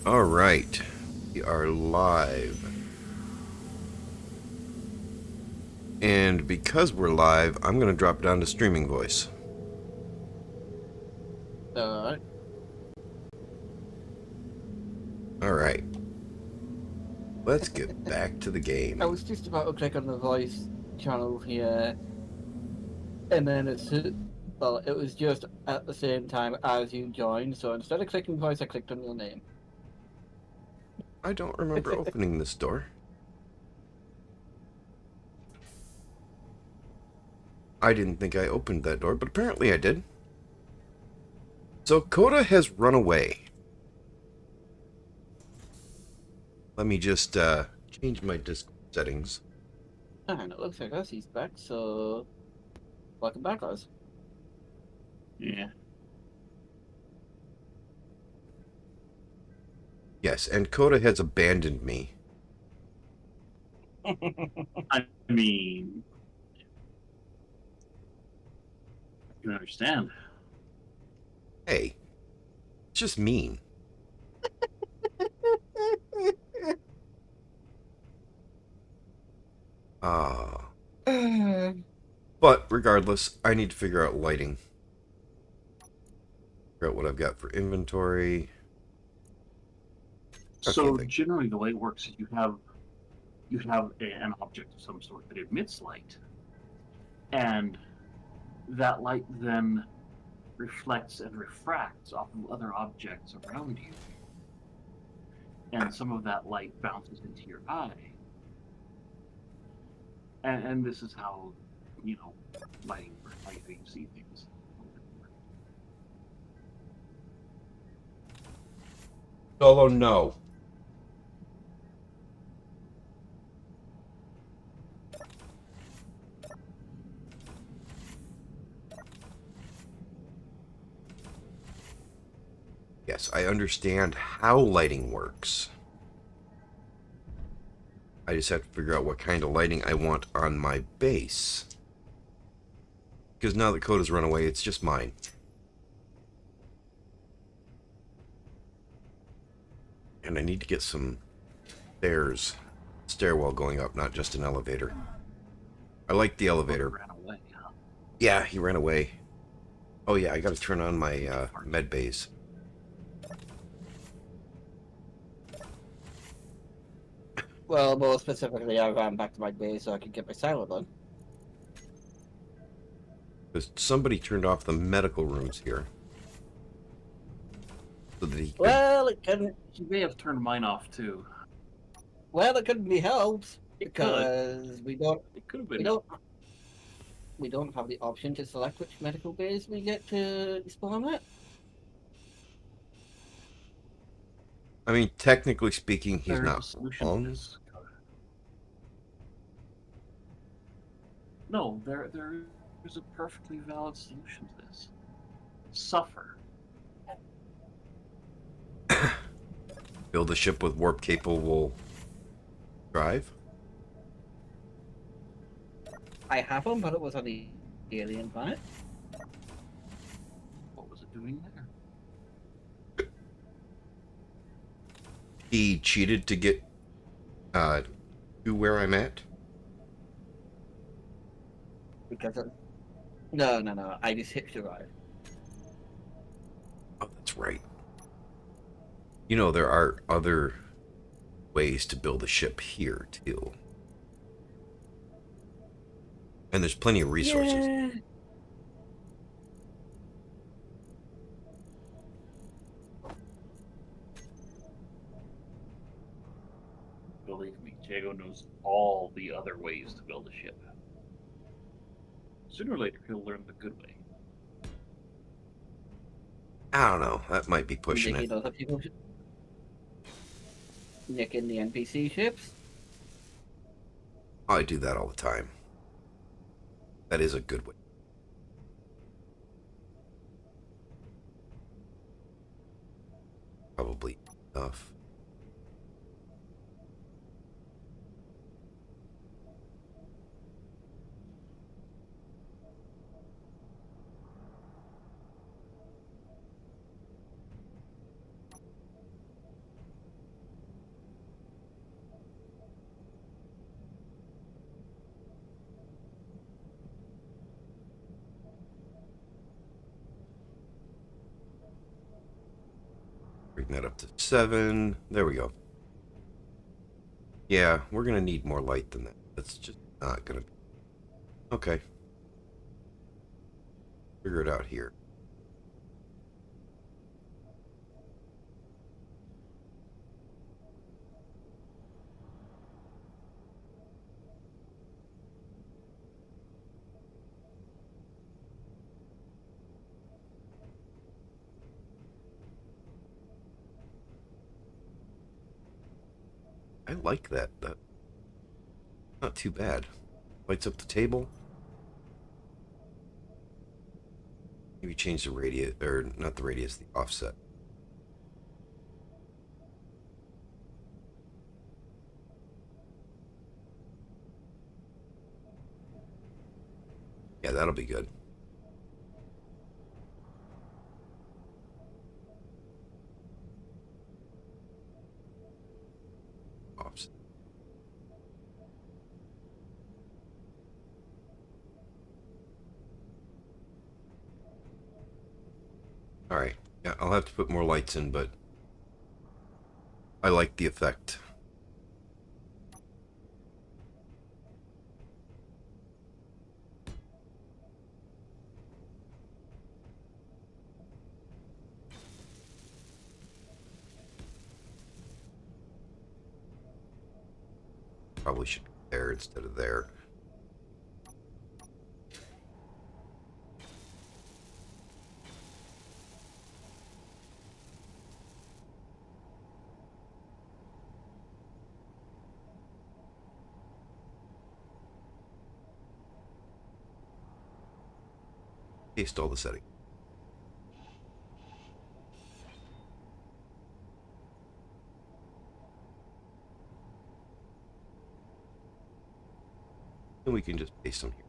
All right, we are live. And because we're live, I'm going to drop down to streaming voice. Alright. All right. Let's get back to the game. I was just about to click on the voice channel here, and then it was just at the same time as you joined, so instead of clicking voice, I clicked on your name. I don't remember opening this door. I didn't think I opened that door, but apparently I did. So Coda has run away. Let me just change my Discord settings. And it looks like us, he's back, so welcome back, guys. Yeah. Yes, and Coda has abandoned me. I mean, I can understand. Hey, it's just mean. Ah. But regardless, I need to figure out lighting. Figure out what I've got for inventory. So Okay, generally, the way it works is you have an object of some sort that emits light, and that light then reflects and refracts off of other objects around you, and some of that light bounces into your eye, and this is how lighting works, how you see things. Solo, no. Yes, I understand how lighting works. I just have to figure out what kind of lighting I want on my base. Because now that Coda's run away, it's just mine. And I need to get some stairwell going up, not just an elevator. I like the elevator. Ran away, huh? Yeah, he ran away. Oh yeah, I gotta turn on my med bays. Well, more specifically, I ran back to my base so I could get my silent on. Because somebody turned off the medical rooms here. So that he could... Well, it couldn't. You may have turned mine off too. Well, it couldn't be helped It could. because we don't. It could have We been. don't. We don't have the option to select which medical base we get to spawn at. I mean, technically speaking, he's There's a not solution to wrong. this. No, there is a perfectly valid solution to this. Suffer. Build a ship with warp-capable drive? I have one, but it was on the alien planet. What was it doing there? He cheated to get to where I'm at? Because of... No. I just hit survive. Oh, that's right. You know, there are other ways to build a ship here, too. And there's plenty of resources. Yeah. Believe me, Jago knows all the other ways to build a ship. Sooner or later, he'll learn the good way. I don't know. That might be pushing it. Other people nicking the NPC ships. I do that all the time. That is a good way. Probably enough. Bring that up to 7. There we go. Yeah, we're going to need more light than that. That's just not going to be... Okay. Figure it out here. I like that. That's not too bad. Lights up the table. Maybe change the radius, or not the radius, the offset. Yeah, that'll be good. Offset. Alright, yeah, I'll have to put more lights in, but I like the effect. Probably should be there instead of there. Paste all the settings. And we can just paste them here.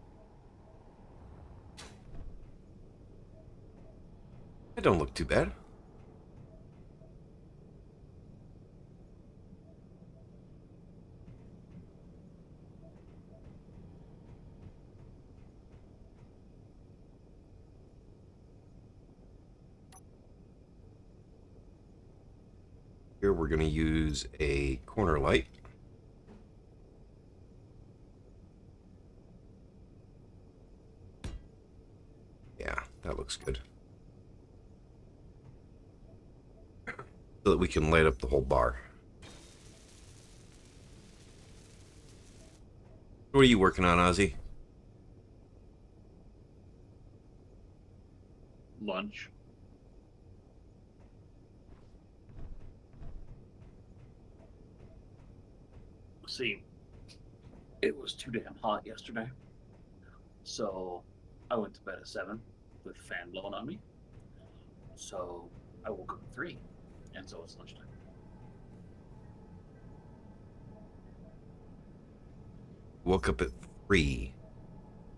That don't look too bad. Here we're going to use a corner light. Yeah, that looks good. So that we can light up the whole bar. What are you working on, Ozzy? Lunch. See, it was too damn hot yesterday, so I went to bed at 7 with the fan blowing on me. So I woke up at 3, and so it's lunchtime. Woke up at 3.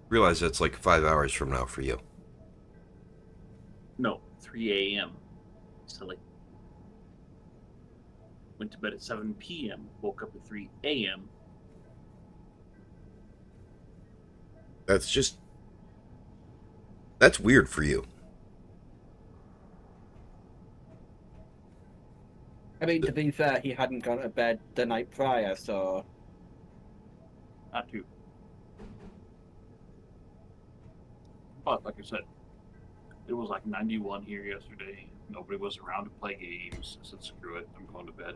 Realize that's like 5 hours from now for you. No, 3 a.m. Silly. Went to bed at 7 p.m., woke up at 3 a.m. That's weird for you. I mean, to be fair, he hadn't gone to bed the night prior, so... Not too. But, like I said, it was like 91 here yesterday. Nobody was around to play games. I said, screw it, I'm going to bed.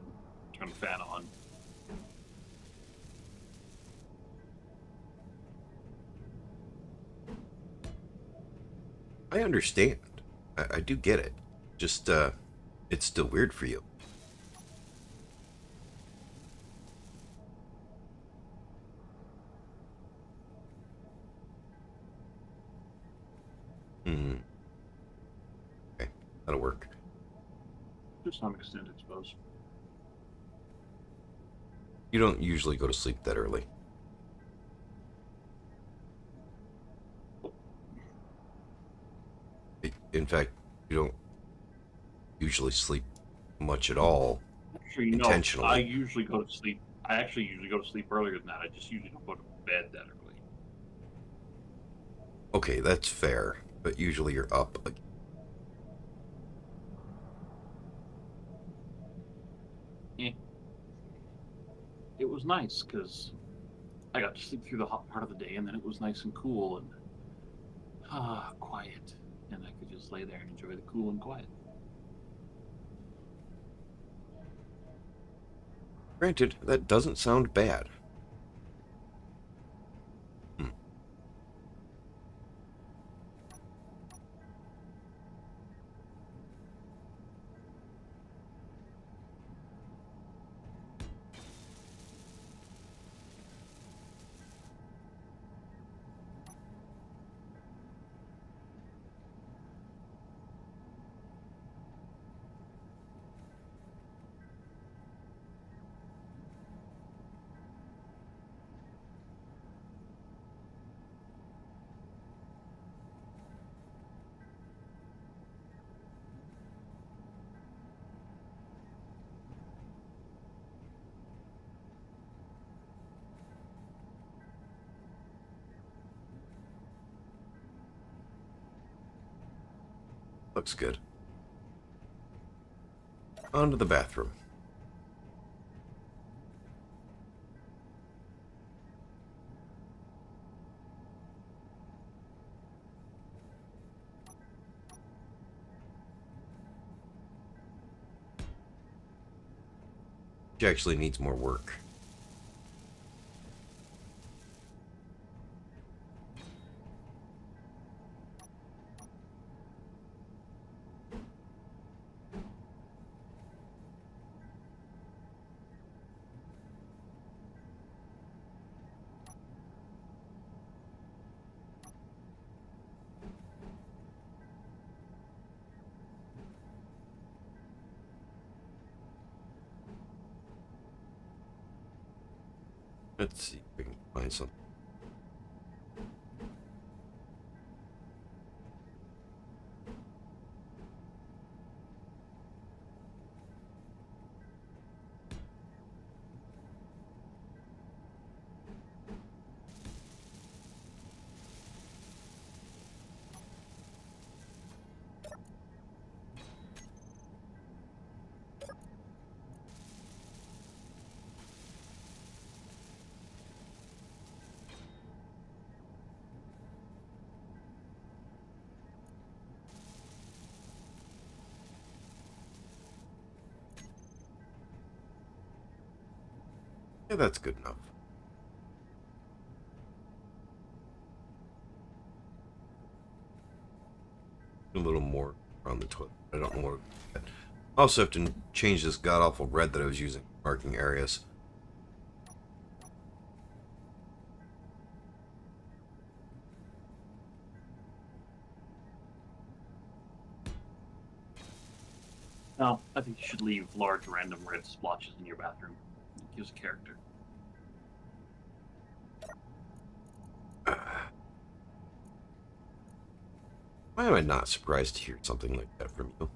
Turn the fan on. I understand. I do get it. Just, it's still weird for you. Okay, that'll work. To some extent, I suppose. You don't usually go to sleep that early. In fact, you don't usually sleep much at all. Actually, no. Intentionally. I usually go to sleep. I actually usually go to sleep earlier than that. I just usually don't go to bed that early. Okay, that's fair. But usually you're up. eh. It was nice because I got to sleep through the hot part of the day, and then it was nice and cool and quiet, and I could just lay there and enjoy the cool and quiet. Granted, that doesn't sound bad. Looks good. On to the bathroom. She actually needs more work. Let's see if we can find something. Yeah, that's good enough. A little more around the toilet. I don't know what. I also have to change this god-awful red that I was using for marking areas. No, I think you should leave large random red splotches in your bathroom. It gives character. Why am I not surprised to hear something like that from you?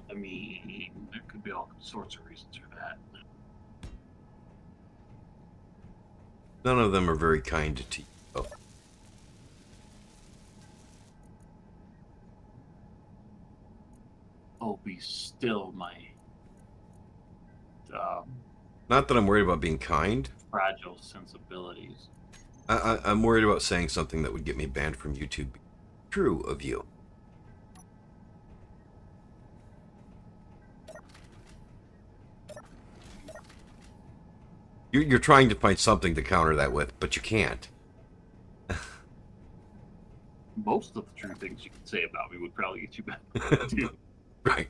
I mean, there could be all sorts of reasons for that. None of them are very kind to you. Oh. Oh, be still my Not that I'm worried about being kind. fragile sensibilities. I'm worried about saying something that would get me banned from YouTube. True of you. You're trying to find something to counter that with, but you can't. Most of the true things you could say about me would probably get you banned too. Right.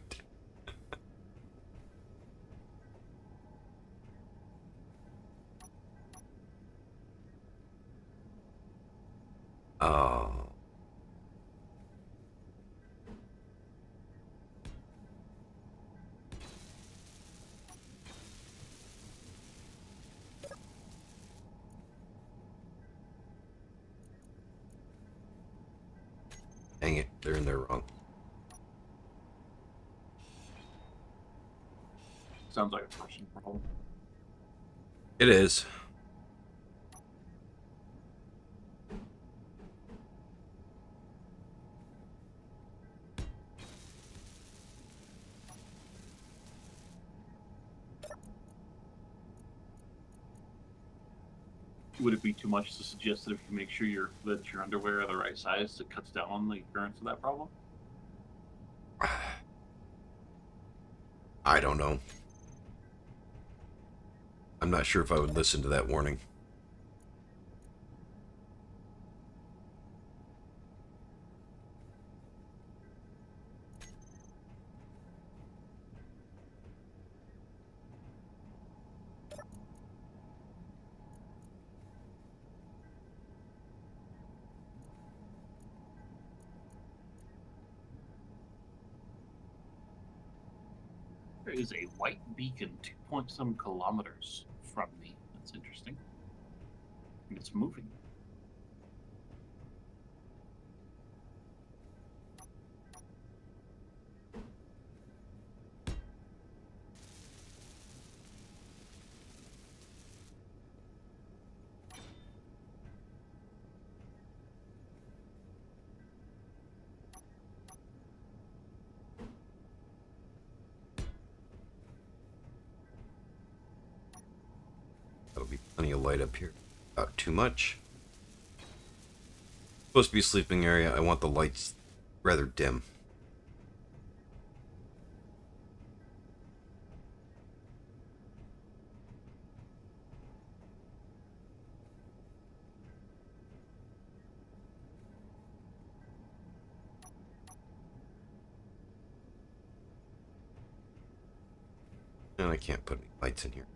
Oh. Dang it, they're in there wrong. Sounds like a person problem. It is. would it be too much to suggest that if you make sure that your underwear are the right size, it cuts down on the occurrence of that problem? I don't know. I'm not sure if I would listen to that warning. There is a white beacon 2-point-some kilometers from me. That's interesting. And it's moving. That'll be plenty of light up here. Not too much. Supposed to be a sleeping area. I want the lights rather dim. And I can't put any lights in here.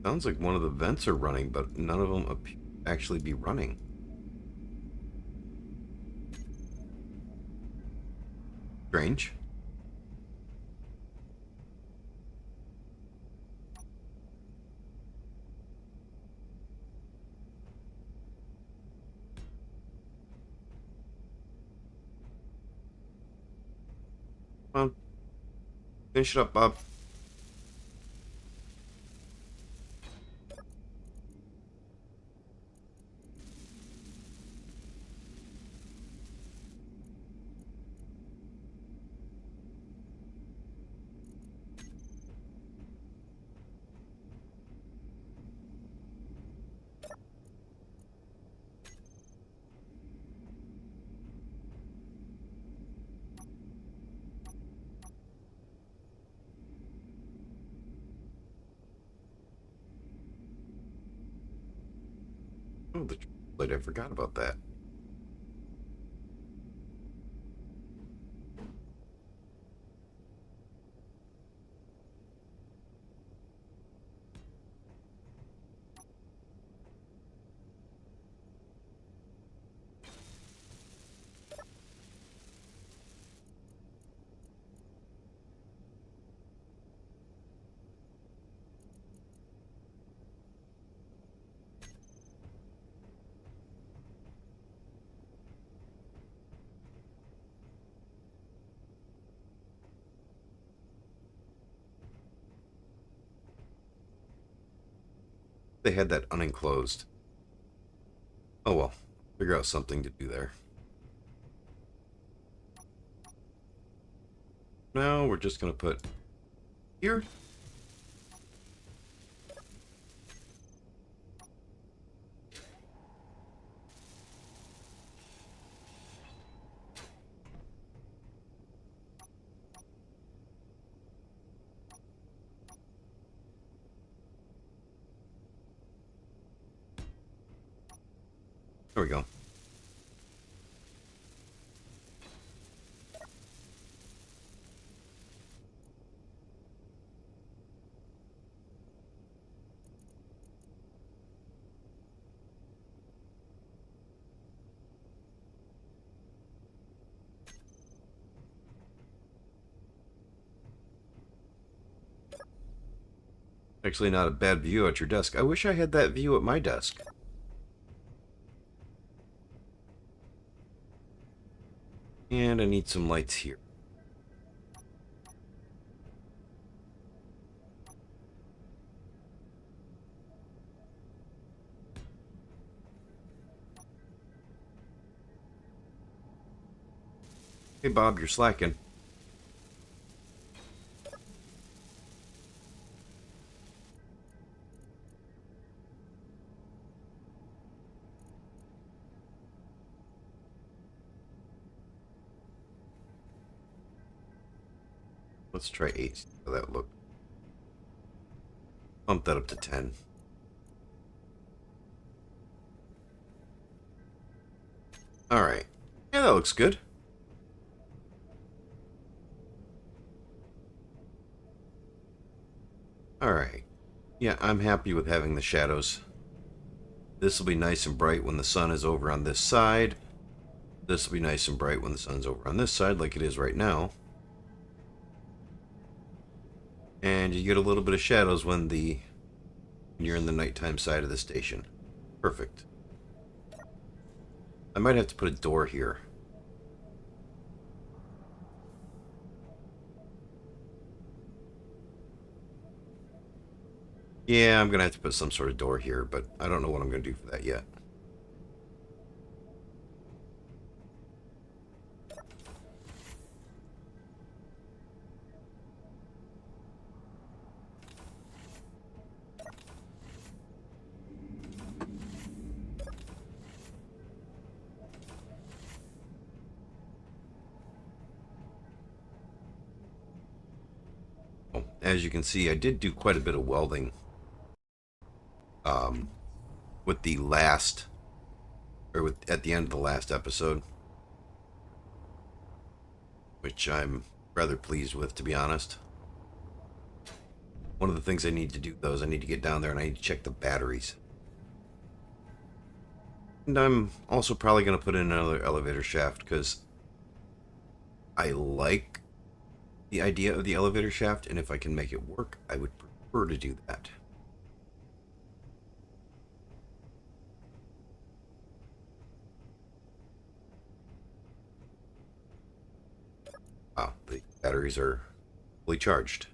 Sounds like one of the vents are running, but none of them appear to actually be running. Strange. Finish it up, Bob. Oh, the light, I forgot about that. They had that unenclosed. Oh well, figure out something to do there. Now we're just gonna put here. There we go. Actually, not a bad view at your desk. I wish I had that view at my desk. And I need some lights here. Hey Bob, you're slacking. Let's try 8. See how that look. Bump that up to 10. Alright. Yeah, that looks good. Alright. Yeah, I'm happy with having the shadows. This will be nice and bright when the sun is over on this side. This will be nice and bright when the sun's over on this side, like it is right now. And you get a little bit of shadows when you're in the nighttime side of the station. Perfect. I might have to put a door here. Yeah, I'm going to have to put some sort of door here, but I don't know what I'm going to do for that yet. As you can see, I did do quite a bit of welding with the last, or at the end of the last episode, which I'm rather pleased with, to be honest. One of the things I need to do, though, is I need to get down there and I need to check the batteries. And I'm also probably going to put in another elevator shaft, because I like the idea of the elevator shaft, and if I can make it work, I would prefer to do that. Wow, the batteries are fully charged.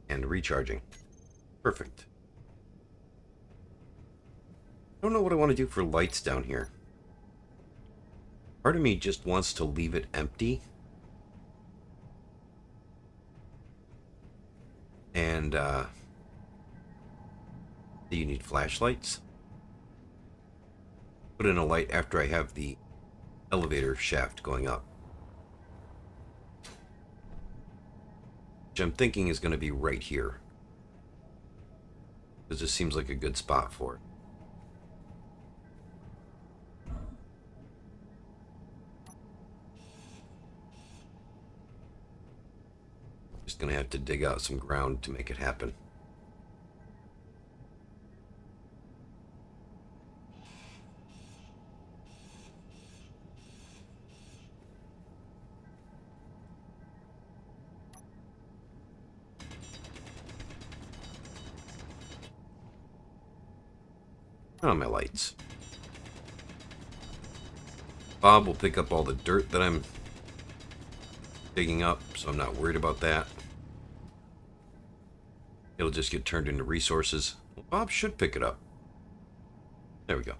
And recharging. Perfect. I don't know what I want to do for lights down here. Part of me just wants to leave it empty. And, do you need flashlights? Put in a light after I have the elevator shaft going up. Which I'm thinking is going to be right here. Because this seems like a good spot for it. Just going to have to dig out some ground to make it happen. On my lights. Bob will pick up all the dirt that I'm digging up, so I'm not worried about that. It'll just get turned into resources. Well, Bob should pick it up. There we go.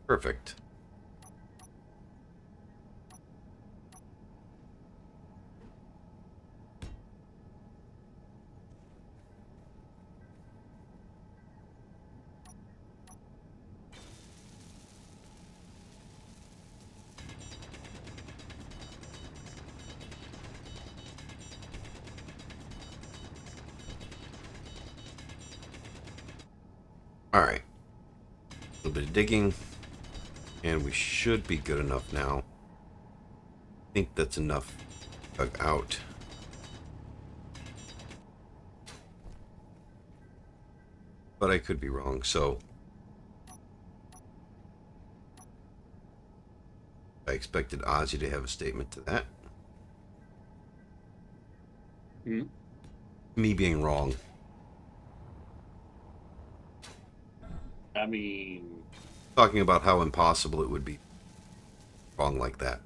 Perfect. Alright. A little bit of digging. And we should be good enough now. I think that's enough dug out. But I could be wrong, so I expected Ozzy to have a statement to that. Hmm? Me being wrong. I mean, Talking about how impossible it would be wrong like that.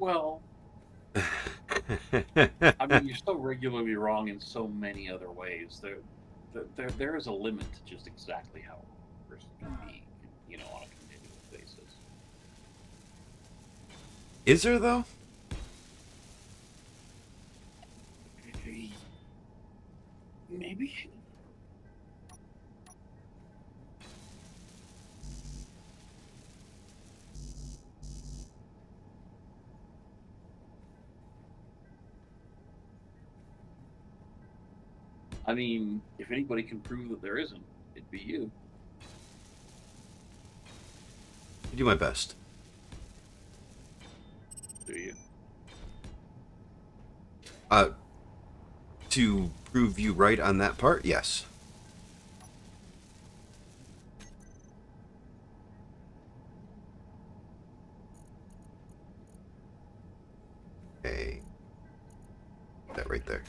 well, I mean, you're so regularly wrong in so many other ways. There is a limit to just exactly how a person can be, you know, on a continuous basis. Is there, though? Maybe. I mean, if anybody can prove that there isn't, it'd be you. I do my best. Do you? To prove you right on that part, yes. Okay. That right there.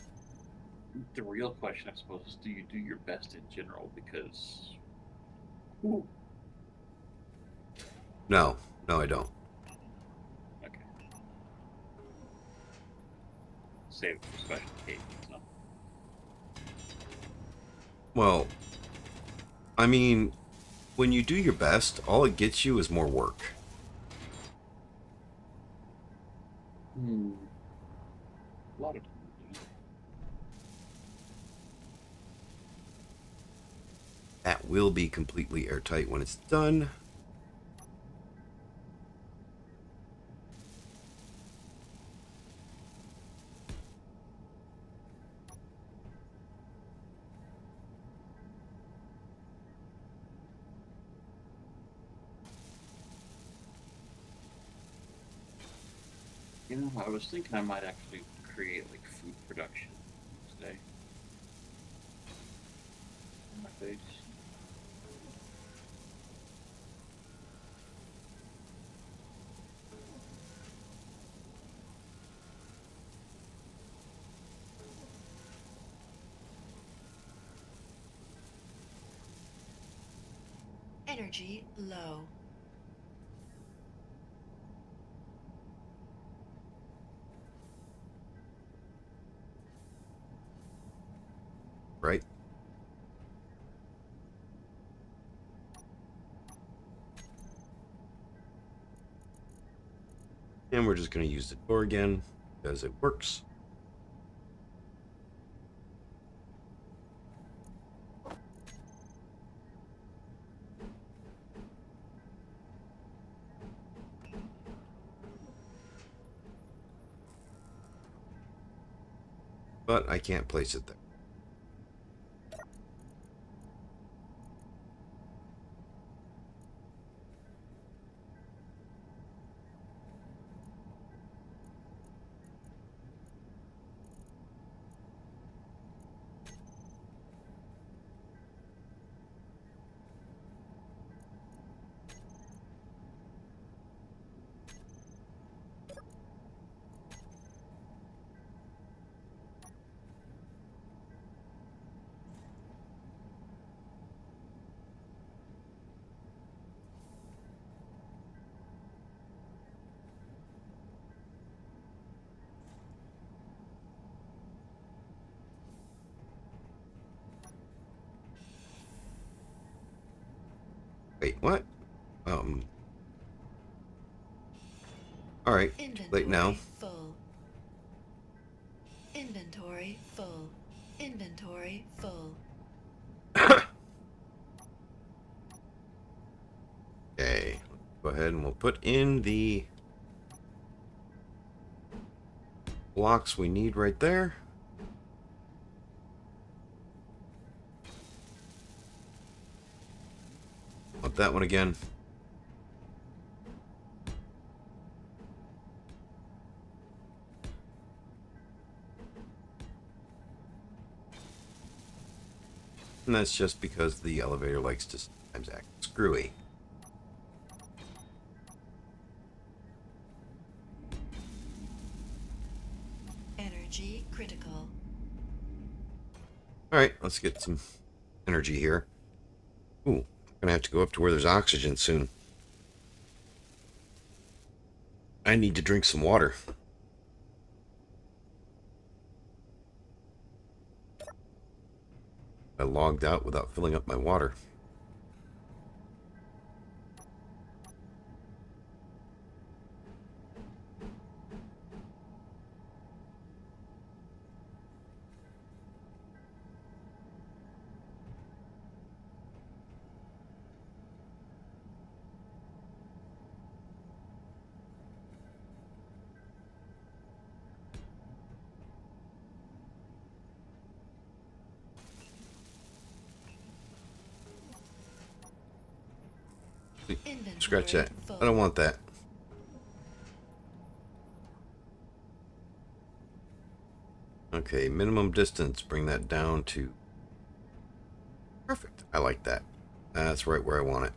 The real question, I suppose, is do you do your best in general? Because. Ooh. No, I don't. Okay. Save it for special occasions, no? Well, I mean, when you do your best, all it gets you is more work. A lot of times. That will be completely airtight when it's done. You know, I was thinking I might actually create like food production today. On my face. Energy low. Right? And we're just going to use the door again because it works. But I can't place it there. Wait, what? All right. Late now. Full. Inventory full. Inventory full. Okay. Go ahead and we'll put in the blocks we need right there. with that one again. And that's just because the elevator likes to sometimes act screwy. Energy critical. Alright, let's get some energy here. Ooh, I'm gonna have to go up to where there's oxygen soon. I need to drink some water. I logged out without filling up my water. Inventory Scratch that. full. I don't want that. Okay, minimum distance. Bring that down to... Perfect. I like that. That's right where I want it.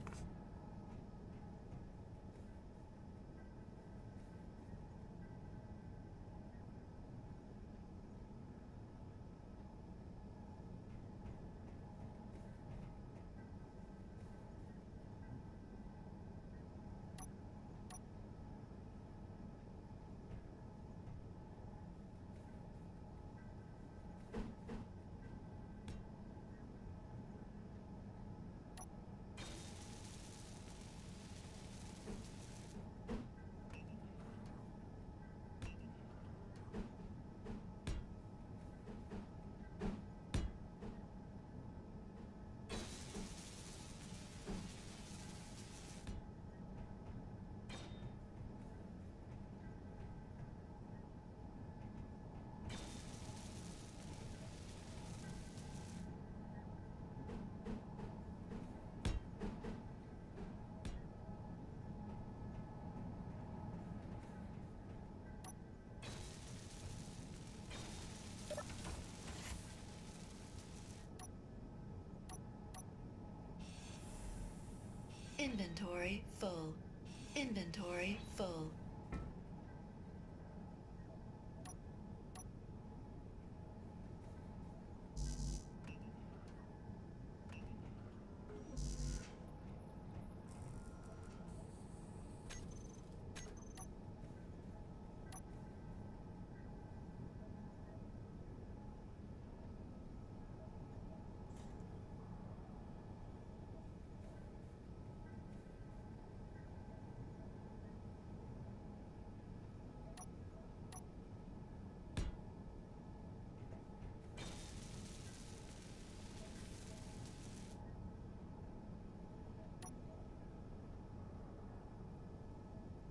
Inventory full. Inventory full.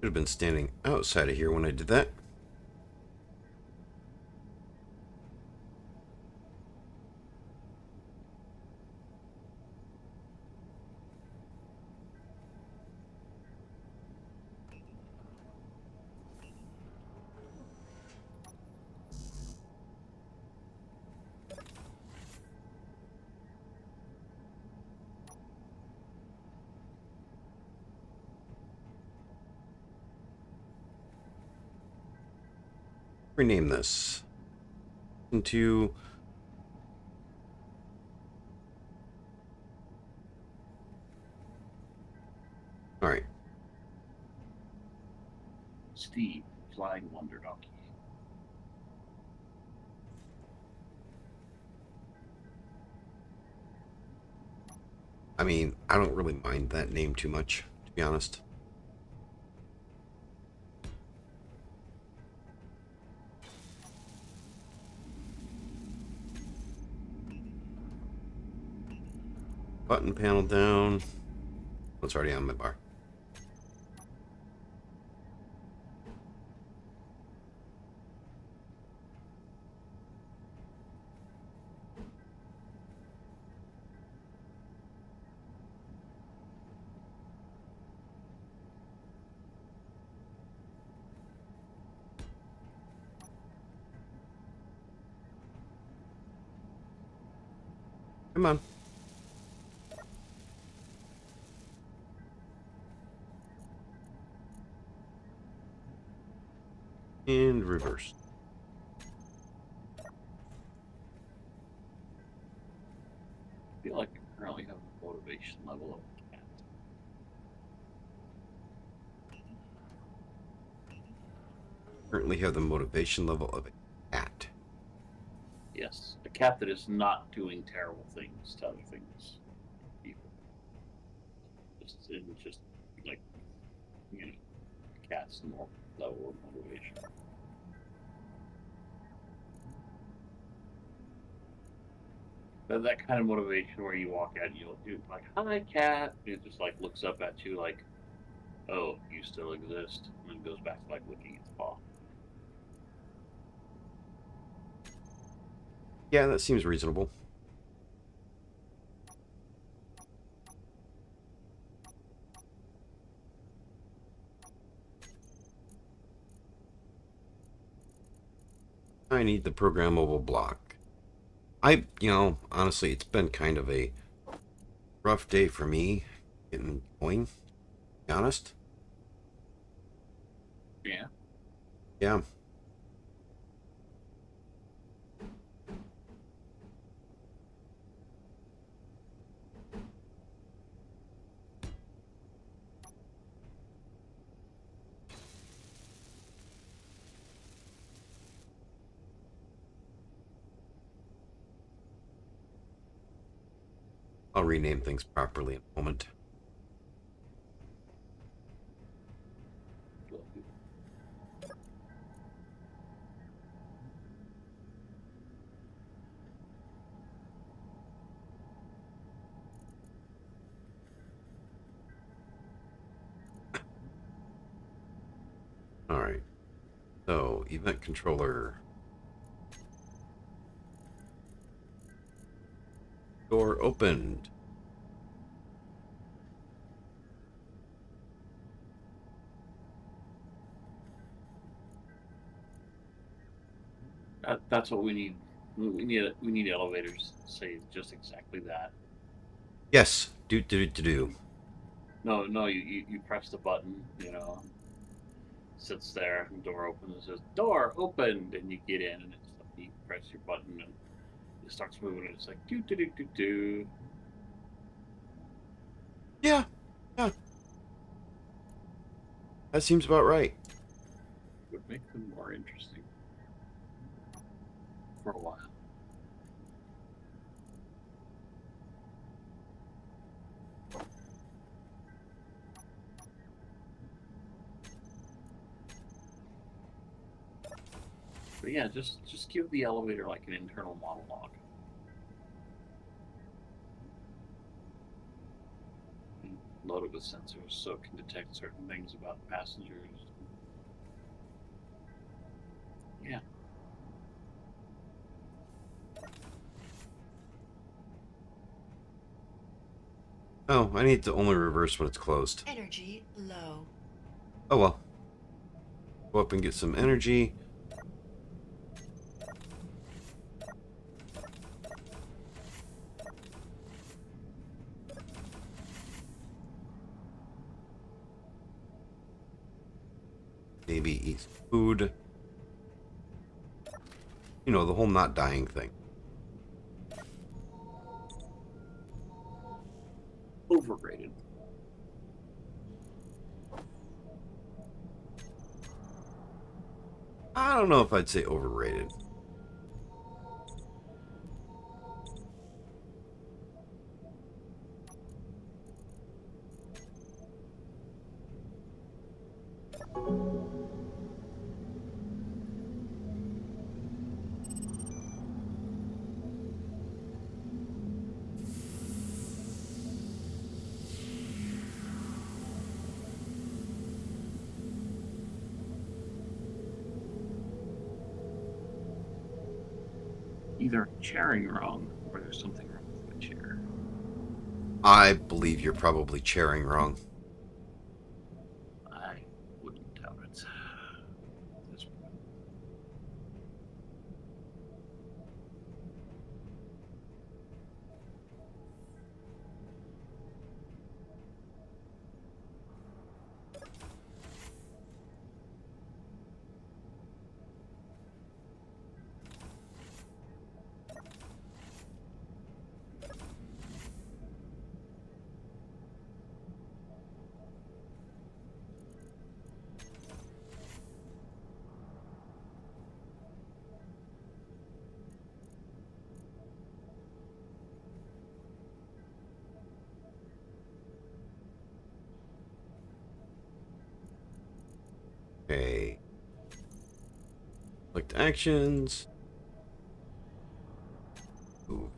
Should have been standing outside of here when I did that. Rename this into... Alright. Steve, Flying Wonder Donkey. I mean, I don't really mind that name too much, to be honest. Button panel down. It's already on my bar. Come on. And reverse. I feel like I currently have the motivation level of a cat. Currently have the motivation level of a cat. Yes, a cat that is not doing terrible things to other things, people. Just like, you know, cat's more level of motivation. But that kind of motivation where you walk out and you'll do like, "Hi, cat," and it just like looks up at you like, "Oh, you still exist," and then goes back to like licking its paw. Yeah, that seems reasonable. I need the programmable block. Honestly, it's been kind of a rough day for me getting going, to be honest. Yeah. Yeah. I'll rename things properly in a moment. All right. So, event controller. Door opened. That's what we need. We need elevators to say just exactly that. Yes. Do. No, you press the button, sits there, and the door opens and says, "Door opened," and you get in, and it's like you press your button and it starts moving, and it's like do do do do do. Yeah. Yeah. That seems about right. Would make them more interesting for a while. But yeah, just give the elevator like an internal monologue. And loaded with sensors so it can detect certain things about passengers. Yeah. Oh, I need to only reverse when it's closed. Energy low. Oh well. Go up and get some energy. Maybe eat food. You know, the whole not dying thing. Overrated. I don't know if I'd say overrated. Either I'm chairing wrong or there's something wrong with my chair. I believe you're probably chairing wrong. I wouldn't doubt it. This point. Okay. Select actions. Ooh.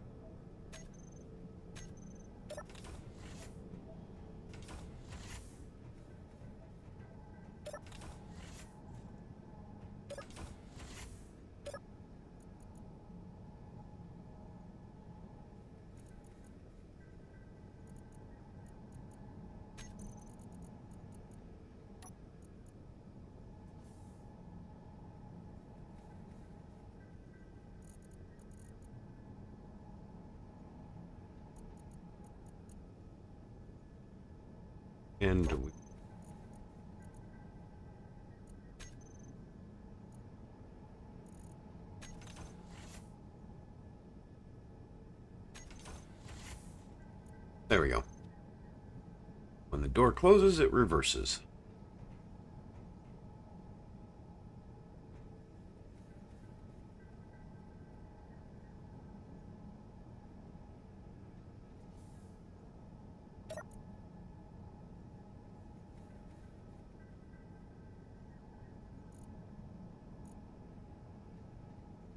And we there we go. When the door closes, it reverses.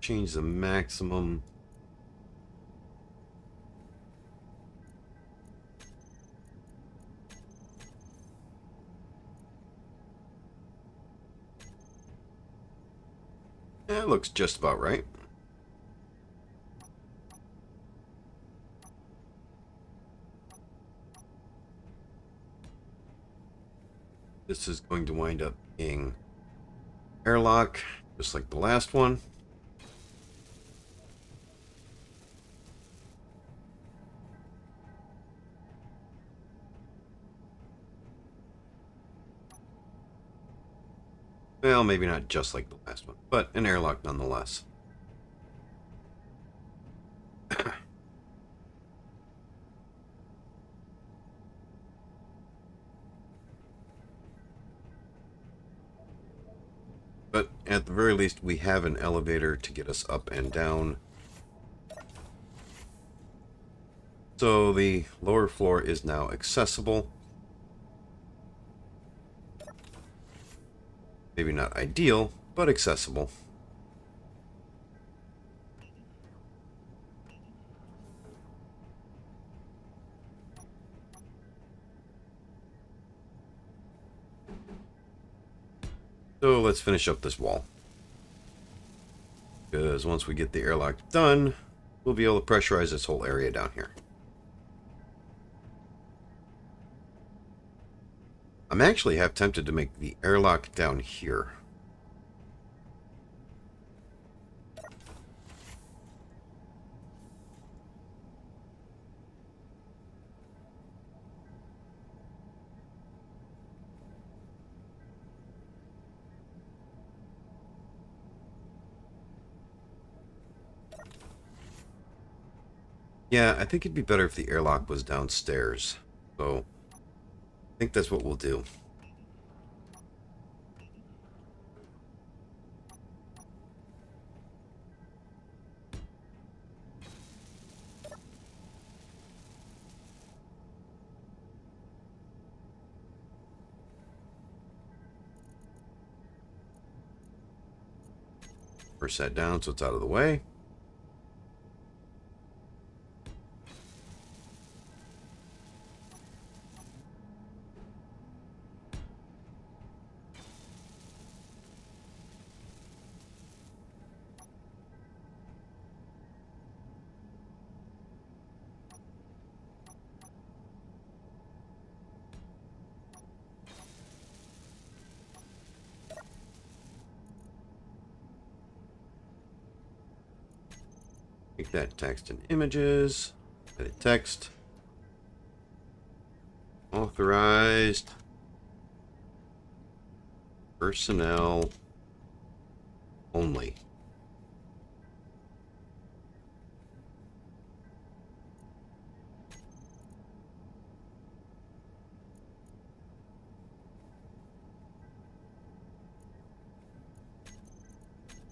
Change the maximum. That looks just about right. This is going to wind up being airlock, just like the last one. Well, maybe not just like the last one, but an airlock nonetheless. But at the very least, we have an elevator to get us up and down. So the lower floor is now accessible. Maybe not ideal, but accessible. So let's finish up this wall. Because once we get the airlock done, we'll be able to pressurize this whole area down here. I'm actually half tempted to make the airlock down here. Yeah, I think it'd be better if the airlock was downstairs. So, I think that's what we'll do. Push that down so it's out of the way. Make that text and images. Edit text. Authorized. Personnel only.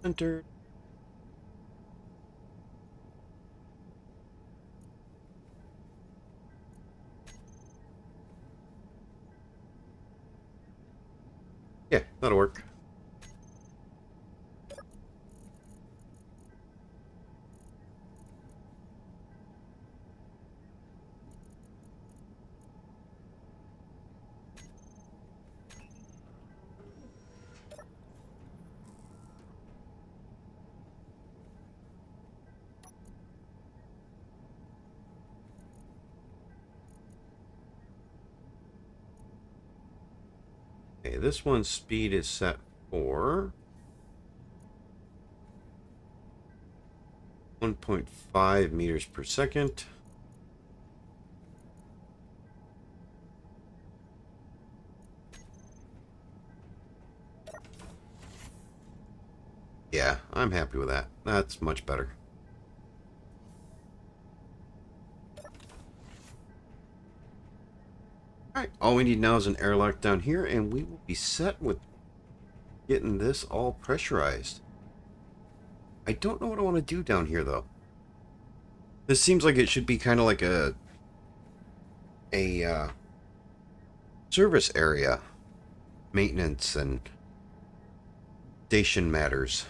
Enter. Yeah, that'll work. Okay, this one's speed is set for 1.5 meters per second. Yeah, I'm happy with that. That's much better. Alright, all we need now is an airlock down here, and we will be set with getting this all pressurized. I don't know what I want to do down here, though. This seems like it should be kind of like a service area. Maintenance and station matters.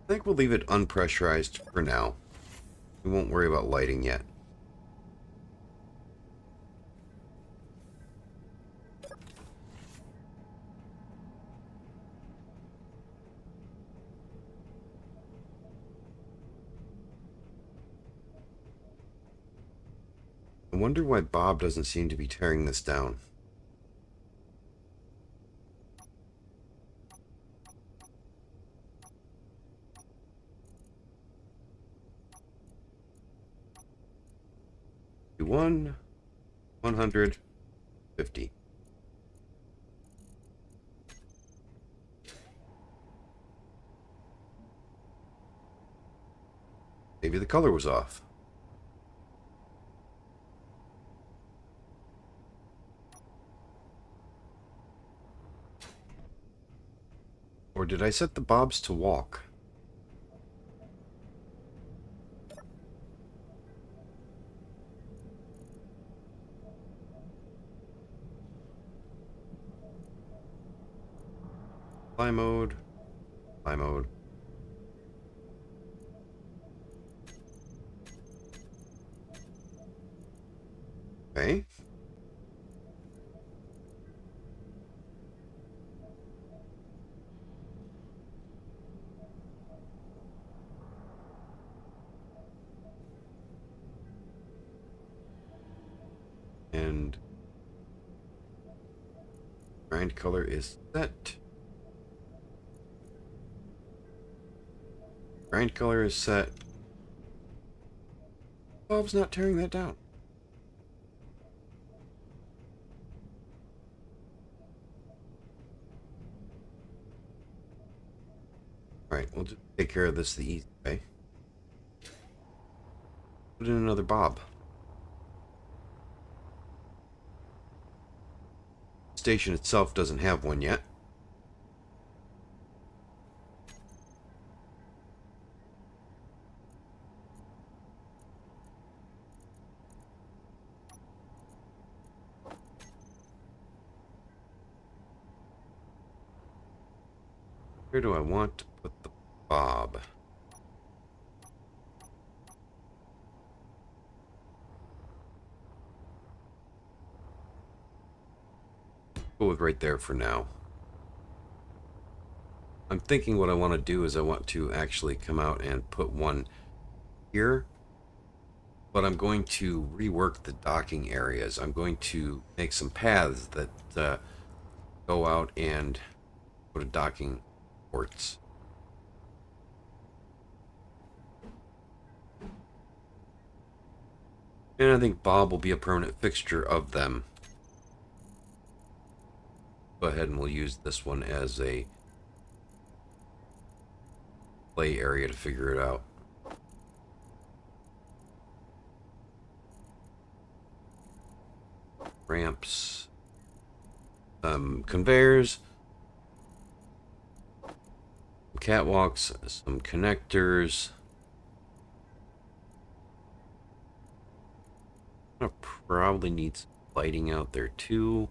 I think we'll leave it unpressurized for now. We won't worry about lighting yet. I wonder why Bob doesn't seem to be tearing this down. One, 150. Maybe the color was off. Or did I set the bobs to walk? Fly mode. Fly mode. Okay. And grind color is set. Grind color is set. Bob's not tearing that down. Alright, we'll just take care of this the easy way. Put in another bob. Station itself doesn't have one yet. Where do I want to put the bob? Go with right there for now. I'm thinking what I want to do is I want to actually come out and put one here, but I'm going to rework the docking areas. I'm going to make some paths that go out and go to docking ports. And I think Bob will be a permanent fixture of them. Go ahead and we'll use this one as a play area to figure it out. Ramps. Conveyors. Catwalks. Some connectors. I'll probably need some lighting out there too.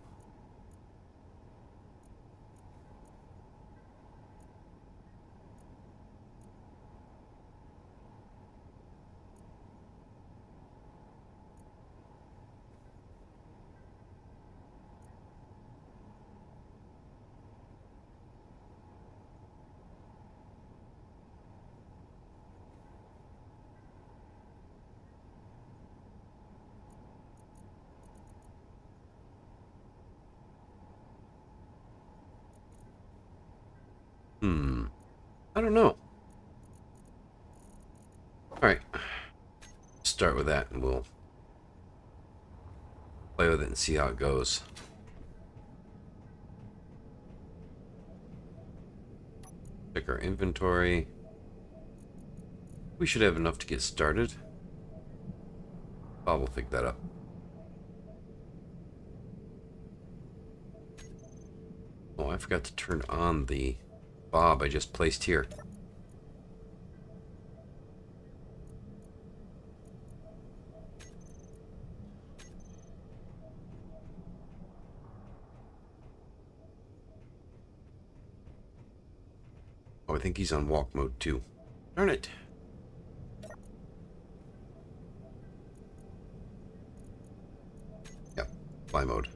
I don't know. Alright. Start with that and we'll play with it and see how it goes. Check our inventory. We should have enough to get started. Bob will pick that up. Oh, I forgot to turn on the bob I just placed here. Oh, I think he's on walk mode too. Darn it. Yep, fly mode.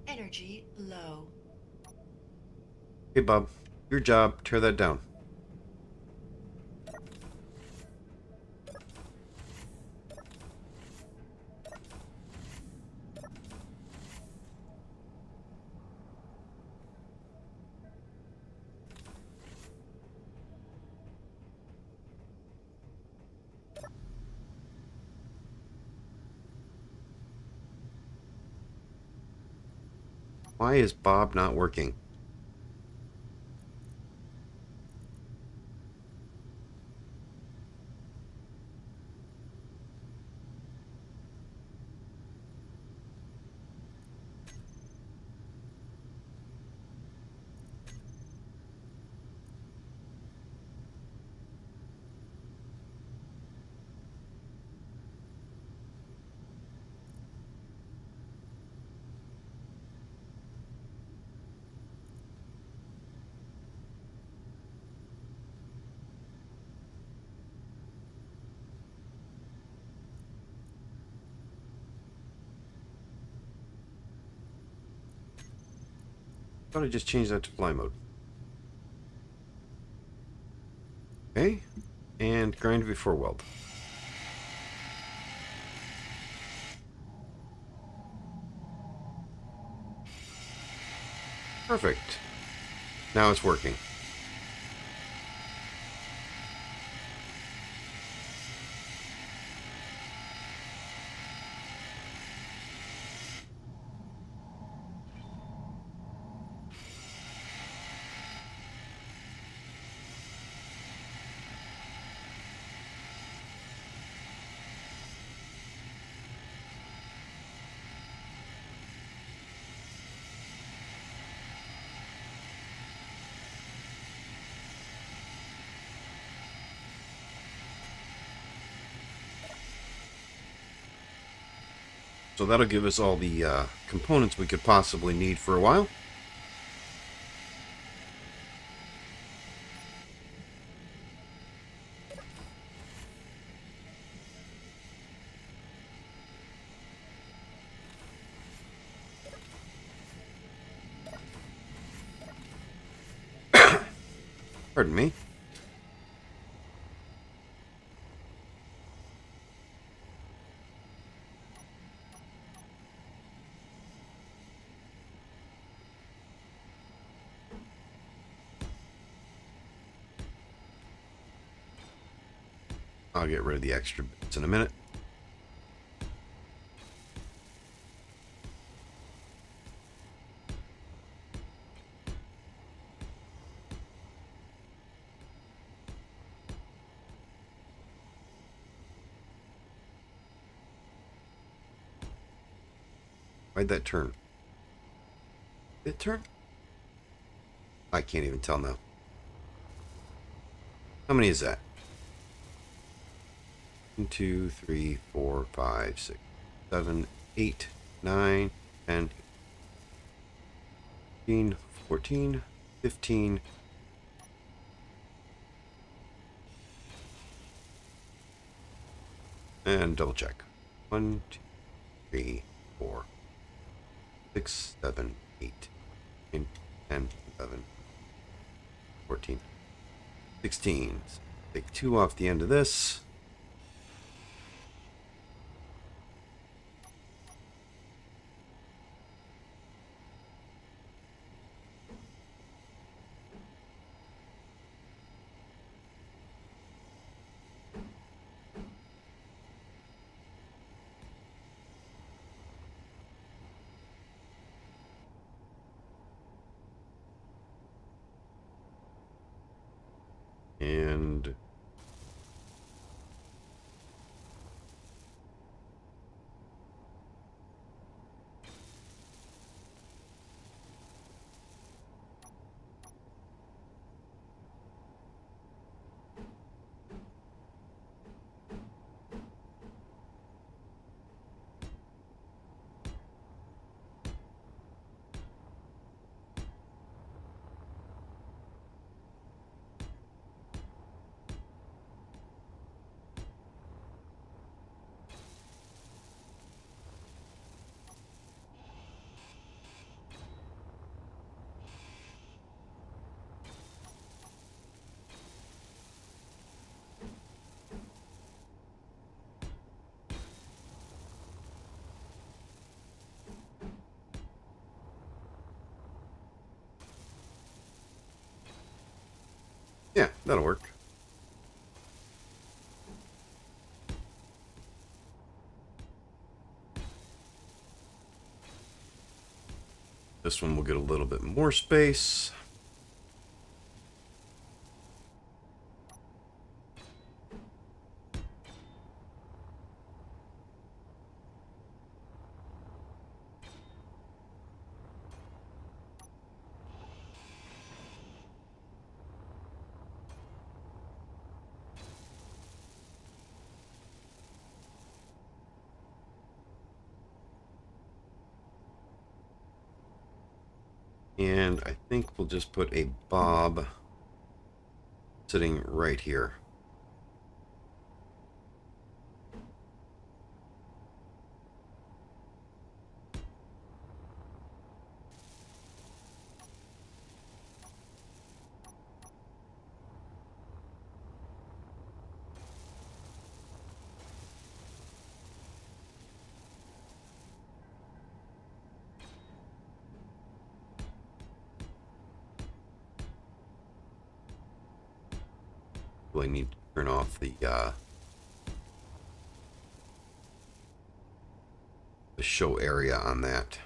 Energy low. Hey, Bob. Your job. Tear that down. Why is Bob not working? Thought I just changed that to fly mode. Okay, and grind before weld. Perfect. Now it's working. So that'll give us all the components we could possibly need for a while. Pardon me. I'll get rid of the extra bits in a minute. Why'd that turn? Did it turn? I can't even tell now. How many is that? 1, 2, 3, 4, 5, 6, 7, 8, 9, 10, 13, 14, 15. And double check. 1, 2, 3, 4, 6, 7, 8, 9, 10, 11, 14, 16. Take 2 off the end of this. And yeah, that'll work. This one will get a little bit more space. And I think we'll just put a bob sitting right here. I need to turn off the show area on that.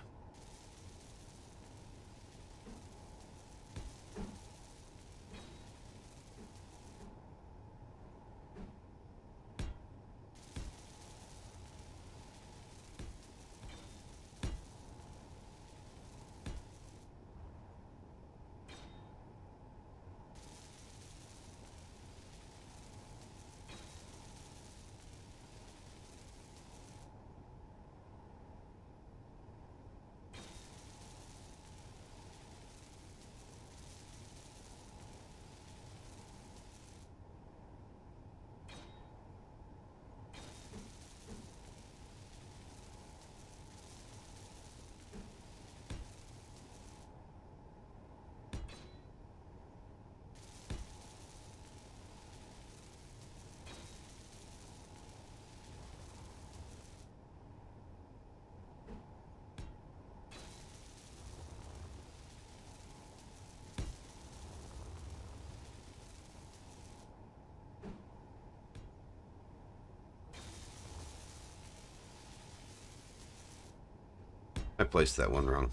I placed that one wrong.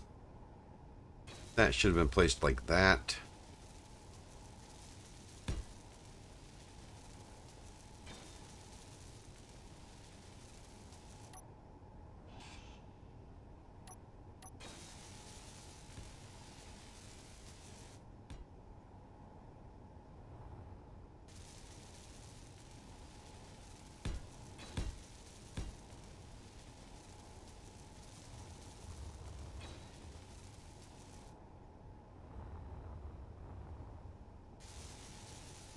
That should have been placed like that.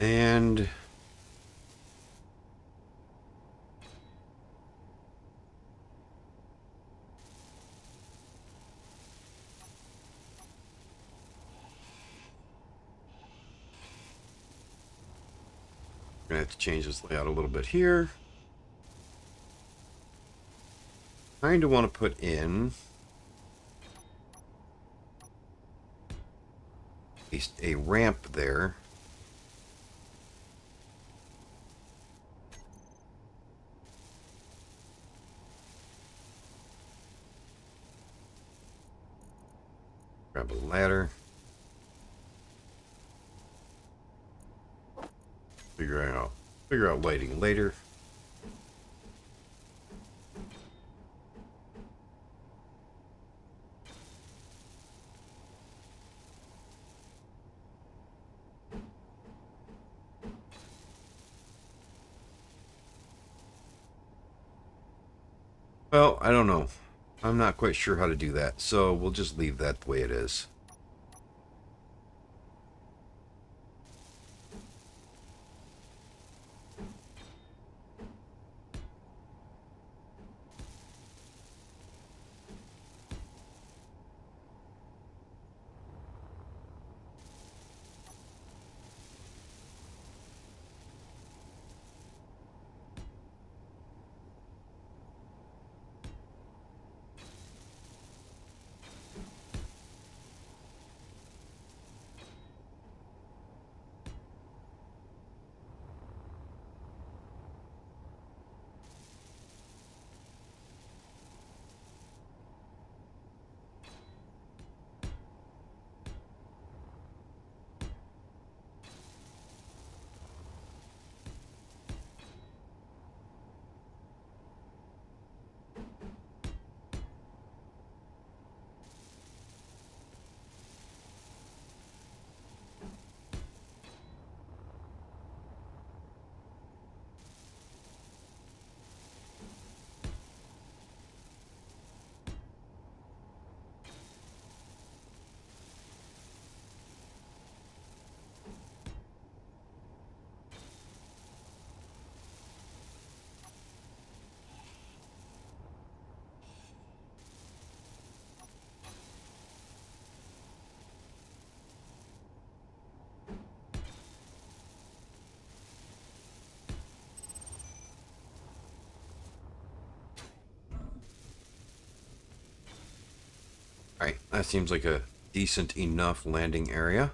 And we're gonna have to change this layout a little bit here. Kind of want to put in a ramp there. Grab a ladder. Figure out lighting later. Well, I don't know. I'm not quite sure how to do that, so we'll just leave that the way it is. Alright, that seems like a decent enough landing area.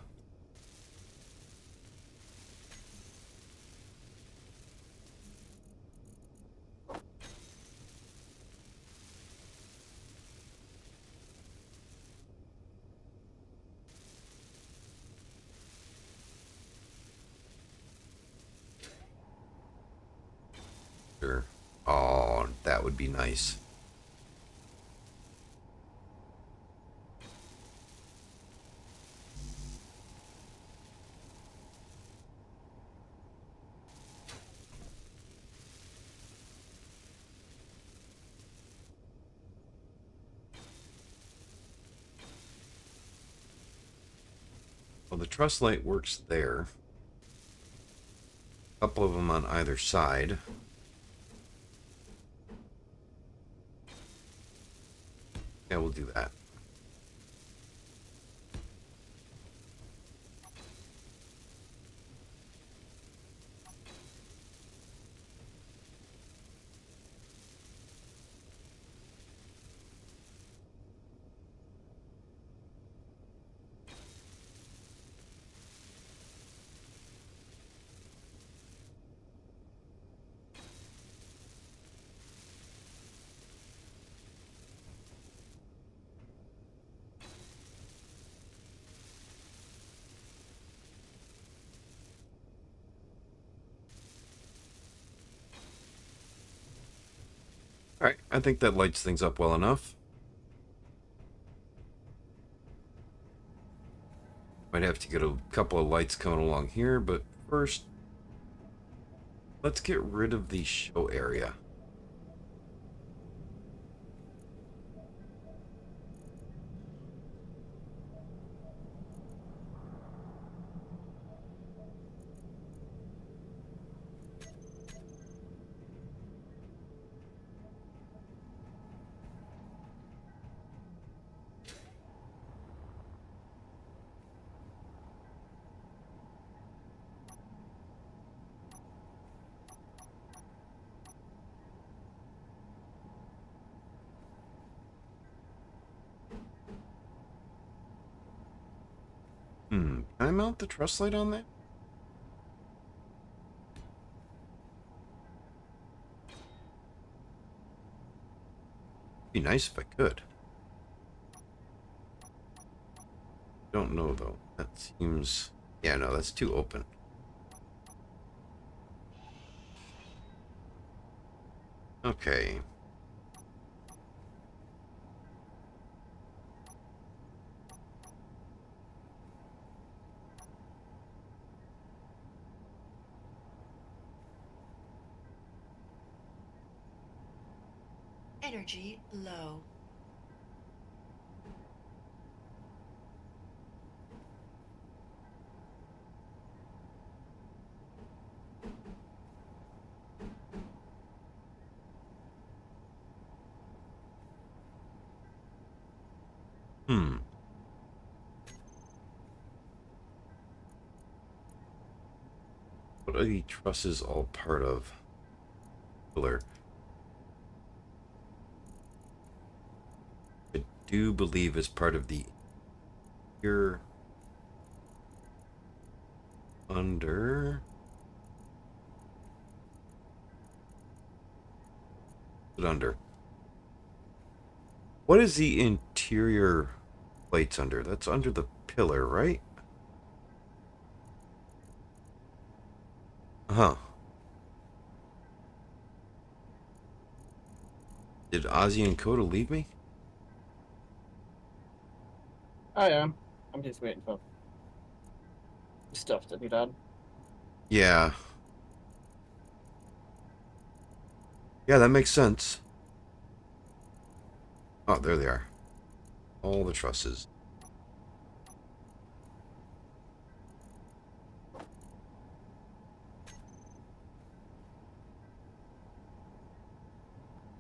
Sure. Oh, that would be nice. Well, the truss light works there. A couple of them on either side. Yeah, we'll do that. Alright, I think that lights things up well enough. Might have to get a couple of lights coming along here, but first, let's get rid of the show area. Can I mount the truss light on that? Be nice if I could. Don't know though. That seems... Yeah, no, that's too open. Okay. Energy low. Hmm. What are the trusses all part of? Pillar. I do believe is part of the here under. Put under. What is the interior plates under? That's under the pillar, right? Huh. Did Ozzy and Coda leave me? I am. I'm just waiting for stuff to be done. Yeah. Yeah, that makes sense. Oh, there they are. All the trusses.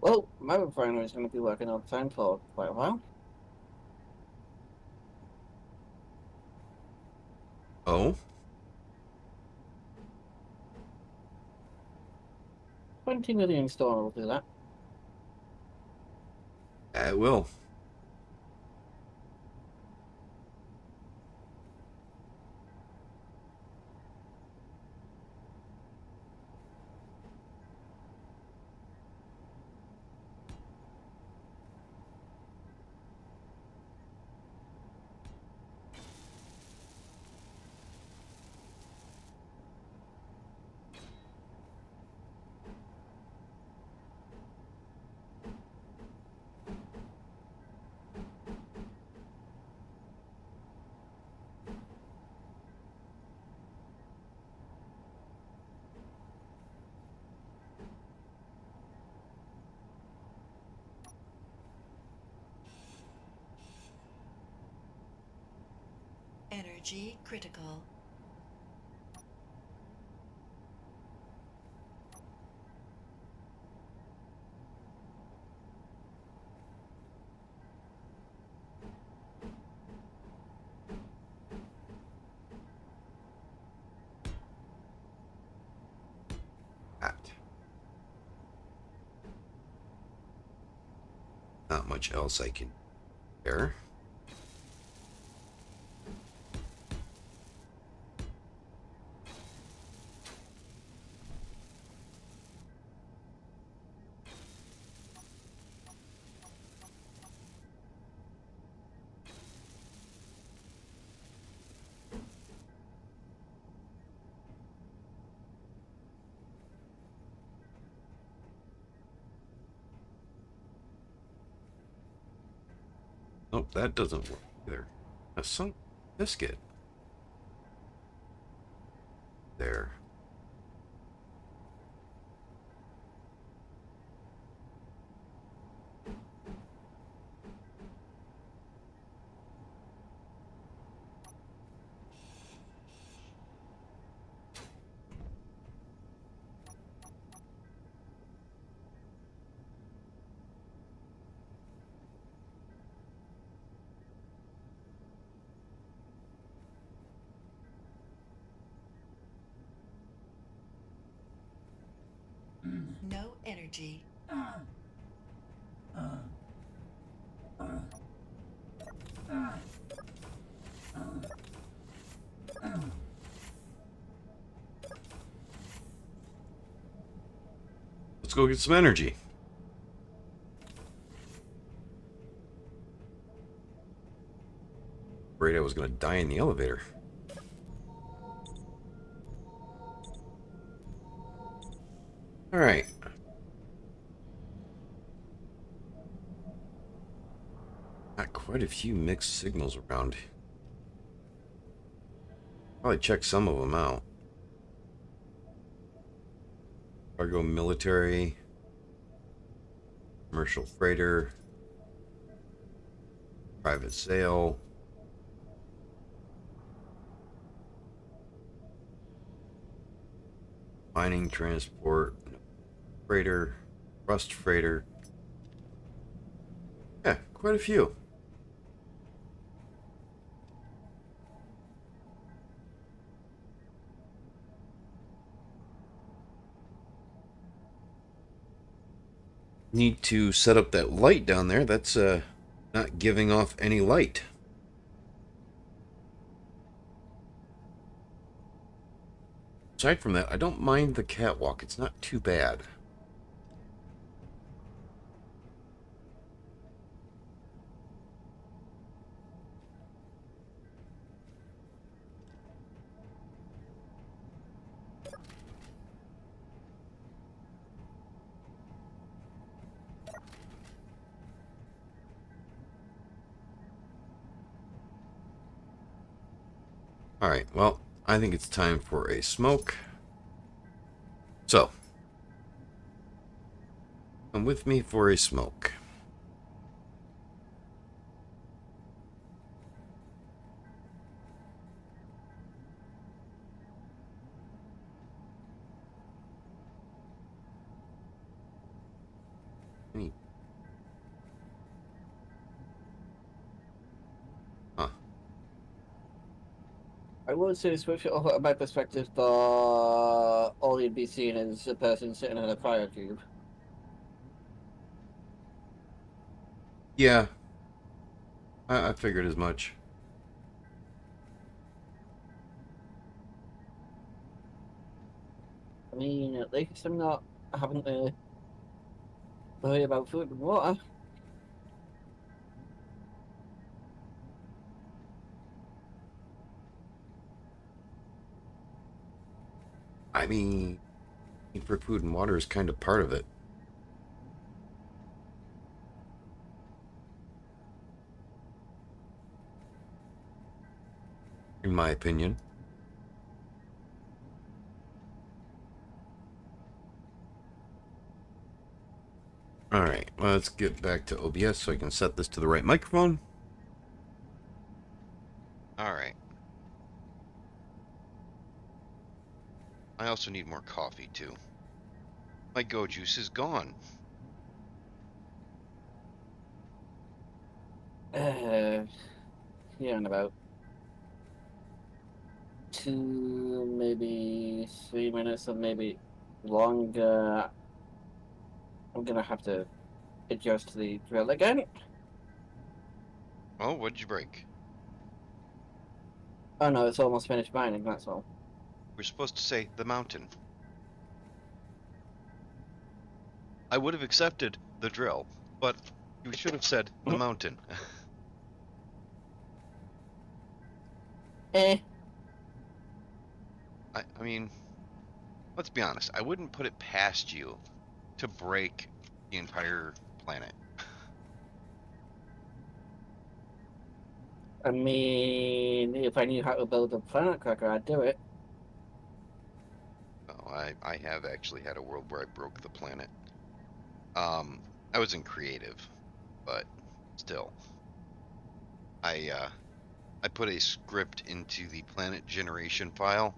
Well, my refinery is going to be working overtime for quite a while. Oh? 20 million store will do that. It will. Energy critical. That. Not much else I can there. Nope, that doesn't work either. A sunk biscuit. There. No energy. Let's go get some energy. Afraid I was going to die in the elevator. All right. quite a few mixed signals around. Probably check some of them out. Cargo military, commercial freighter, private sale, mining transport, freighter, rust freighter. Yeah, quite a few. Need to set up that light down there. That's not giving off any light. Aside from that, I don't mind the catwalk. It's not too bad. Alright, well, I think it's time for a smoke. So, come with me for a smoke. Huh. I would say, especially from my perspective, all you'd be seeing is a person sitting in a fire tube. Yeah, I figured as much. I mean, at least I'm not having to worry about food and water. I mean, for food and water is kind of part of it. In my opinion. Alright, let's get back to OBS so I can set this to the right microphone. Alright. I also need more coffee, too. My go juice is gone. Here in about 2, maybe 3 minutes, or maybe longer, I'm gonna have to adjust the drill again. Oh, what'd you break? Oh no, it's almost finished mining, that's all. We're supposed to say the mountain. I would have accepted the drill, but you should have said the mountain. I mean, let's be honest. I wouldn't put it past you to break the entire planet. I mean, if I knew how to build a planet cracker, I'd do it. Oh, I have actually had a world where I broke the planet. I was in creative, but still. I put a script into the planet generation file,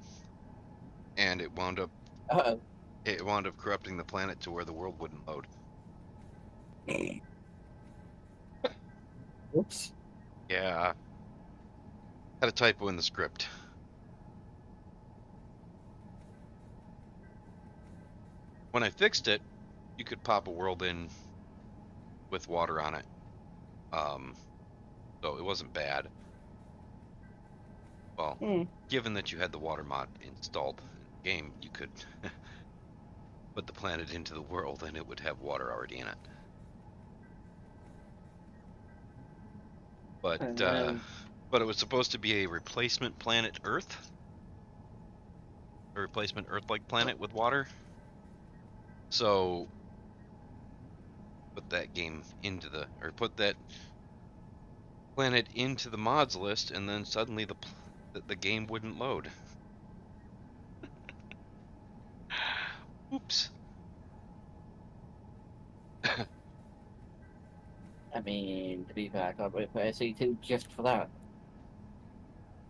and it wound up Uh-oh. Corrupting the planet to where the world wouldn't load. Oops. Yeah. Had a typo in the script. When I fixed it, you could pop a world in with water on it. So it wasn't bad. Well, given that you had the water mod installed in the game, you could put the planet into the world and it would have water already in it. But it was supposed to be a replacement planet Earth. A replacement Earth-like planet with water. So put that planet into the mods list, and then suddenly the game wouldn't load. Oops. I mean, to be fair, I can't wait for SE2 just for that.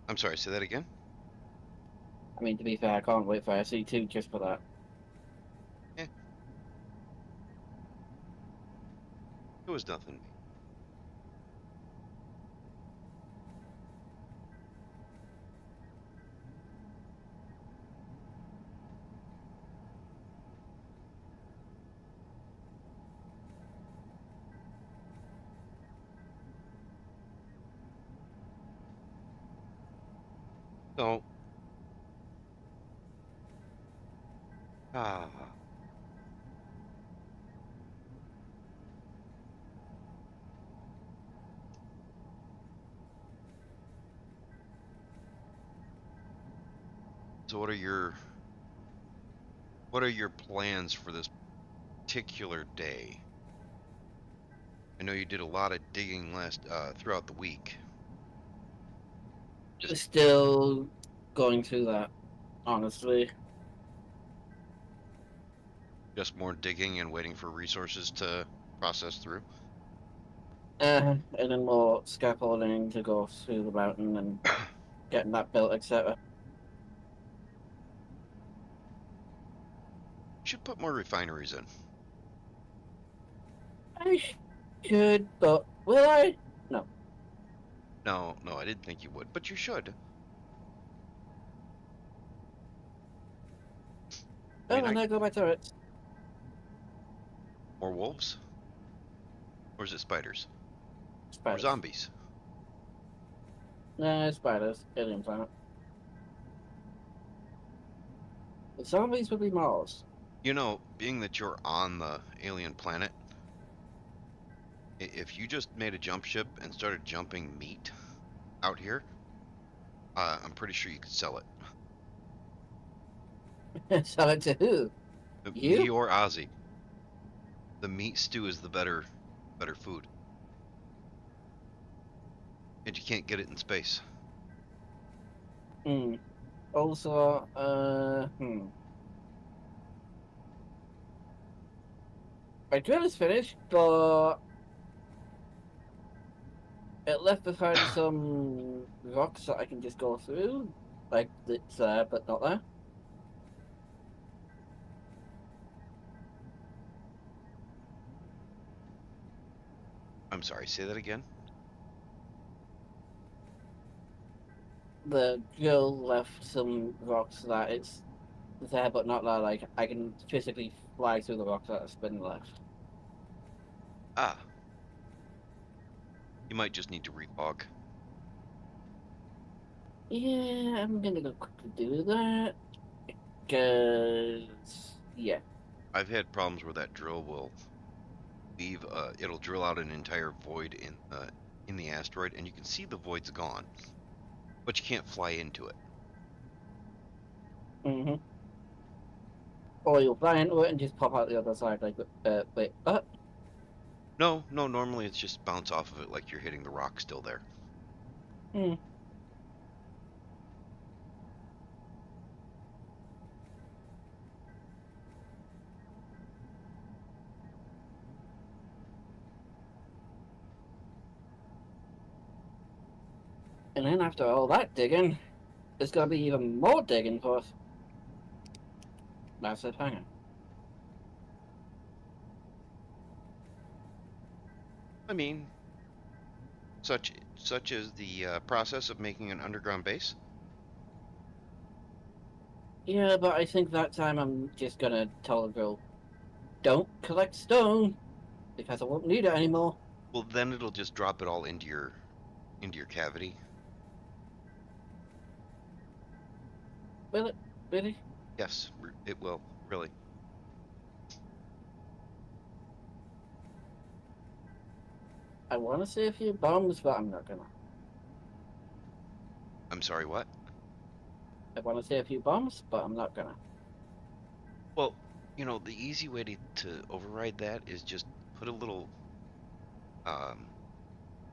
I'm sorry, say that again? I mean, to be fair, I can't wait for SE2 just for that. It was nothing. So, ah, so what are your plans for this particular day? I know you did a lot of digging throughout the week. Still going through that, honestly. Just more digging and waiting for resources to process through. And then more scaffolding to go through the mountain and getting that built, etc. Should put more refineries in. I should, but will I? No. No, I didn't think you would, but you should. I Oh, mean, and there go my turrets. more wolves? Or is it spiders? Or Spiders. zombies? Nah, spiders. Alien planet. The zombies would be Mars. You know, being that you're on the alien planet, if you just made a jump ship and started jumping meat out here, I'm pretty sure you could sell it. Sell it to who? You? Me or Ozzy. The meat stew is the better food. And you can't get it in space. Also, my drill is finished, but it left behind some rocks that I can just go through. Like, it's there, but not there. I'm sorry, say that again? The drill left some rocks that it's there, but not there. Like, I can physically fly through the rocks that have been left. Ah. You might just need to refog. Yeah, I'm gonna go quickly do that. Because, yeah. I've had problems where that drill will leave, it'll drill out an entire void in the asteroid, and you can see the void's gone. But you can't fly into it. Mm-hmm. Or you'll fly into it and just pop out the other side, like, wait, what? No, normally it's just bounce off of it like you're hitting the rock still there. Hmm. And then after all that digging, there's gonna be even more digging for us. Massive hangar. I mean, such as the process of making an underground base. Yeah, but I think that time I'm just gonna tell the girl, don't collect stone, because I won't need it anymore. Well, then it'll just drop it all into your cavity. Will it? Really? Yes, it will. Really. I want to say a few bombs, but I'm not gonna. I'm sorry, what? I want to say a few bombs, but I'm not gonna. Well, you know, the easy way to override that is just put a little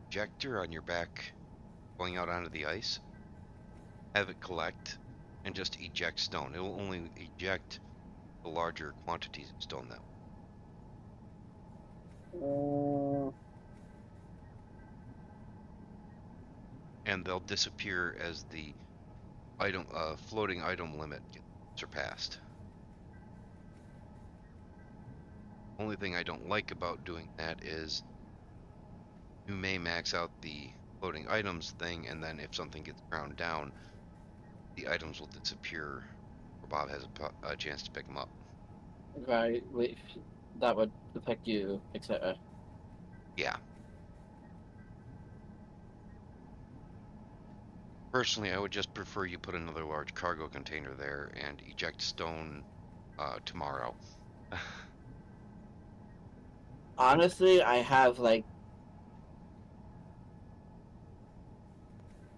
ejector on your back going out onto the ice, have it collect, and just eject stone. It will only eject the larger quantities of stone that way. And they'll disappear as the item floating item limit gets surpassed. Only thing I don't like about doing that is you may max out the floating items thing, and then if something gets ground down, the items will disappear, or Bob has a chance to pick them up. Right, which that would affect you, etc. Yeah. Personally, I would just prefer you put another large cargo container there and eject stone tomorrow. Honestly, I have like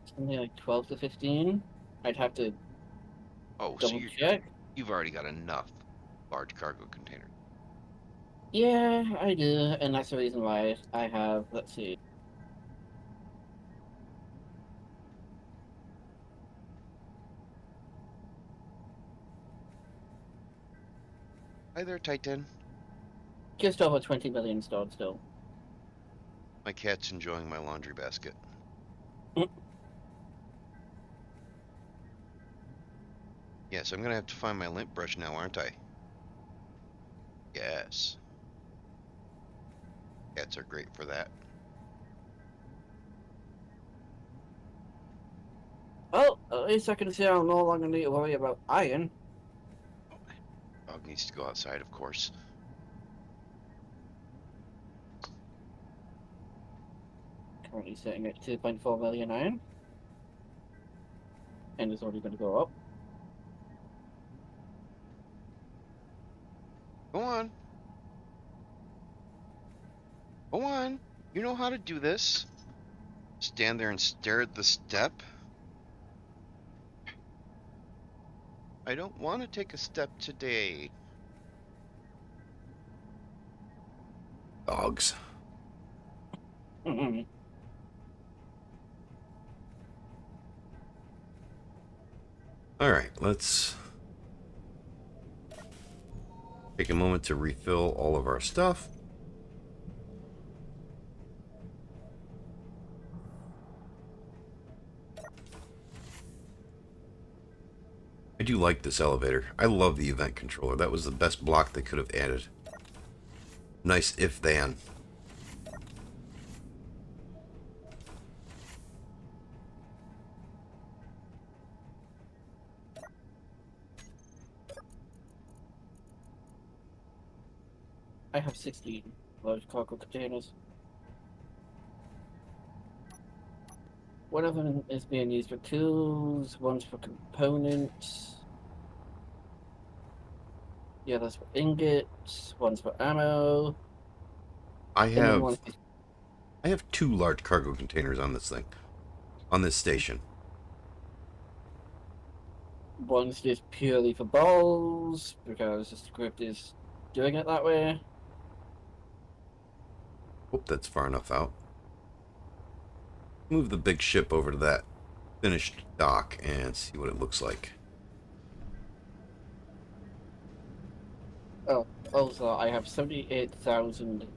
something like 12 to 15. I'd have to Oh, so double check. you've already got enough large cargo containers. Yeah, I do, and that's the reason why I have, let's see. Hi there, Titan. Just over 20 million stored still. My cat's enjoying my laundry basket. Yes, I'm gonna have to find my lint brush now, aren't I? Yes. Cats are great for that. Well, at least I can say I'll no longer need to worry about iron. Dog needs to go outside, of course. Currently sitting at 2.4 million iron. And it's already going to go up. Go on. Go on. You know how to do this. Stand there and stare at the step. I don't want to take a step today. Dogs. Mhm. All right, let's take a moment to refill all of our stuff. I do like this elevator. I love the event controller. That was the best block they could have added. Nice if-then. I have 16 large cargo containers. One of them is being used for tools, one's for components. The other's for ingots, one's for ammo. I And then have one's 2 large cargo containers on this thing. On this station. one's just purely for balls, because the script is doing it that way. Hope that's far enough out. Move the big ship over to that finished dock and see what it looks like. Oh, also, I have 78,000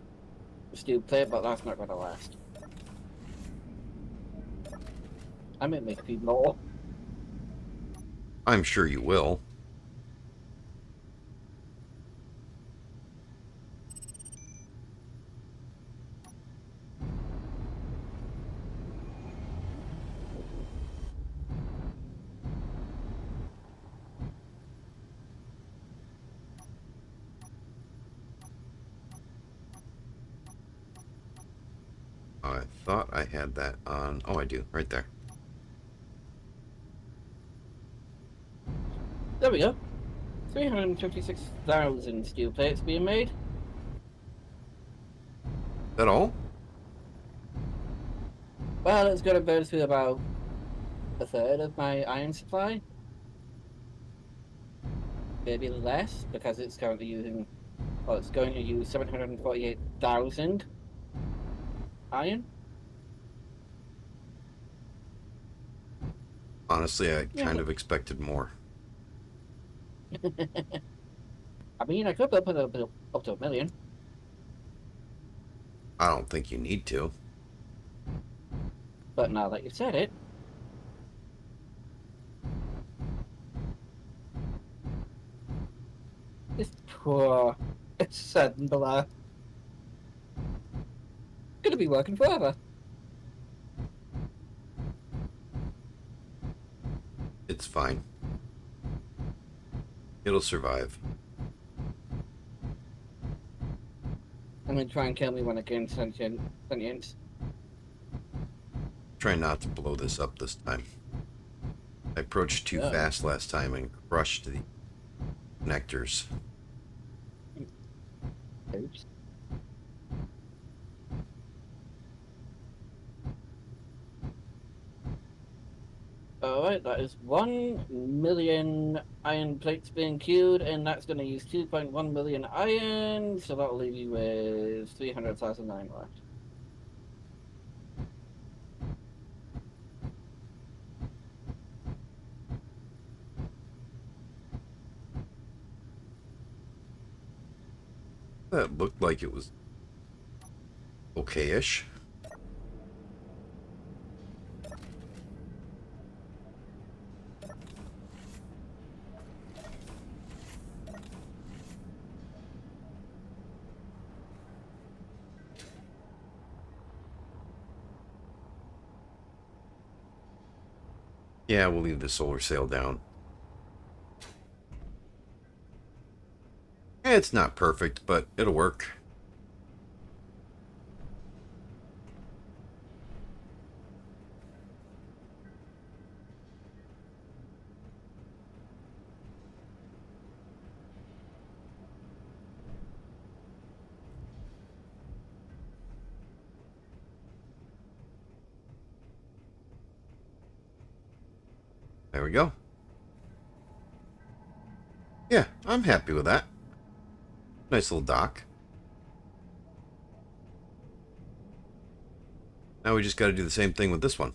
steel plate, but that's not going to last. I may make a few more. I'm sure you will. I thought I had that on. Oh, I do. Right there. There we go. 356,000 steel plates being made. Is that all? Well, it's going to burn through about a third of my iron supply. Maybe less, because it's currently using... Well, it's going to use 748,000 iron. Honestly, I kind of expected more. I mean, I could put it up to 1 million. I don't think you need to. But now that you said it, this poor assembler gonna be working forever. It's fine. It'll survive. I'm gonna try and kill me when I gain sentience. Try not to blow this up this time. I approached too Yeah. fast last time and crushed the connectors. Oops. Alright, that is 1 million iron plates being queued, and that's going to use 2.1 million iron, so that'll leave you with 300,000 iron left. That looked like it was okay-ish. Yeah, we'll leave the solar sail down. It's not perfect, but it'll work. There we go. Yeah, I'm happy with that. Nice little dock. Now we just got to do the same thing with this one.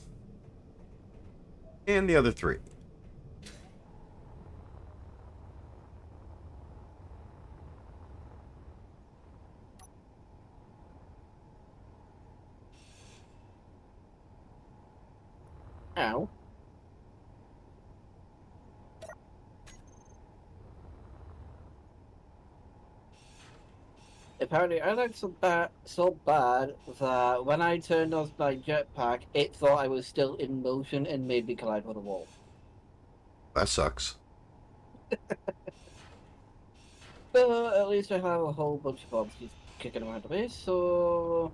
And the other 3. Ow. Apparently, I like so bad that when I turned off my jetpack, it thought I was still in motion and made me collide with a wall. That sucks. But at least I have a whole bunch of bombs kicking around the base, so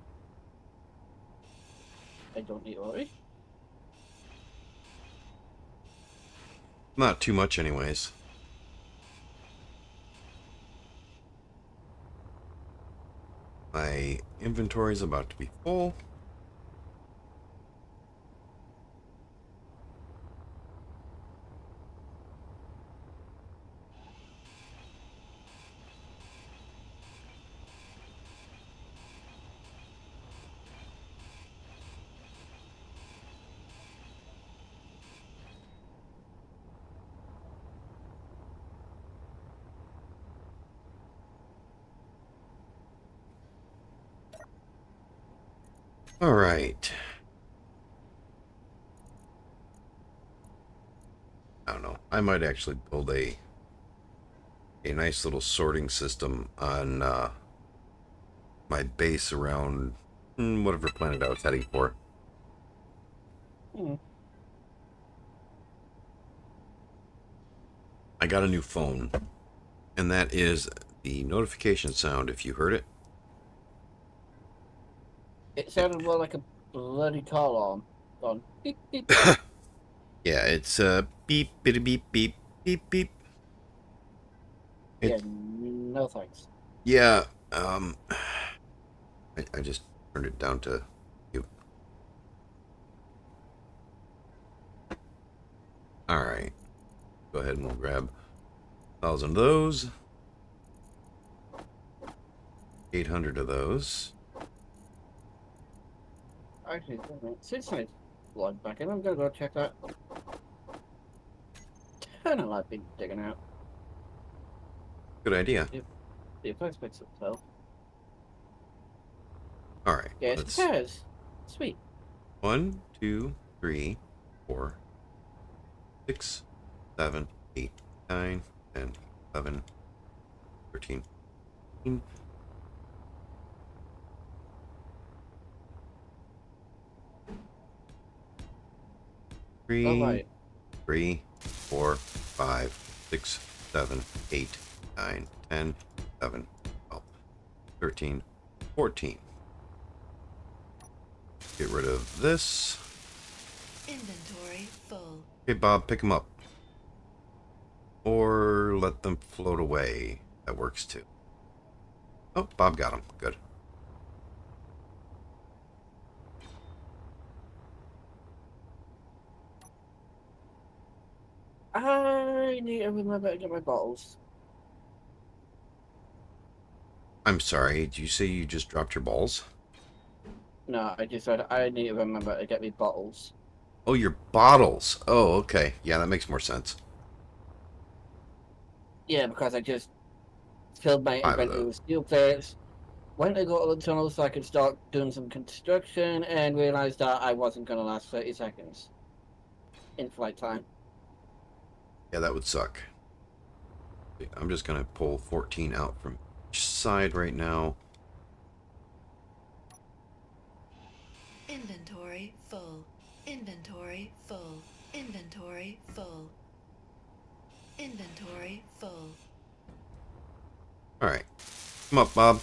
I don't need to worry. Not too much anyways. My inventory is about to be full. All right. I don't know. I might actually build a nice little sorting system on my base around whatever planet I was heading for. I got a new phone, and that is the notification sound, if you heard it. It sounded more like a bloody car alarm. Gone. Beep, beep. Yeah, it's beep, bitty, beep, beep, beep, beep. Yeah, no thanks. Yeah, I just turned it down to mute. Alright. Go ahead and we'll grab 1,000 of those. 800 of those. Actually, since I logged back in, I'm gonna go check that. tunnel I've been digging out. Good idea. The effects fix itself. All right. Yes, Let's. it has. Sweet. 1, 2, 3, 4, 6, 7, 8, 9, 10, 11, 13, 14. All right. 3, 4, 5, 6, 7, 8, 9, 10, 11, 12, 13, 14. Get rid of this. Inventory full. Okay, Bob, pick them up. Or let them float away. That works too. Oh, Bob got them. Good. I need to remember to get my bottles. I'm sorry. Did you say you just dropped your balls? No, I just said I need to remember to get me bottles. Oh, your bottles. Oh, okay. Yeah, that makes more sense. Yeah, because I just filled my 5 of inventory those. with steel plates. Went to go to the tunnel so I could start doing some construction and realized that I wasn't going to last 30 seconds in flight time. Yeah, that would suck. I'm just going to pull 14 out from each side right now. Inventory full. Inventory full. Inventory full. Inventory full. All right. Come up, Bob.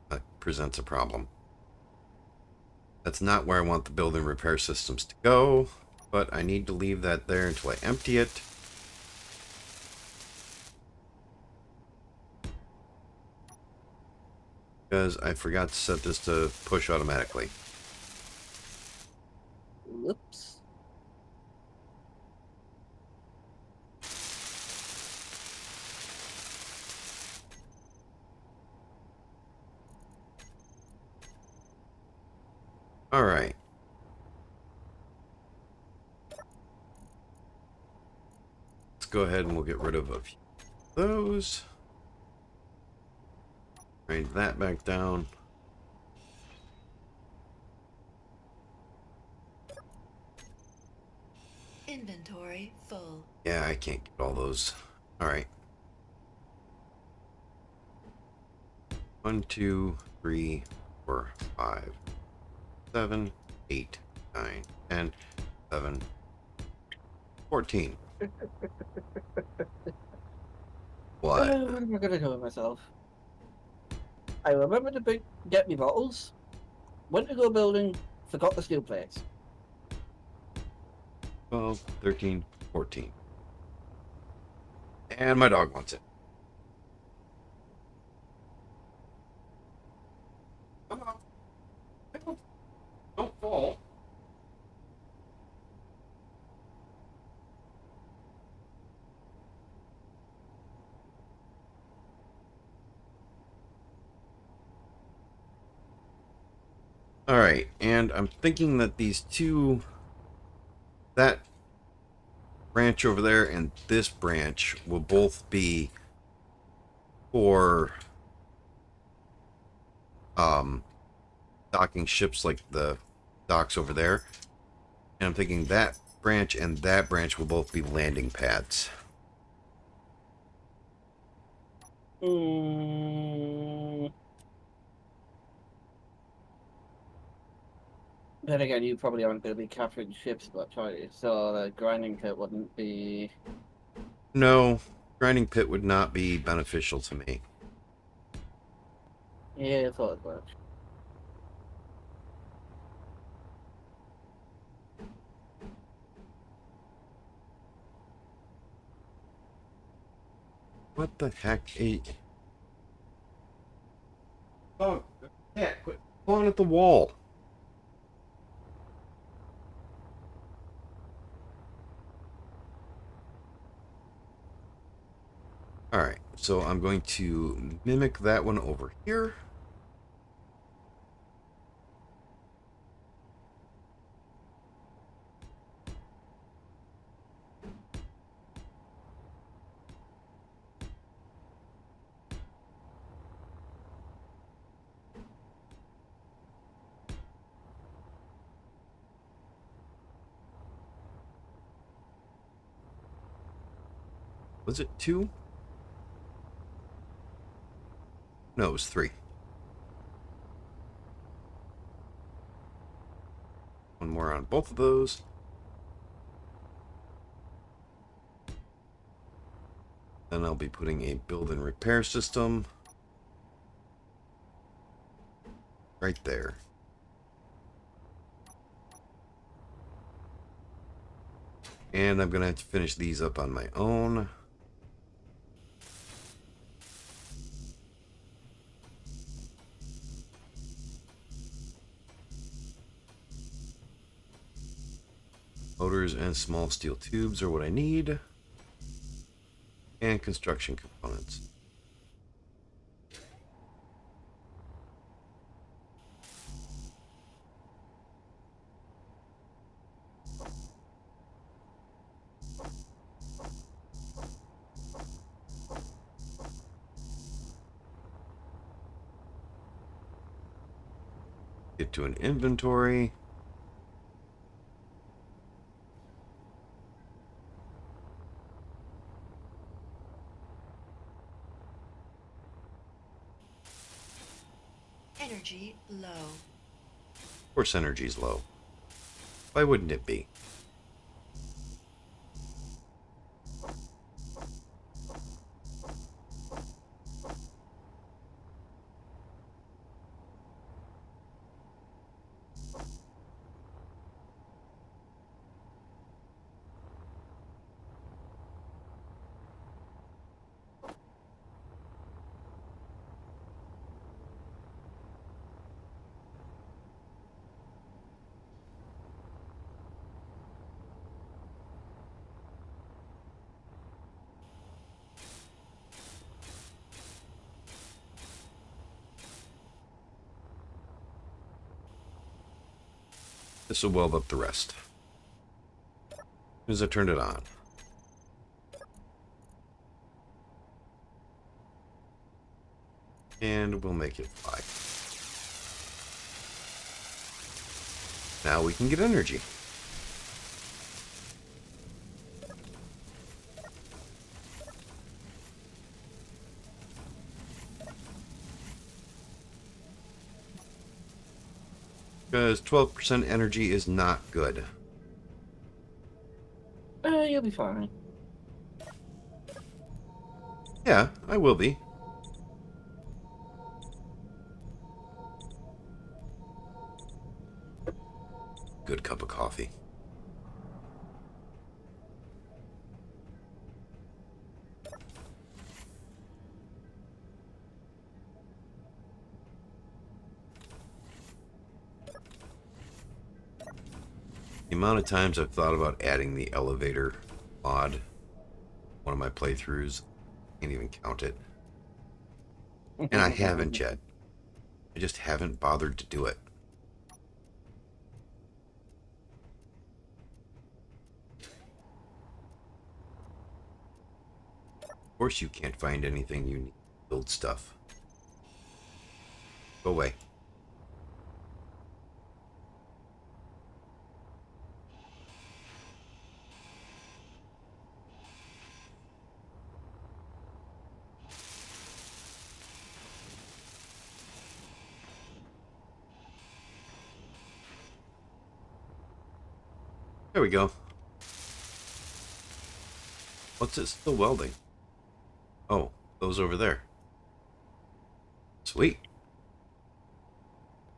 That presents a problem. That's not where I want the building repair systems to go, but I need to leave that there until I empty it. Because I forgot to set this to push automatically. Whoops. All right. Let's go ahead and we'll get rid of a few of those. Grind that back down. Inventory full. Yeah, I can't get all those. All right. 1, 2, 3, 4, 5, 7, 8, 9, 10, 11, 14. What? What am I going to do with myself? I remembered to get me bottles, went to go building, forgot the steel plates. 12, 13, 14. And my dog wants it. Come on. Don't fall. All right, and I'm thinking that these two, that branch over there and this branch will both be for docking ships like the docks over there. And I'm thinking that branch and that branch will both be landing pads. Then again, you probably aren't going to be capturing ships much, are you? So the grinding pit wouldn't be... No, grinding pit would not be beneficial to me. Yeah, I thought it was. What the heck? Oh, cat, quit pulling at the wall. Alright, so I'm going to mimic that one over here. Was it 2? No, it was 3. One more on both of those. Then I'll be putting a build and repair system right there. And I'm going to have to finish these up on my own. Motors and small steel tubes are what I need. And construction components. Get to an inventory. Energy low. Of course, energy's low. Why wouldn't it be? This will weld up the rest. As soon as I turn it on. And we'll make it fly. Now we can get energy. Because 12% energy is not good. You'll be fine. Yeah, I will be. Good cup of coffee. The amount of times I've thought about adding the elevator mod, one of my playthroughs, can't even count it. And I haven't yet. I just haven't bothered to do it. Of course you can't find anything you need to build stuff. Go away. There we go. What's it still welding? Oh, those over there. Sweet.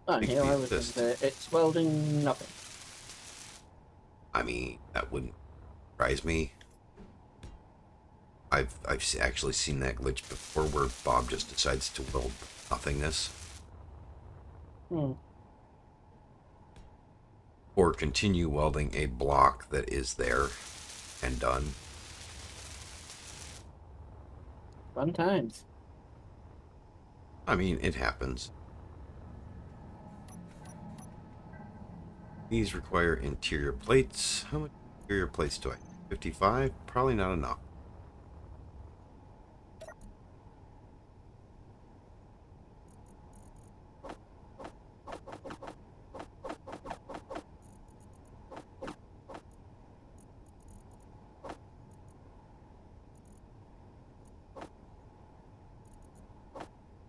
Oh, Makes here me I was pissed. it's welding nothing. I mean, that wouldn't surprise me. I've actually seen that glitch before where Bob just decides to weld nothingness. Or continue welding a block that is there and done. Fun times. I mean, it happens. These require interior plates. How much interior plates do I have? 55? Probably not enough.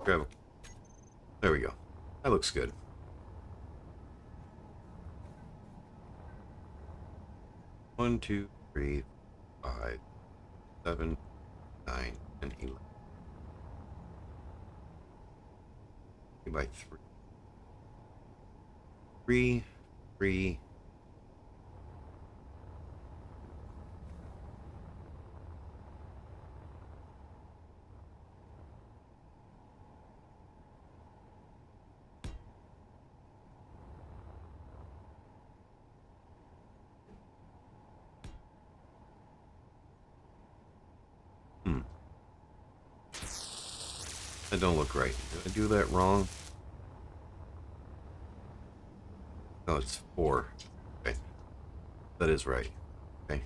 Grab. There we go. That looks good. One, two, three, 5, 7, 9, and 11. 3 by 3. 3, 3. That don't look right. Did I do that wrong? No, it's 4. Okay. That is right. Okay.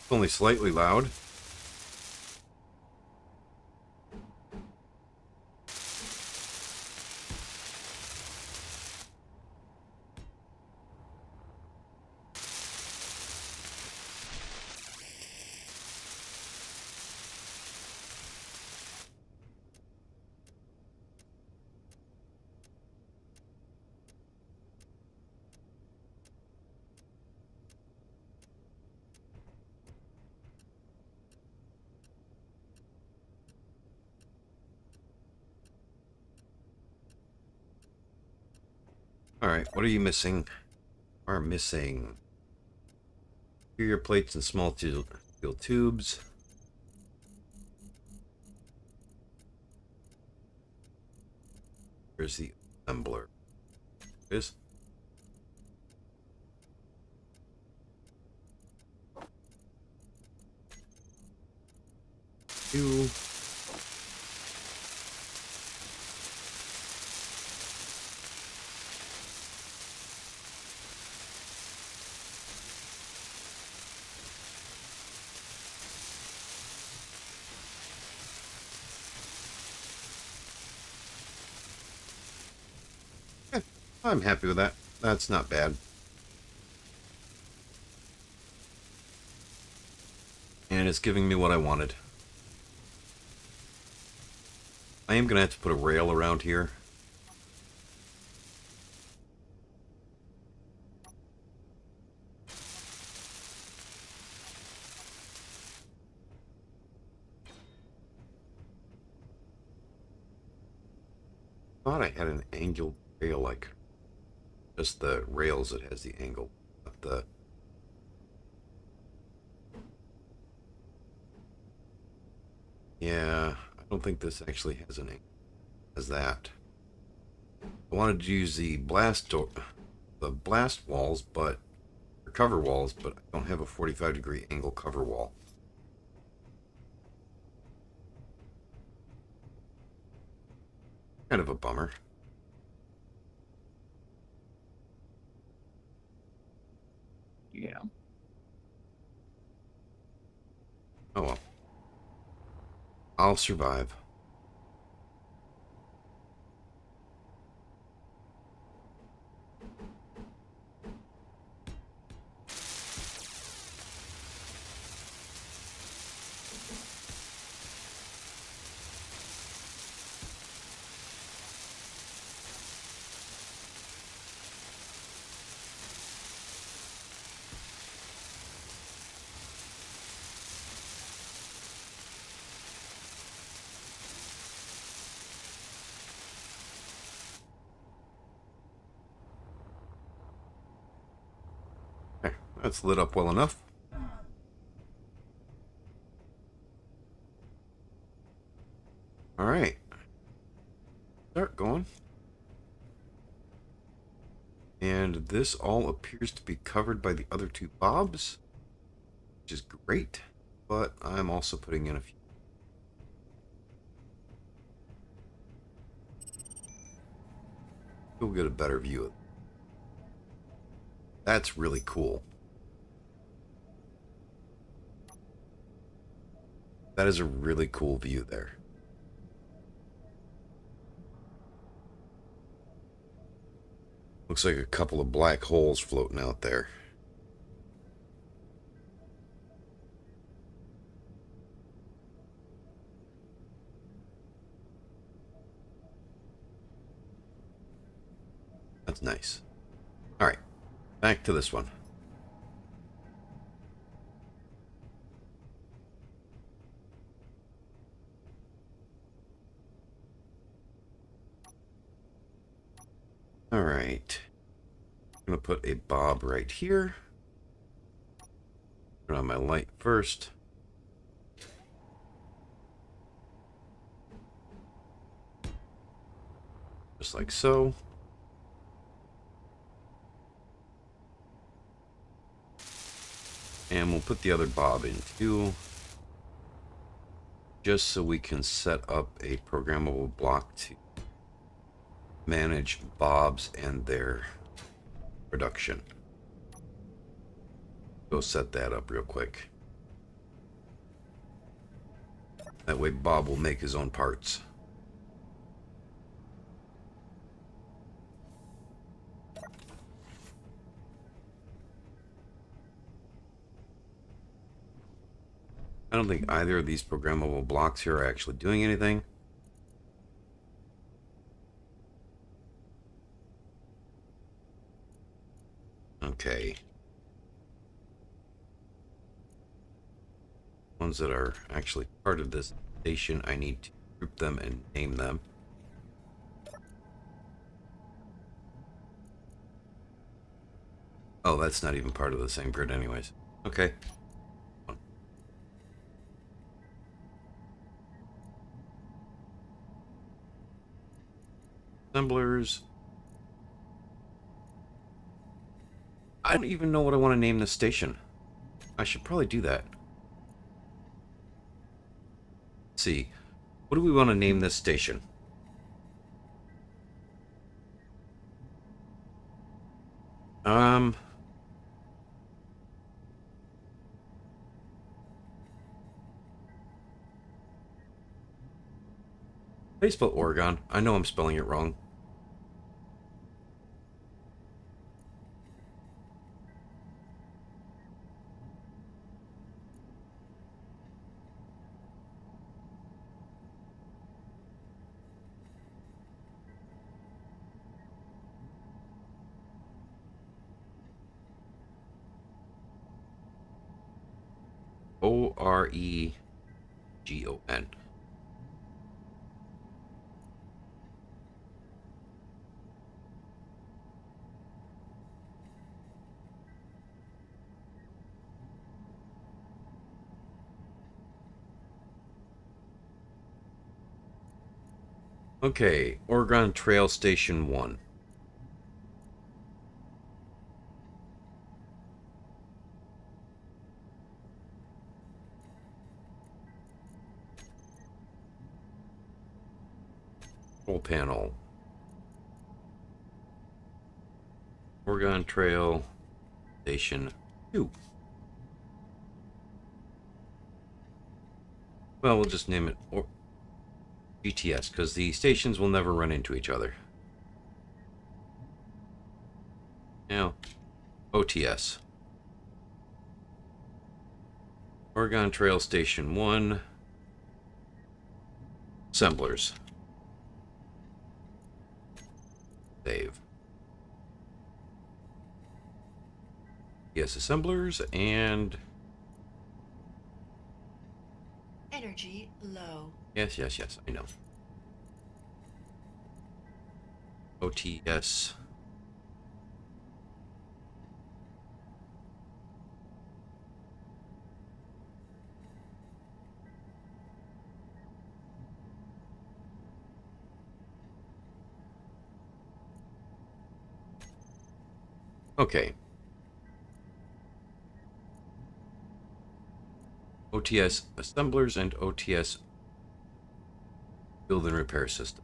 It's only slightly loud. Alright, what are you missing? Are missing interior plates and small steel tubes. Here's the assembler. There it is. Two. I'm happy with that. That's not bad. And it's giving me what I wanted. I am going to have to put a rail around here. Thought I had an angled rail, like just the rails that has the angle, not the Yeah, I don't think this actually has an angle as that. I wanted to use the blast walls, but or cover walls, but I don't have a 45-degree angle cover wall. Kind of a bummer. Yeah. Oh well. I'll survive. Okay, that's lit up well enough. All right. Start going. And this all appears to be covered by the other two bobs, which is great, but I'm also putting in a few. We'll get a better view of it. That's really cool. That is a really cool view there. Looks like a couple of black holes floating out there. That's nice. All right, back to this one. All right. I'm going to put a bob right here. Turn on my light first. Just like so. And we'll put the other bob in too, just so we can set up a programmable block to manage bobs and their production. Go set that up real quick. That way Bob will make his own parts. I don't think either of these programmable blocks here are actually doing anything. Okay. Ones that are actually part of this station, I need to group them and name them. Oh, that's not even part of the same grid anyways. Okay. Assemblers. I don't even know what I want to name this station. I should probably do that. Let's see. What do we want to name this station? How do you spell Oregon? I know I'm spelling it wrong. Oregon. Okay, Oregon Trail Station 1. Control panel. Oregon Trail Station 2. Well, we'll just name it GTS, because the stations will never run into each other. Now, OTS. Oregon Trail Station 1. Assemblers. Save. Yes, assemblers and... Energy low. Yes, I know. OTS. Okay. OTS assemblers and OTS build and repair system.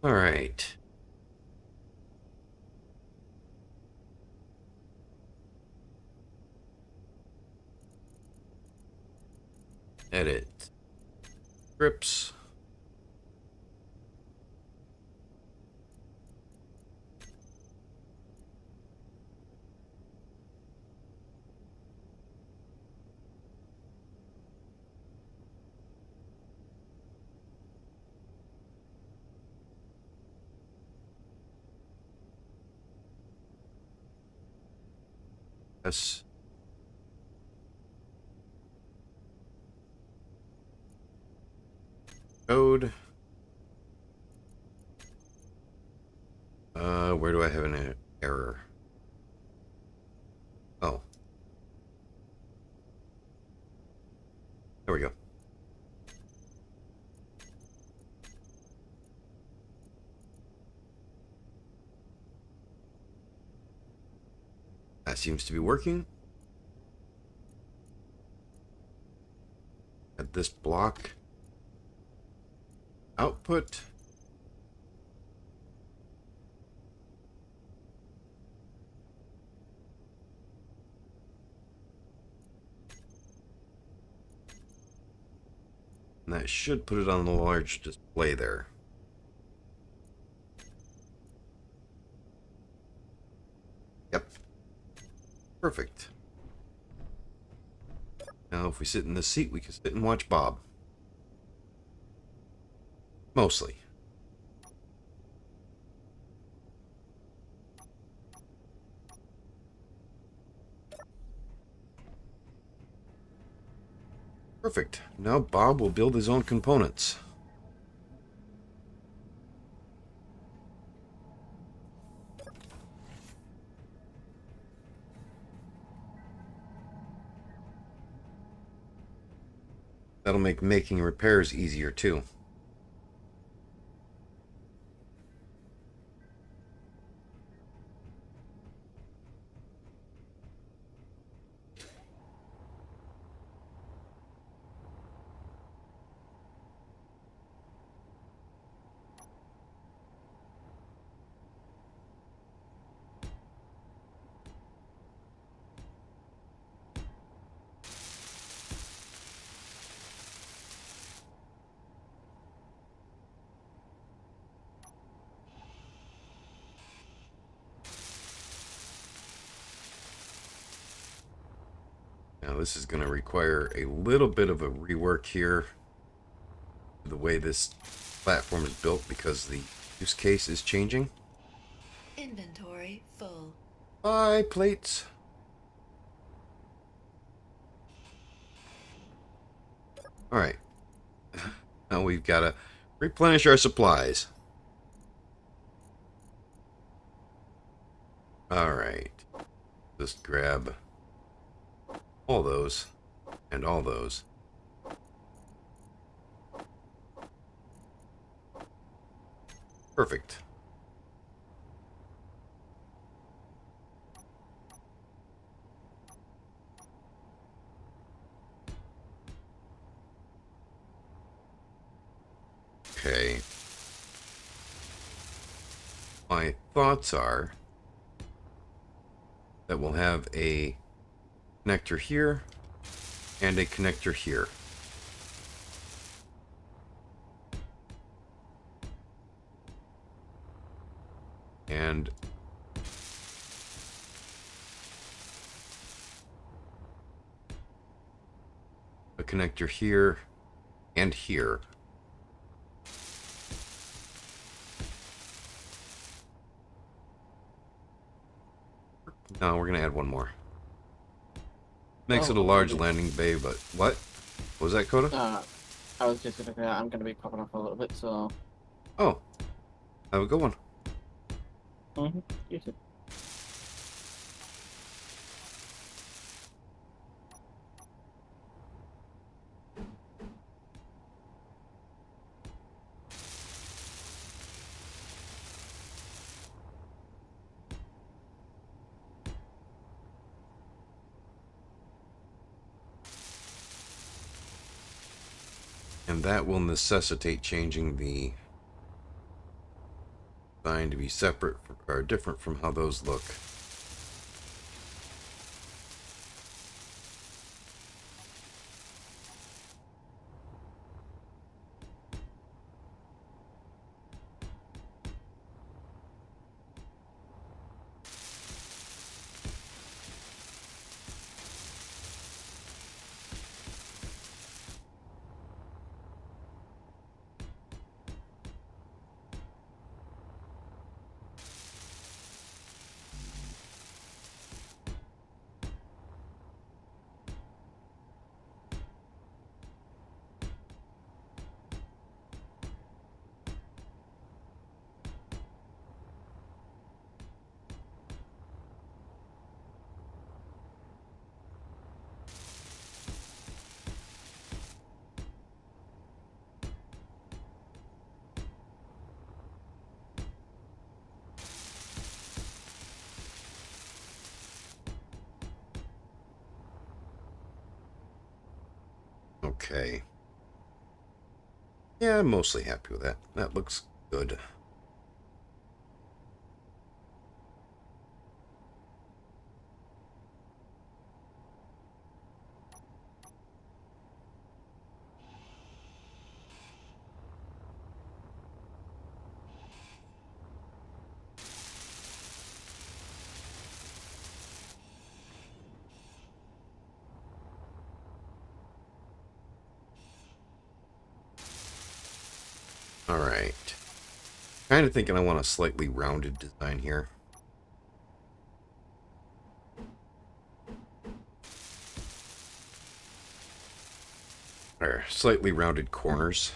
All right. Edit. Scripts. Yes. Code. Where do I have an error? Oh. There we go. That seems to be working. At this block. Output. And that should put it on the large display there. Yep. Perfect. Now if we sit in this seat, we can sit and watch Bob. Mostly. Perfect. Now Bob will build his own components. That'll make making repairs easier too. Now this is going to require a little bit of a rework here. The way this platform is built because the use case is changing. Inventory full. Bye, plates. Alright. Now we've got to replenish our supplies. Alright. Just grab all those and all those. Perfect. Okay. My thoughts are that we'll have a connector here and a connector here. And a connector here and here. No, we're gonna add one more. Makes it a large landing bay, but what? What was that, Coda? I was just gonna say I'm gonna be popping off a little bit, so. Oh, have a good one. You too. And that will necessitate changing the sign to be separate or different from how those look. Okay. Yeah, I'm mostly happy with that. That looks good. Alright. Kind of thinking I want a slightly rounded design here. Or slightly rounded corners.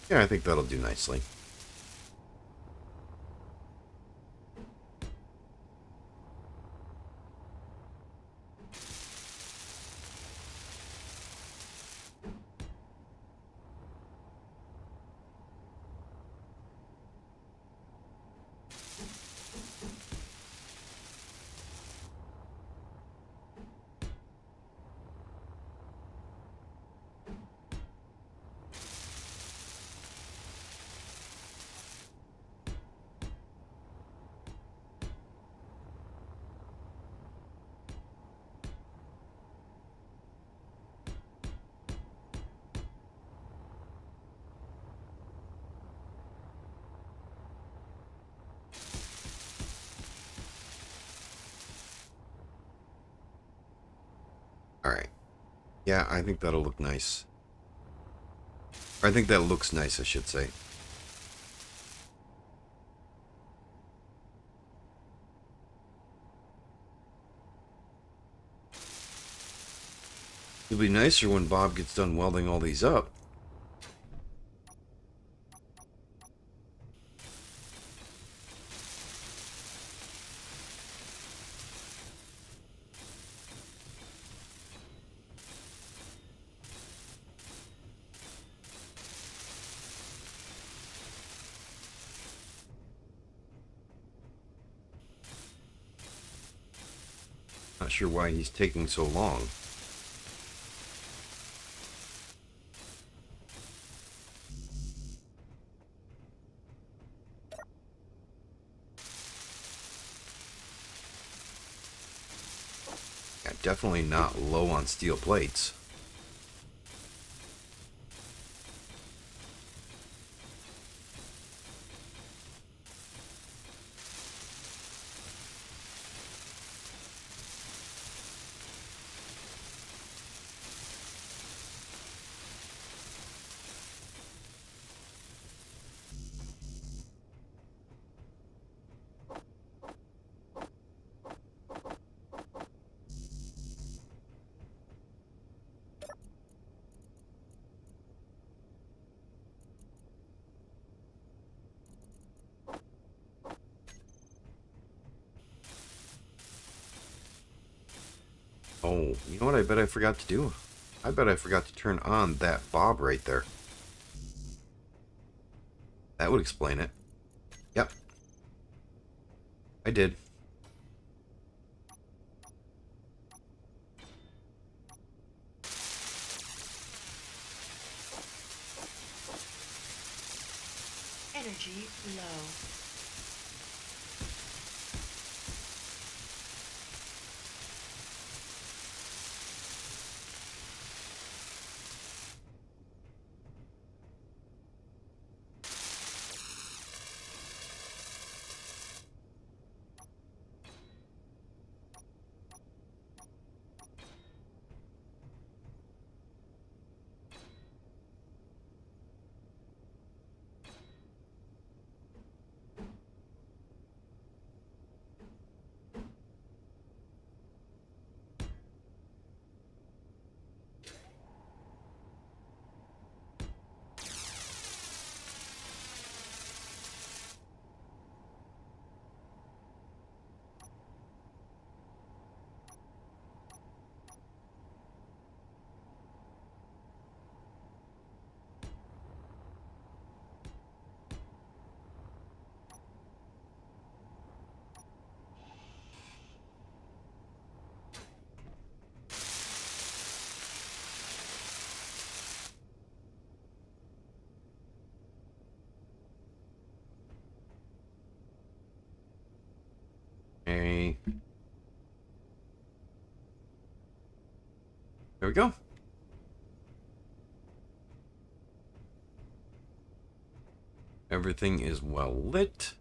Yeah, I think that'll do nicely. Yeah, I think that'll look nice. I think that looks nice, I should say. It'll be nicer when Bob gets done welding all these up. Not sure why he's taking so long. Yeah, definitely not low on steel plates. Oh, you know what I bet I forgot to do? I bet I forgot to turn on that bob right there. That would explain it. Yep. I did. Energy low. Hey. There we go. Everything is well lit.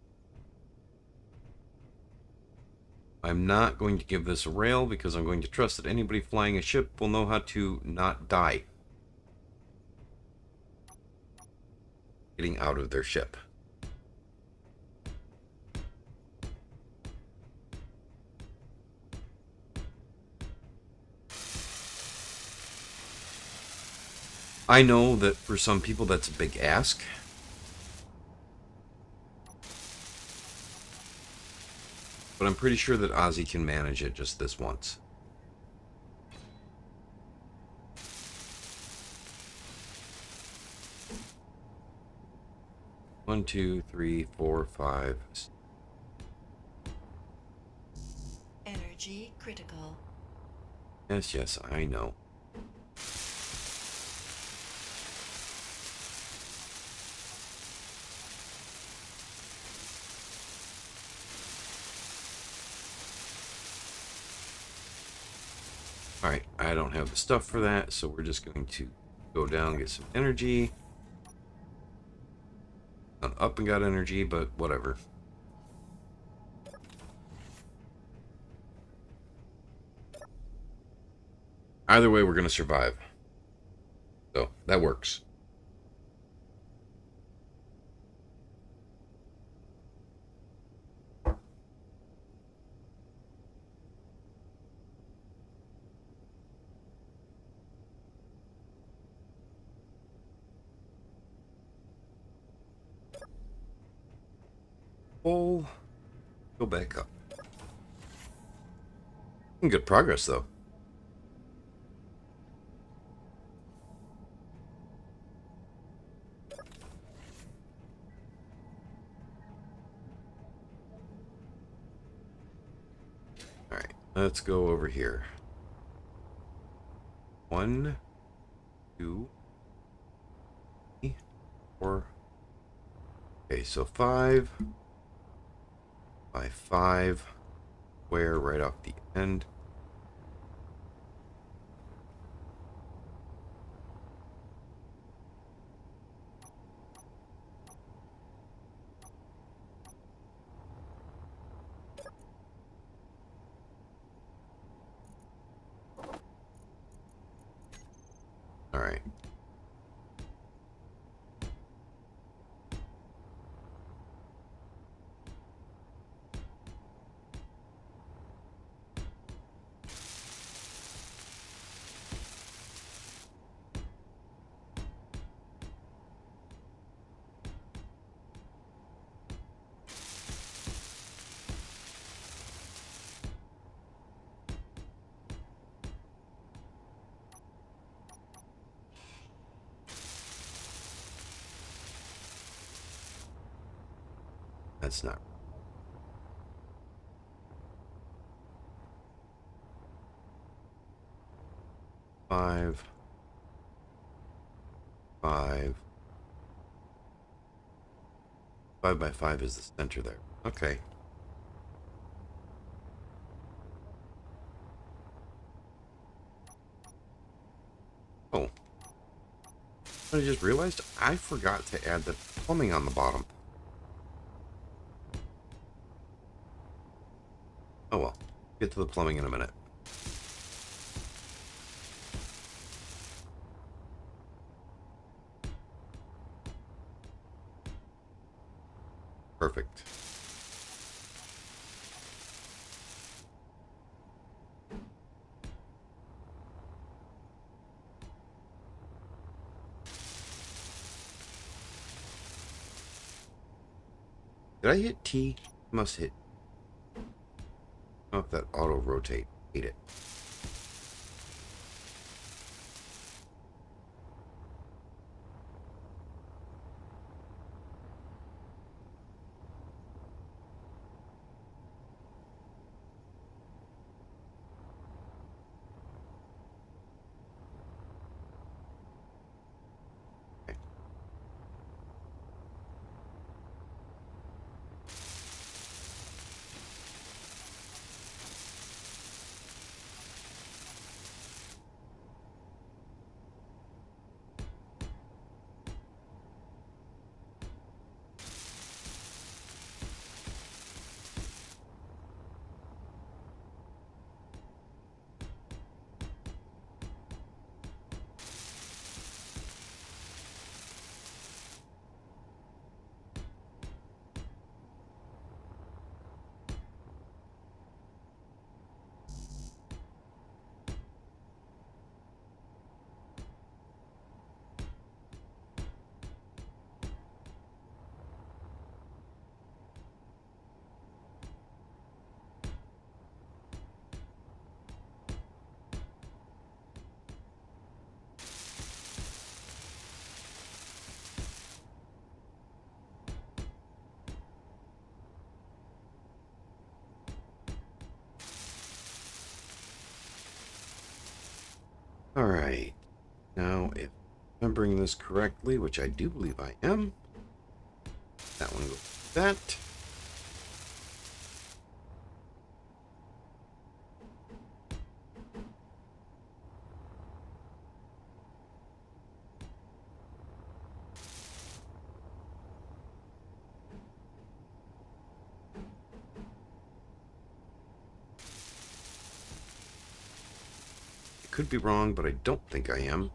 I'm not going to give this a rail because I'm going to trust that anybody flying a ship will know how to not die getting out of their ship. I know that for some people that's a big ask. But I'm pretty sure that Ozzy can manage it just this once. One, two, three, four, five. Energy critical. Yes, yes, I know. Alright, I don't have the stuff for that, so we're just going to go down and get some energy. Not up and got energy, but whatever. Either way, we're going to survive. So, that works. Pull. Go back up. Good progress, though. Alright, let's go over here. 1, 2, 3, 4. Okay, so 5 by 5 square right off the end. All right. That's not. Five. 5 by 5 is the center there. Okay. Oh. I just realized I forgot to add the plumbing on the bottom. Oh well. Get to the plumbing in a minute. Perfect. Did I hit T? Must hit. Oh, that auto rotate. Hate it. Alright. Now, if I'm remembering this correctly, which I do believe I am, that one goes like that. could be wrong, but I don't think I am.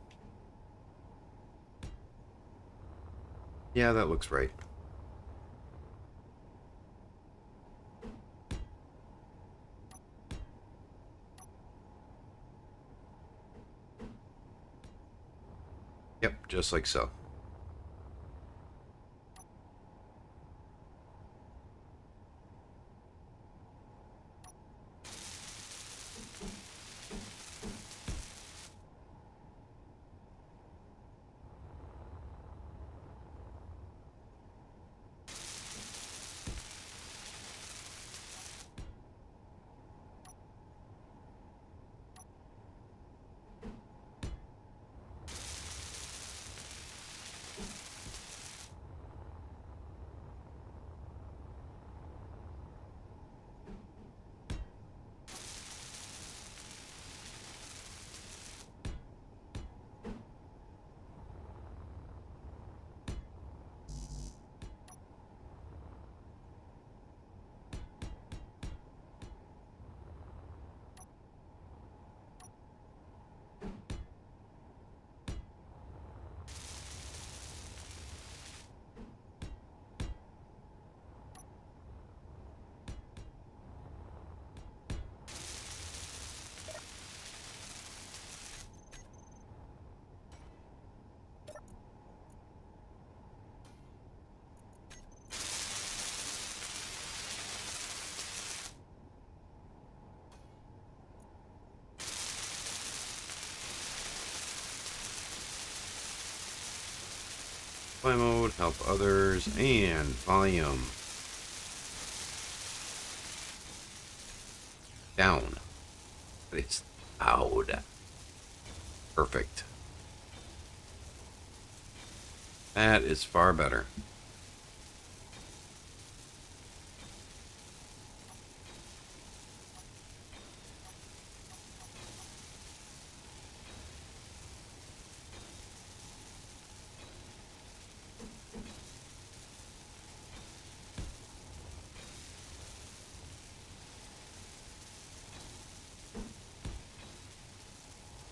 Yeah, that looks right. Yep, just like so. Fly mode, help others, and volume. Down. But it's loud. Perfect. That is far better.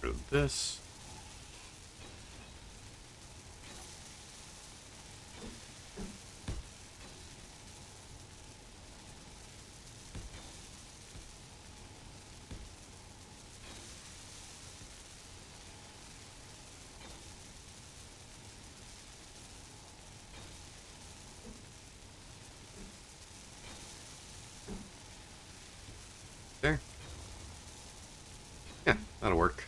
Rid of this. There. Yeah, that'll work.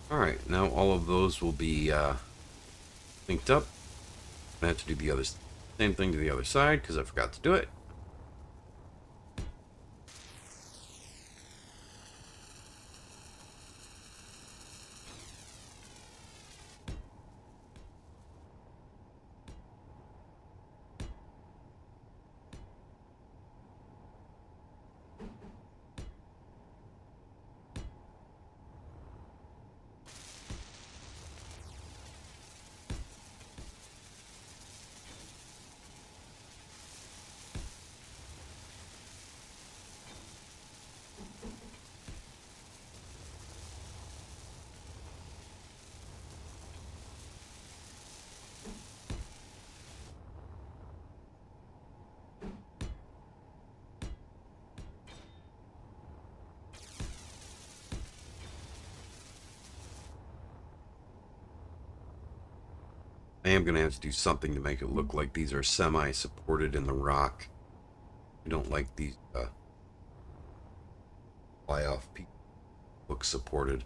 Alright, now all of those will be linked up. I have to do the other same thing to the other side because I forgot to do it. I am going to have to do something to make it look like these are semi-supported in the rock. I don't like these fly-off pieces look supported.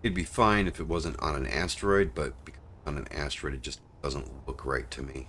It'd be fine if it wasn't on an asteroid, but because it's on an asteroid, it just doesn't look right to me.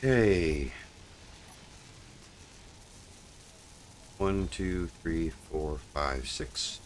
Okay. 1, 2, 3, 4, 5, 6.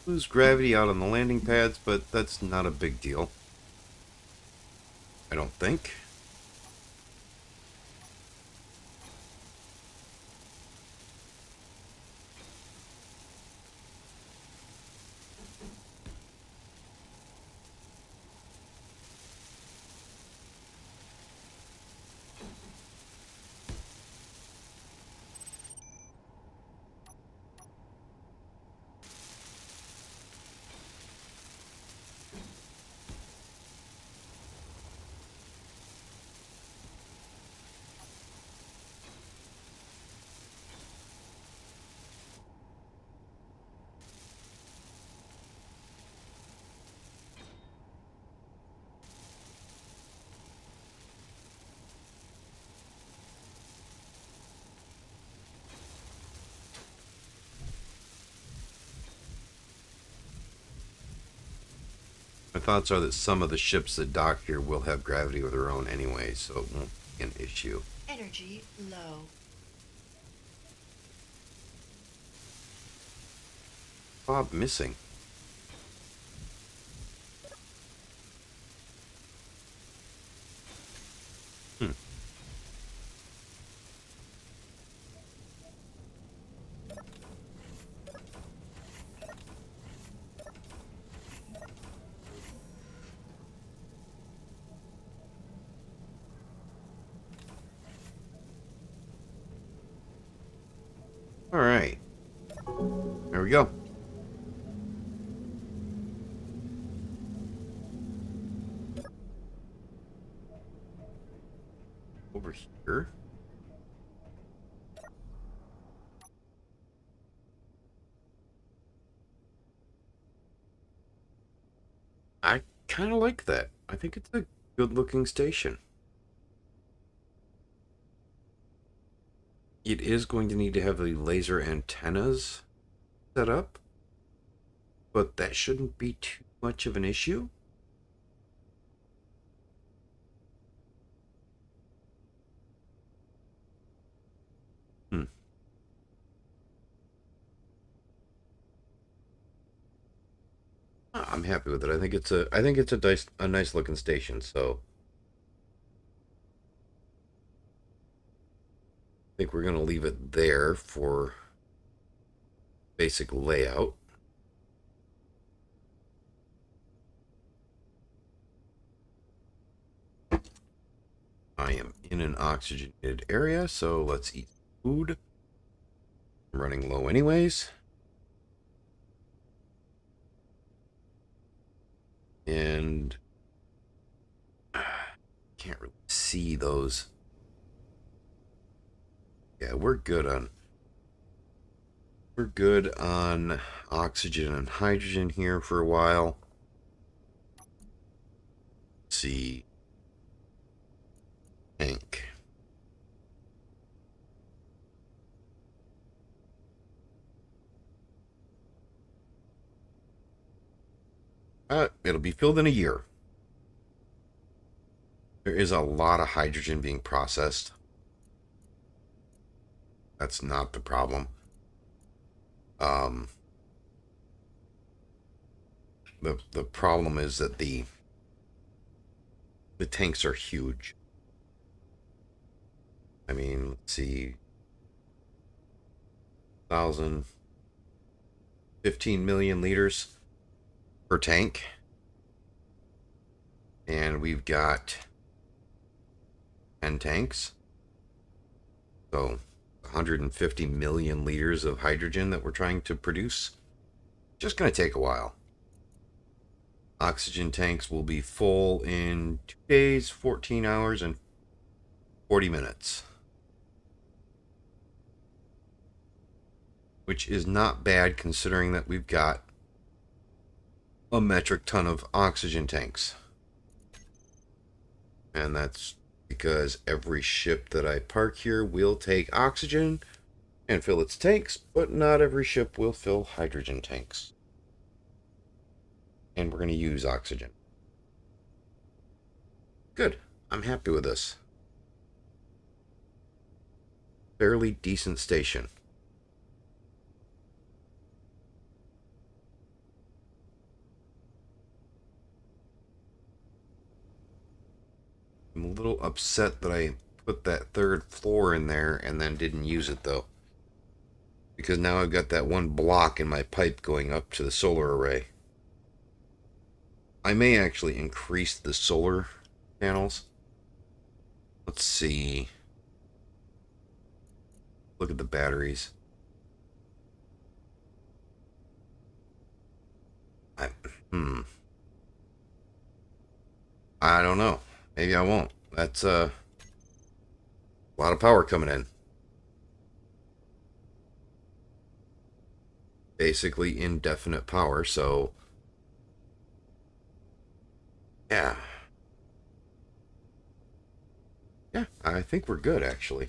Lose gravity out on the landing pads, but that's not a big deal. I don't think. My thoughts are that some of the ships that dock here will have gravity of their own anyway, so it won't be an issue. Energy low. Bob missing. Hmm. All right. There we go. Over here. I kind of like that. I think it's a good looking station. It is going to need to have the laser antennas set up, but that shouldn't be too much of an issue. Hmm. I'm happy with it. I think it's a nice looking station, so I think we're gonna leave it there for basic layout. I am in an oxygenated area, so let's eat food. I'm running low anyways. And can't really see those. Yeah, we're good on oxygen and hydrogen here for a while. Let's see. Tank. It'll be filled in a year. There is a lot of hydrogen being processed. That's not the problem. The problem is that the tanks are huge. I mean, let's see, 15 million liters per tank, and we've got 10 tanks, so 150 million liters of hydrogen that we're trying to produce. Just going to take a while. Oxygen tanks will be full in 2 days, 14 hours, and 40 minutes. Which is not bad considering that we've got a metric ton of oxygen tanks. And that's because every ship that I park here will take oxygen and fill its tanks, but not every ship will fill hydrogen tanks. And we're going to use oxygen. Good. I'm happy with this. Fairly decent station. I'm a little upset that I put that third floor in there and then didn't use it though. Because now I've got that one block in my pipe going up to the solar array. I may actually increase the solar panels. Let's see. Look at the batteries. I don't know. Maybe I won't. That's a lot of power coming in. Basically indefinite power, so yeah. Yeah, I think we're good actually.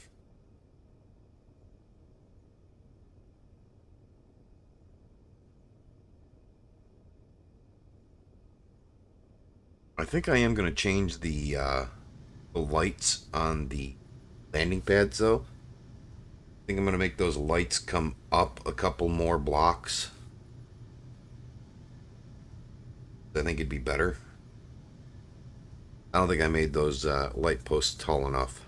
I think I am going to change the lights on the landing pads though. I think I'm going to make those lights come up a couple more blocks. I think it'd be better. I don't think I made those light posts tall enough.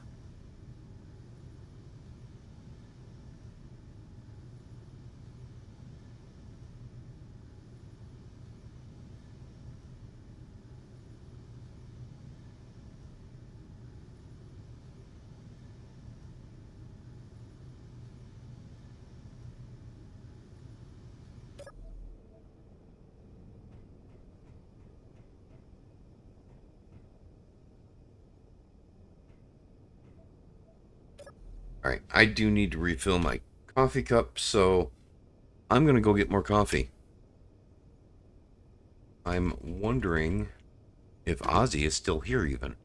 Alright, I do need to refill my coffee cup, so I'm going to go get more coffee. I'm wondering if Ozzy is still here even.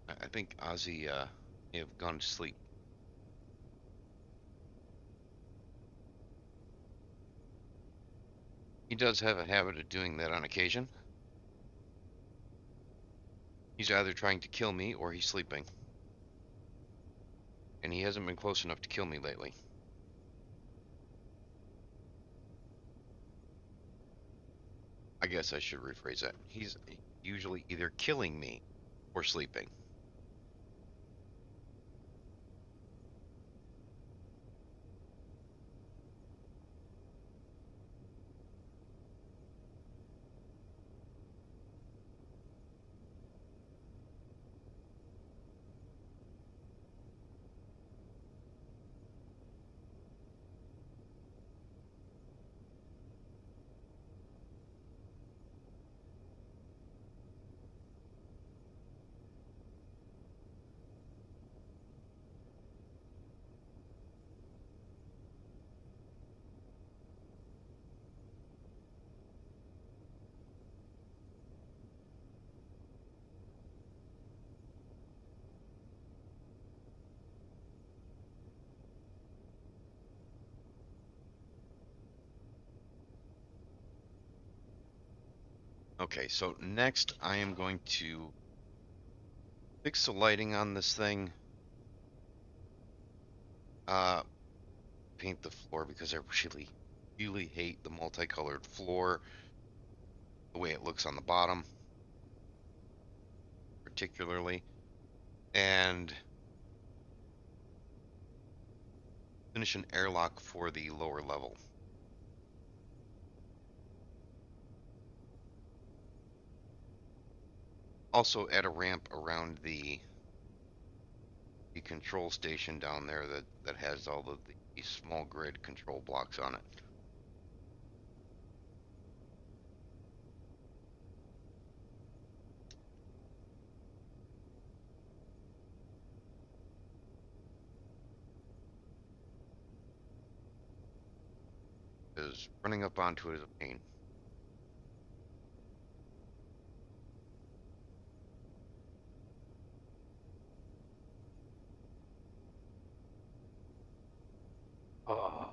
I think Ozzy may have gone to sleep. He does have a habit of doing that on occasion. He's either trying to kill me or he's sleeping. And he hasn't been close enough to kill me lately. I guess I should rephrase that. He's usually either killing me or sleeping. Okay, so next I am going to fix the lighting on this thing. Paint the floor because I really hate the multicolored floor, the way it looks on the bottom, particularly, and finish an airlock for the lower level. Also add a ramp around the control station down there that has all of the small grid control blocks on it. Because running up onto it is a pain. Oh.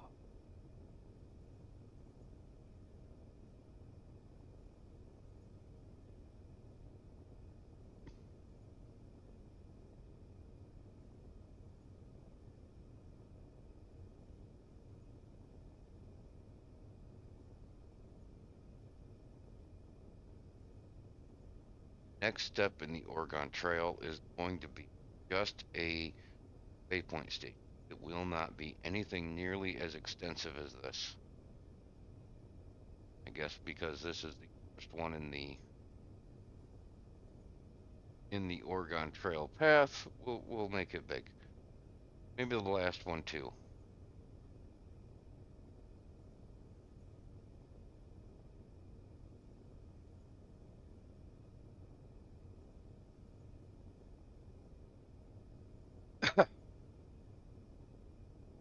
Next step in the Oregon Trail is going to be just a waypoint station. It will not be anything nearly as extensive as this. I guess because this is the first one in the Oregon Trail path, we'll make it big. Maybe the last one too.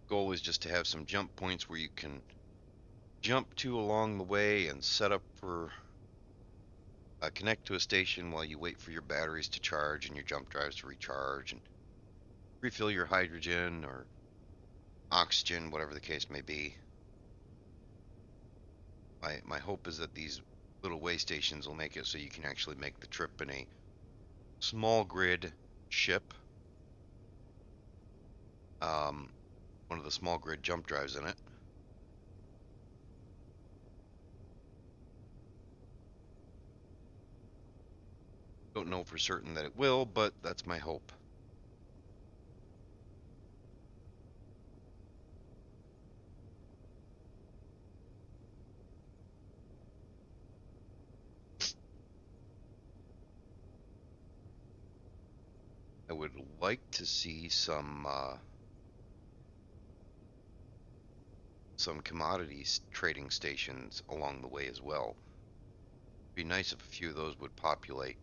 Goal is just to have some jump points where you can jump to along the way and set up for connect to a station while you wait for your batteries to charge and your jump drives to recharge and refill your hydrogen or oxygen, whatever the case may be. My hope is that these little way stations will make it so you can actually make the trip in a small grid ship. One of the small grid jump drives in it. Don't know for certain that it will, but that's my hope. I would like to see some commodities trading stations along the way as well. It'd be nice if a few of those would populate.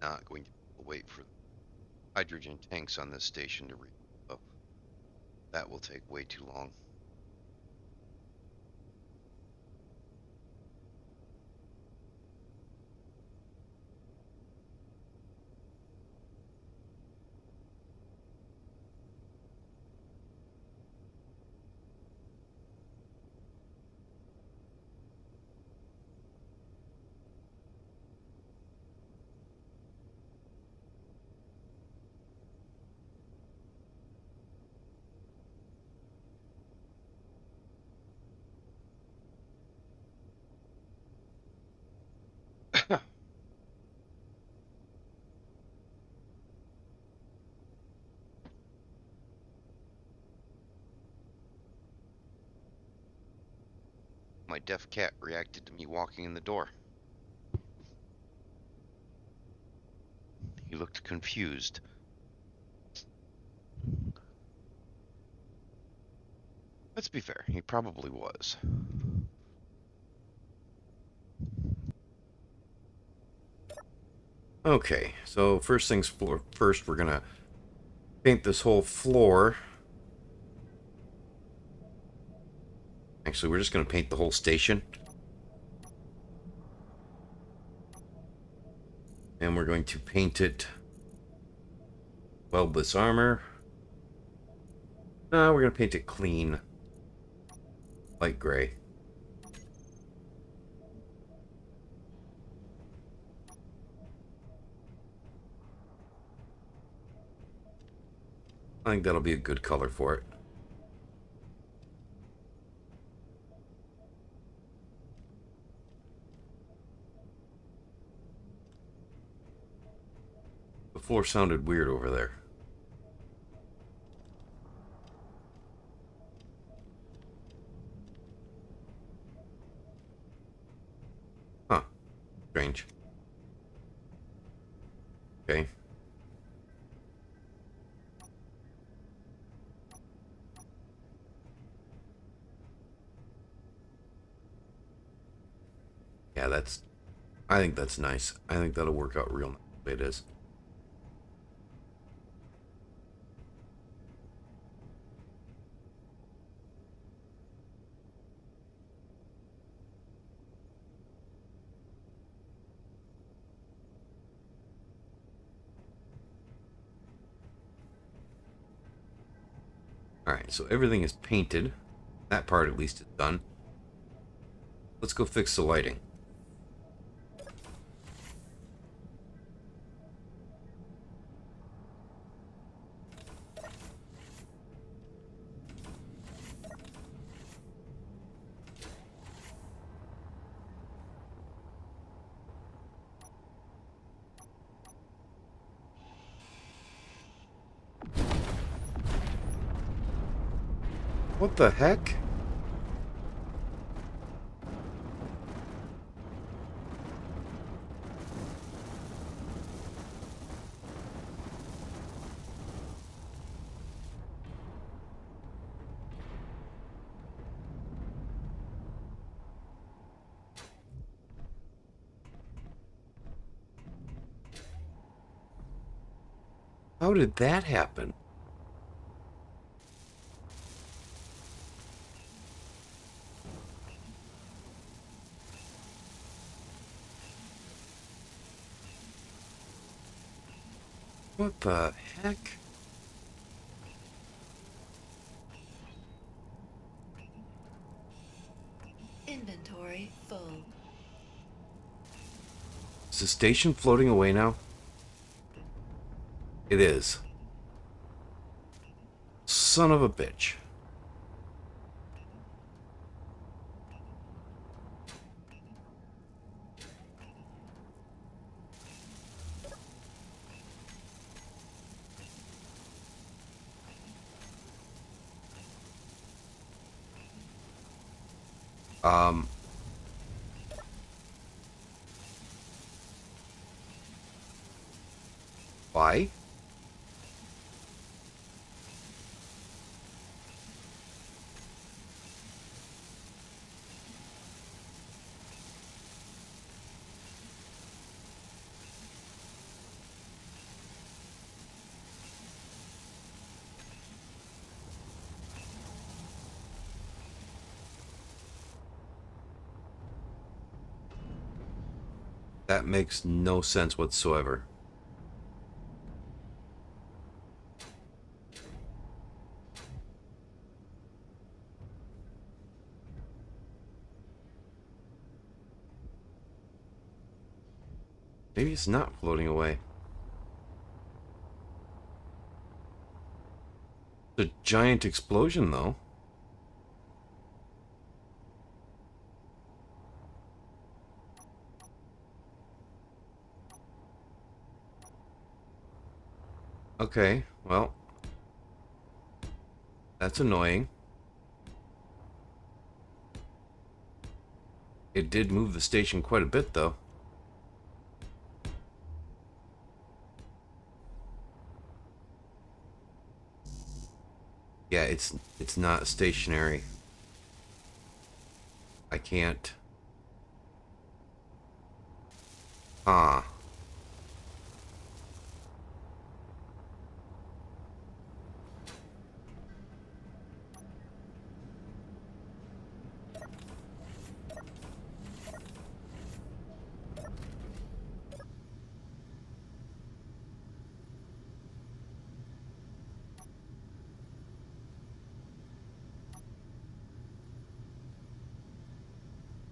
Not going to wait for hydrogen tanks on this station to refill. That will take way too long. my deaf cat reacted to me walking in the door. He looked confused. Let's be fair, he probably was. Okay, so first things first, we're gonna paint this whole floor. Actually, we're just gonna paint the whole station. And we're going to paint it weldless armor. No, we're gonna paint it clean. Light gray. I think that'll be a good color for it. The floor sounded weird over there. Huh. Strange. Okay. Yeah, I think that's nice. I think that'll work out real nice the way it is. Alright, so everything is painted. That part at least is done. Let's go fix the lighting. What the heck? How did that happen? What the heck? Inventory full. Is the station floating away now? It is. Son of a bitch. Why? That makes no sense whatsoever. Maybe it's not floating away. It's a giant explosion, though. Okay, well, that's annoying. It did move the station quite a bit, though. Yeah, it's not stationary. I can't. Ah.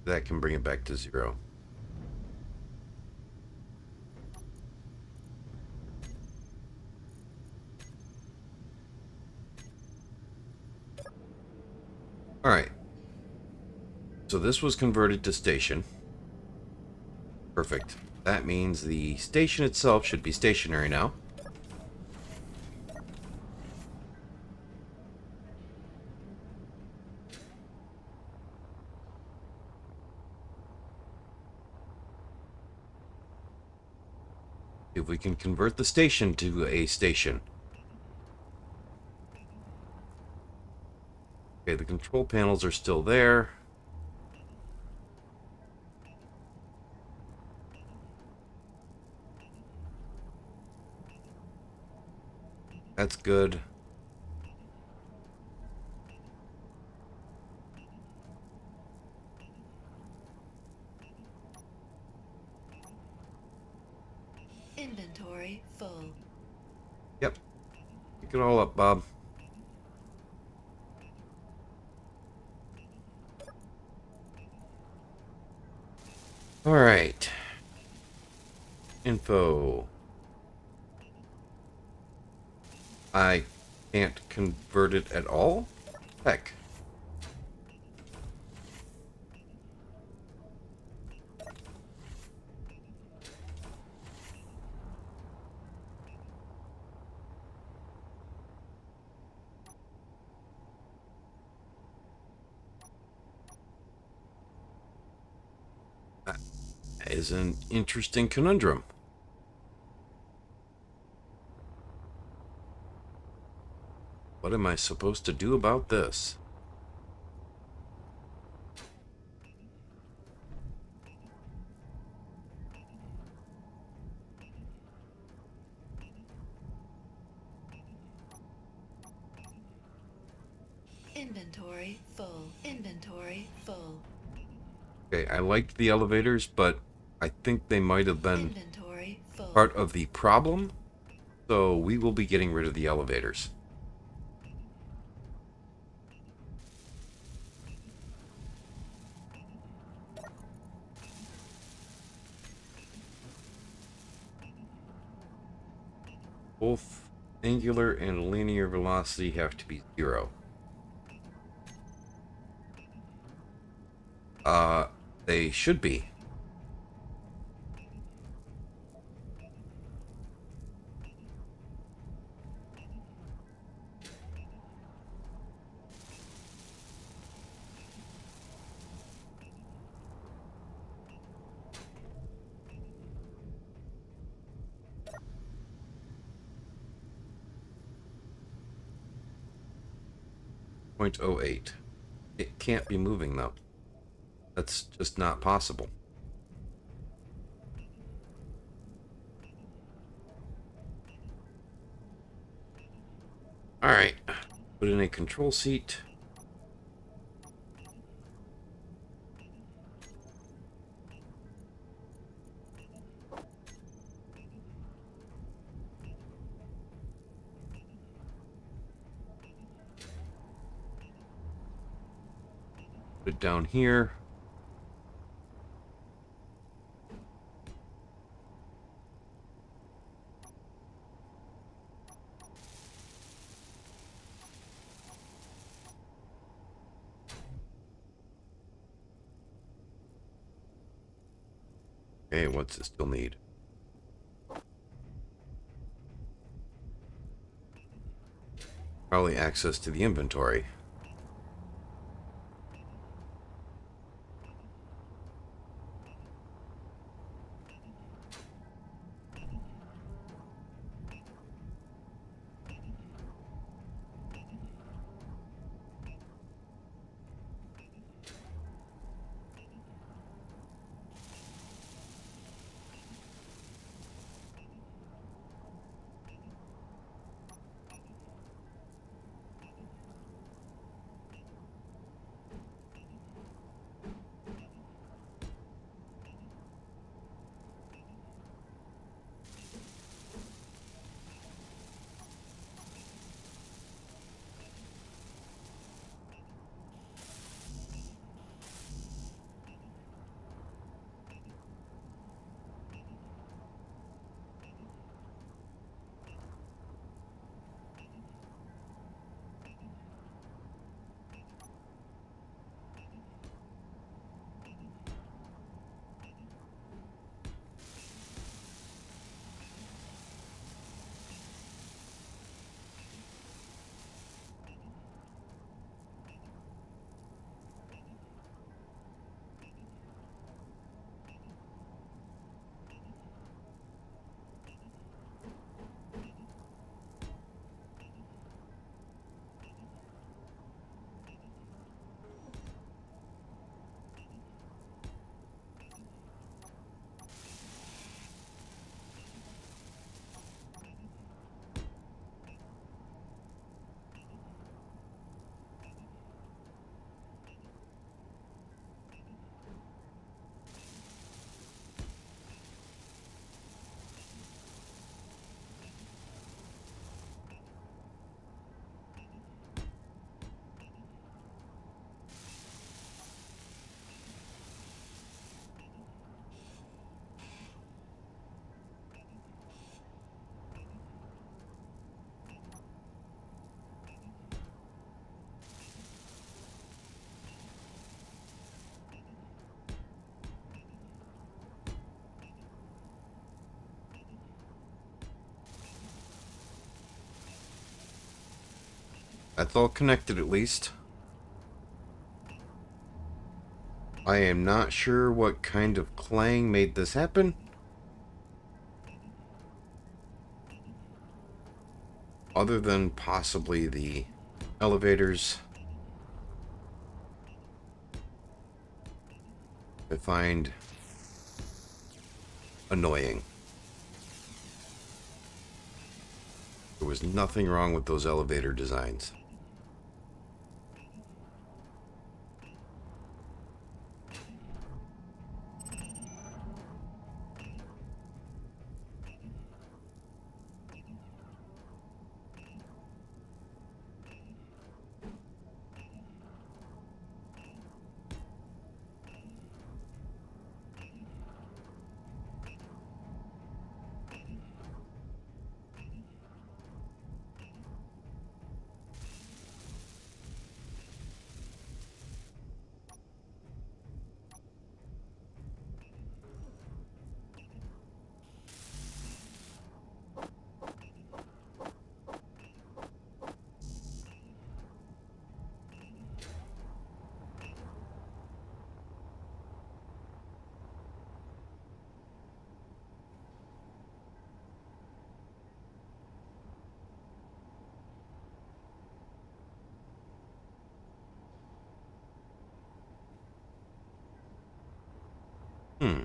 That can bring it back to 0. Alright. So this was converted to station. Perfect. That means the station itself should be stationary now. If we can convert the station to a station. Okay, the control panels are still there. That's good. Inventory full. Yep. Pick it all up, Bob. Alright. Info. I can't convert it at all? Heck. That is an interesting conundrum. What am I supposed to do about this? Inventory full. Inventory full. Okay, I liked the elevators, but I think they might have been Inventory full. part of the problem. So we will be getting rid of the elevators. Both angular and linear velocity have to be 0. They should be. .08. It can't be moving though. That's just not possible. Alright. Put in a control seat. Put it down here. Okay, what's it still need? Probably access to the inventory. That's all connected at least. I am not sure what kind of clang made this happen. Other than possibly the elevators. I find annoying. There was nothing wrong with those elevator designs. Hmm.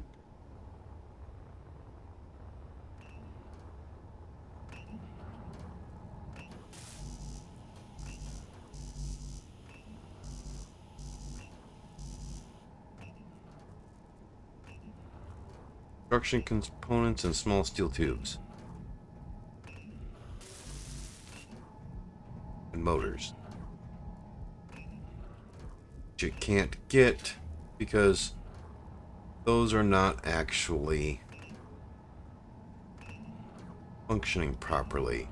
Construction components and small steel tubes. And motors. Which you can't get because those are not actually functioning properly.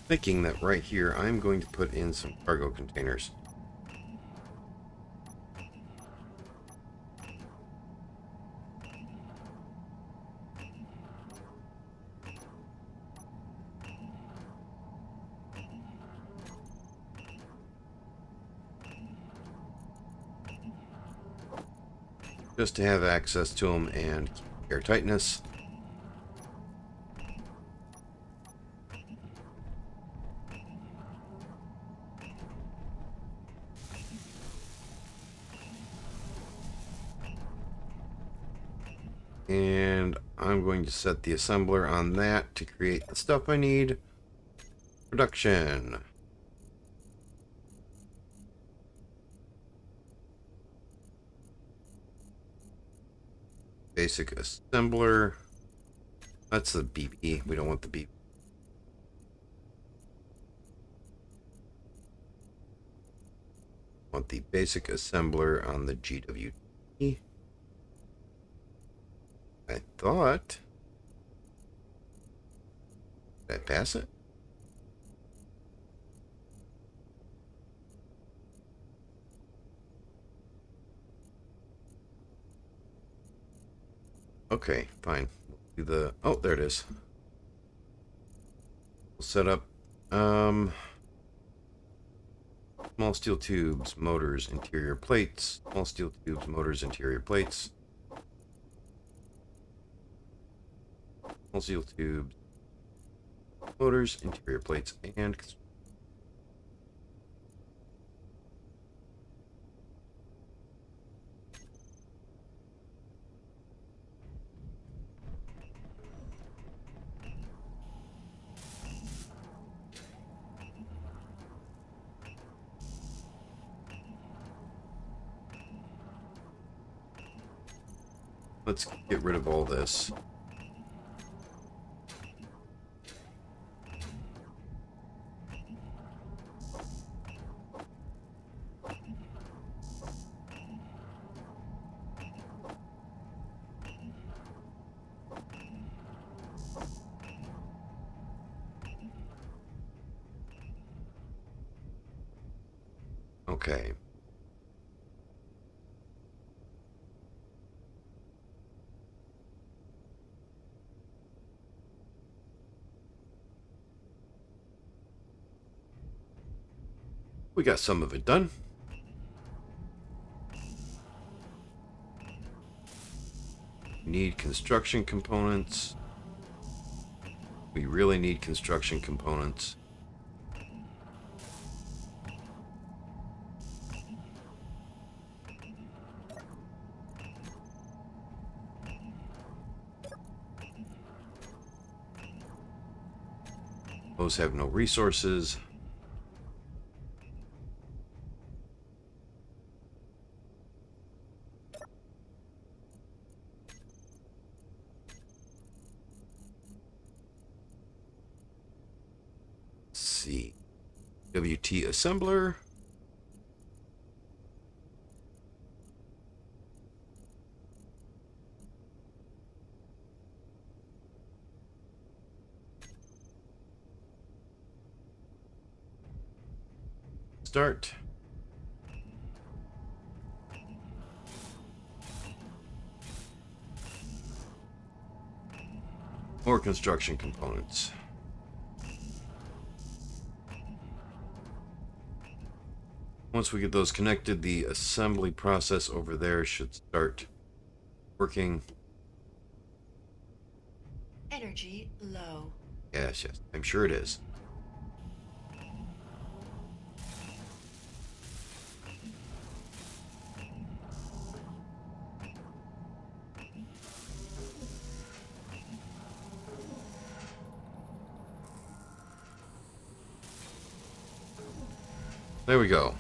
Thinking that right here I'm going to put in some cargo containers. Just to have access to them and air tightness. And I'm going to set the assembler on that to create the stuff I need. Production. Basic assembler. That's the BB. We don't want the BB. Want the basic assembler on the GWT. I thought. Did I pass it? Okay, fine. We'll do the. Oh, there it is. We'll set up. Small steel tubes, motors, interior plates. Small steel tubes, motors, interior plates. Small steel tubes, motors, interior plates, and Let's get rid of all this. Okay. We got some of it done. Need construction components. We really need construction components. Those have no resources. Let's see. WT assembler. Start. More construction components. Once we get those connected, the assembly process over there should start working. Energy low. Yes, yes, I'm sure it is. There we go.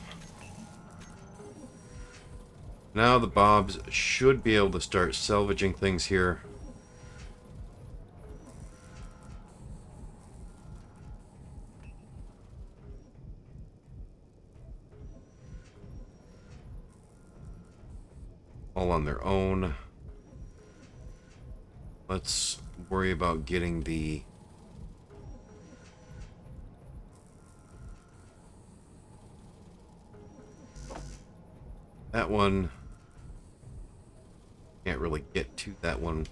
Now the Bobs should be able to start salvaging things here. All on their own. Let's worry about getting the that one. Can't really get to that one.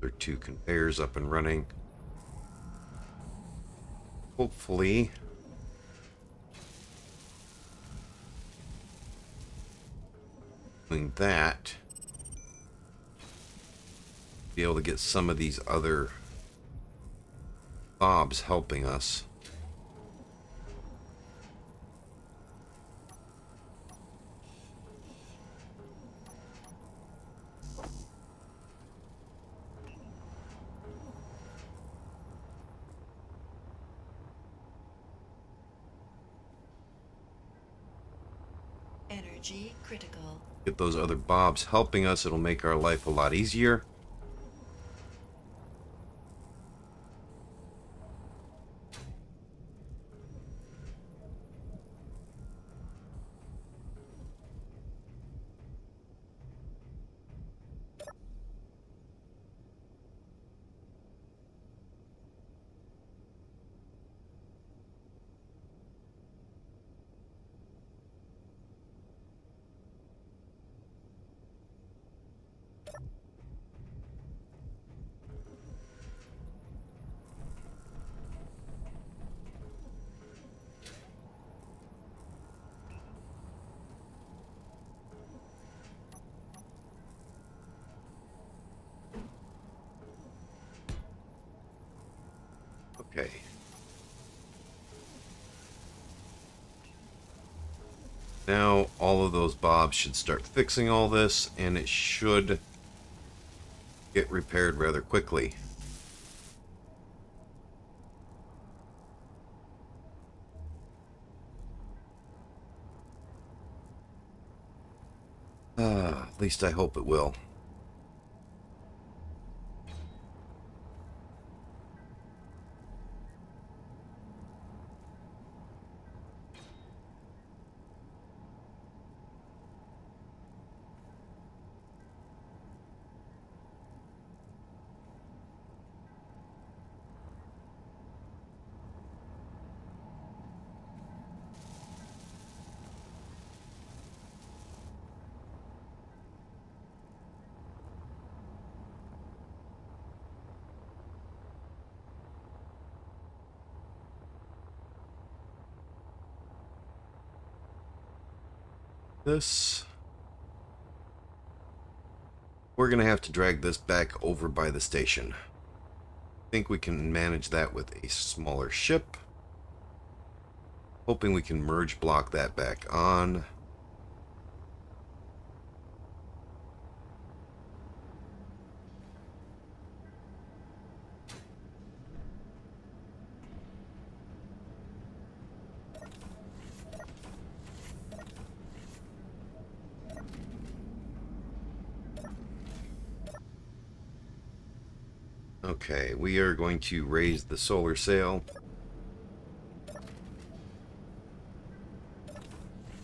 There are 2 conveyors up and running. Hopefully doing that, be able to get some of these other Bobs helping us. Energy critical. Get those other Bobs helping us, it'll make our life a lot easier. Now all of those bobs should start fixing all this, and it should get repaired rather quickly. At least I hope it will. We're gonna have to drag this back over by the station. I think we can manage that with a smaller ship. Hoping we can merge block that back on. Okay, we are going to raise the solar sail.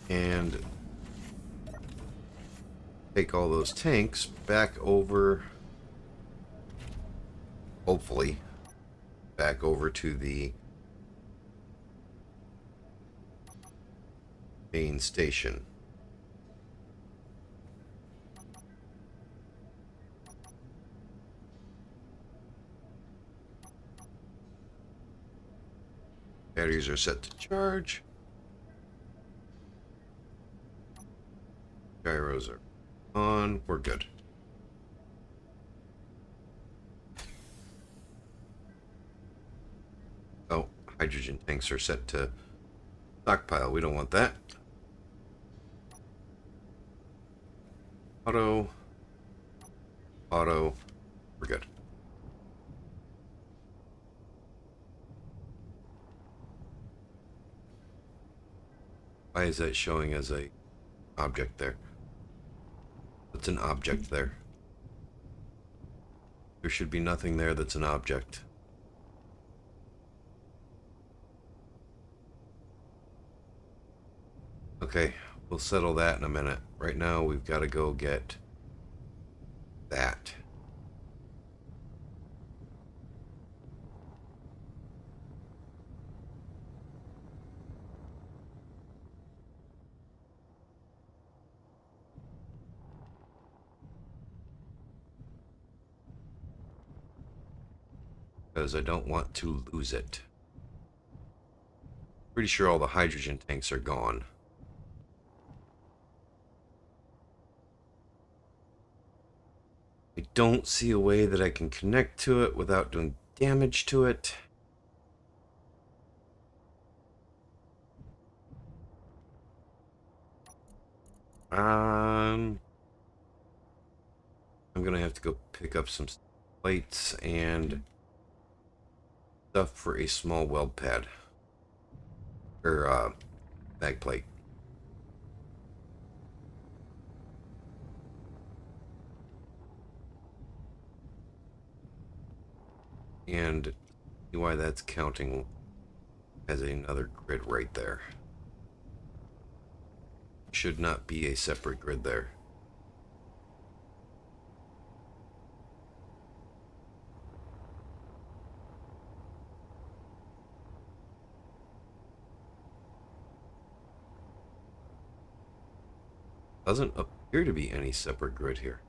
And take all those tanks back over, hopefully, back over to the main station. Batteries are set to charge. Gyros are on. We're good. Oh, hydrogen tanks are set to stockpile. We don't want that. Auto. Auto. We're good. Why is that showing as a object there? What's an object there? There should be nothing there that's an object. Okay, we'll settle that in a minute. Right now we've got to go get that. Because I don't want to lose it. Pretty sure all the hydrogen tanks are gone. I don't see a way that I can connect to it without doing damage to it. I'm gonna have to go pick up some plates and stuff for a small weld pad. Or, back plate. And see why that's counting as another grid right there. Should not be a separate grid there. Doesn't appear to be any separate grid here.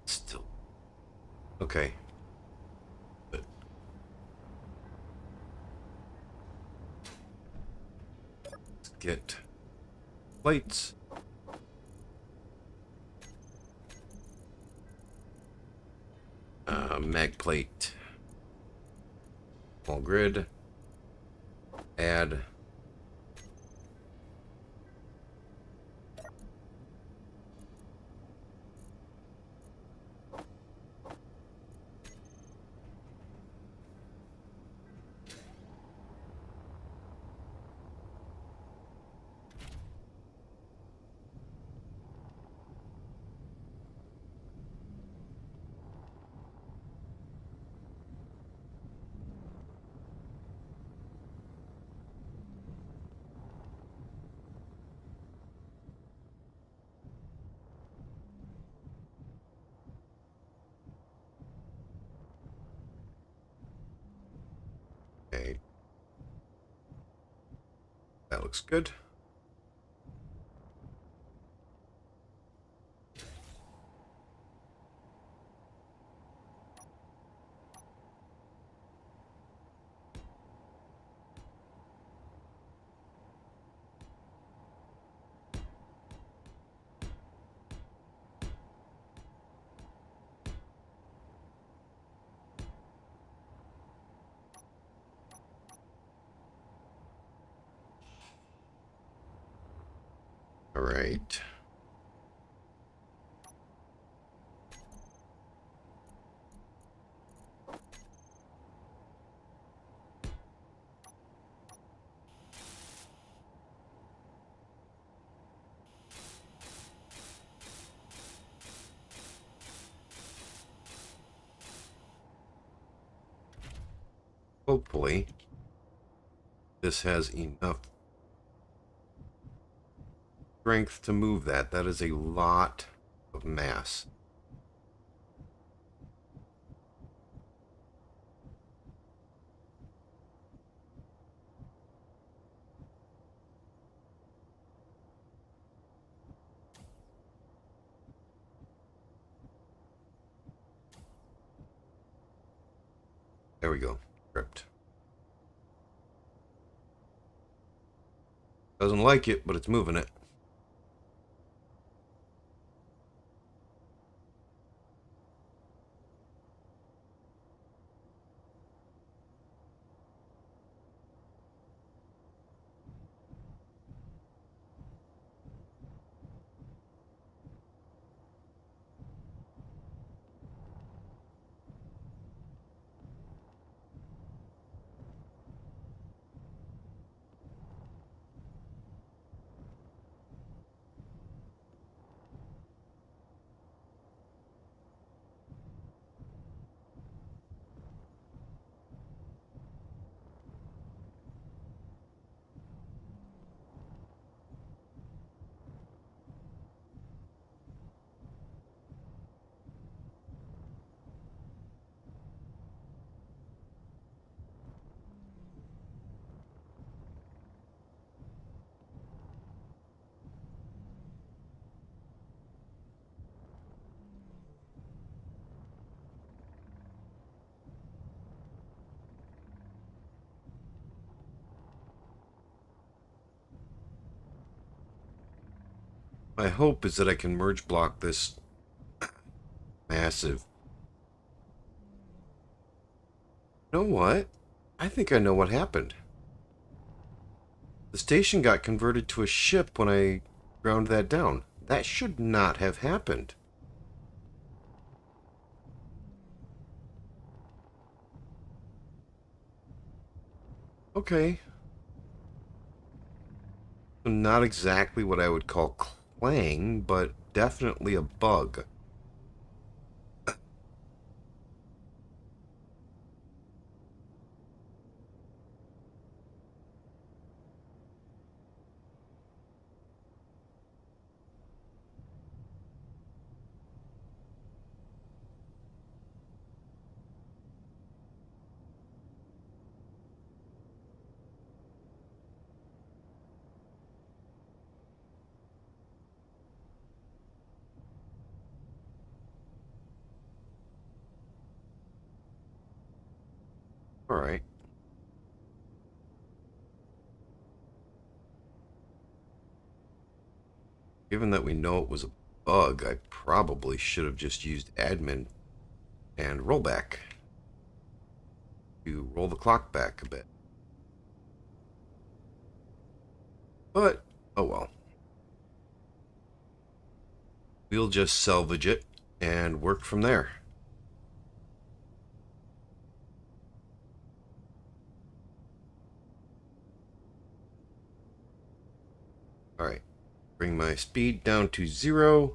Still. Okay. But let's get plates. Mag plate. Small grid. add okay. That looks good. All right. Hopefully, this has enough strength to move that. That is a lot of mass. There we go. Script. Doesn't like it, but it's moving it. My hope is that I can merge block this massive. You know what? I think I know what happened. The station got converted to a ship when I ground that down. That should not have happened. Okay. So not exactly what I would call clang, but definitely a bug. All right. Given that we know it was a bug, I probably should have just used admin and rollback to roll the clock back a bit. But, oh well. We'll just salvage it and work from there. Alright. Bring my speed down to 0.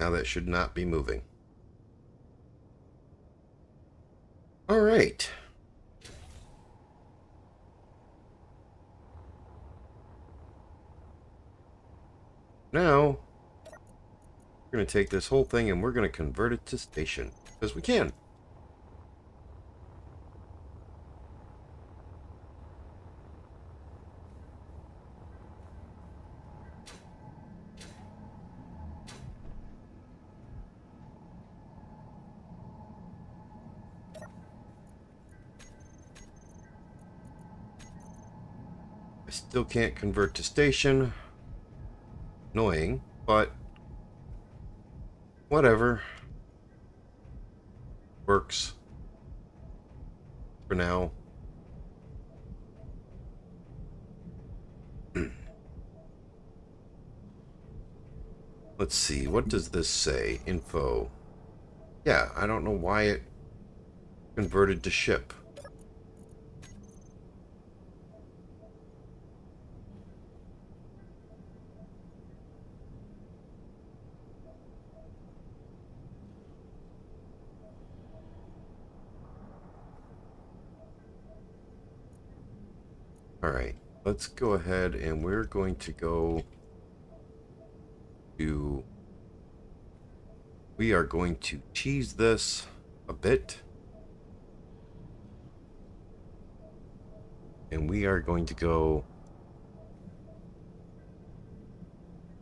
Now that should not be moving. Alright. Now, we're going to take this whole thing and we're going to convert it to station. Because we can. I still can't convert to station. Annoying, but whatever. Works. For now. Let's see, what does this say? Info. Yeah, I don't know why it converted to ship. Alright, let's go ahead and we're going to go to... We are going to cheese this a bit. And we are going to go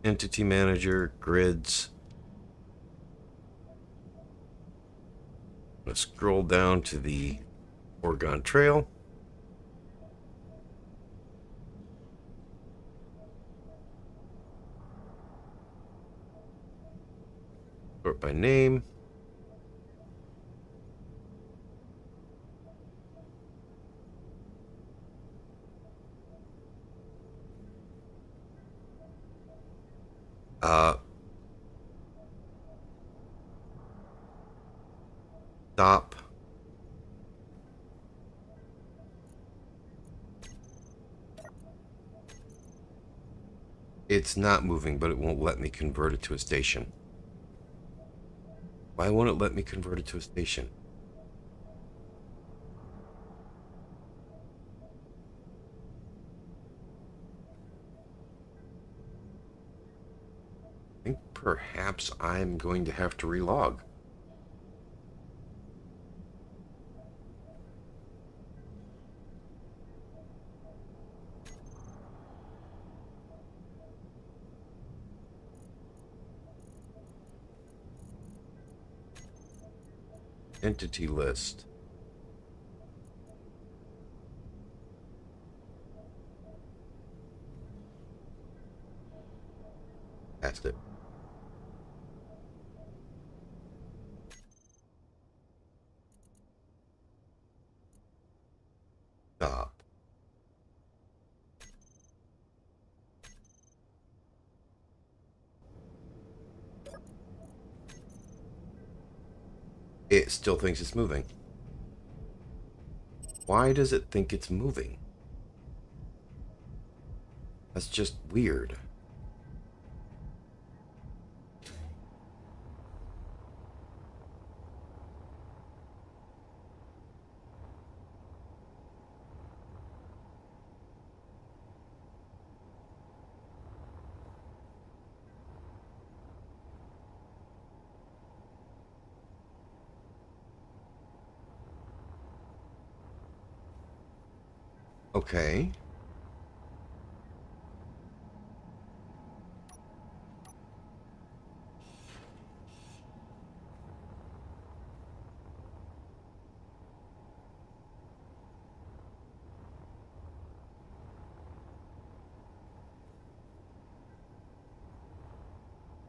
Entity Manager, Grids. I'm going to scroll down to the Oregon Trail. Sort by name. Stop. It's not moving, but it won't let me convert it to a station. Why won't it let me convert it to a station? I think perhaps I'm going to have to relog. Entity list. That's it. Stop. It still thinks it's moving. Why does it think it's moving? That's just weird. Okay.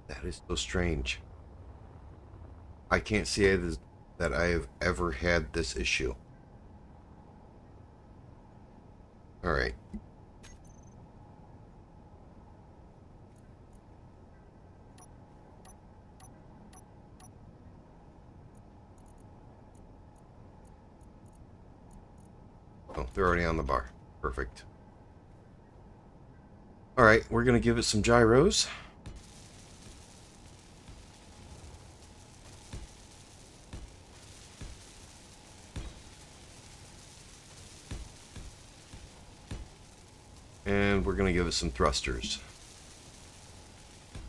That is so strange. I can't say that I have ever had this issue. Alright. Oh, they're already on the bar. Perfect. Alright, we're going to give it some gyros. And we're going to give it some thrusters.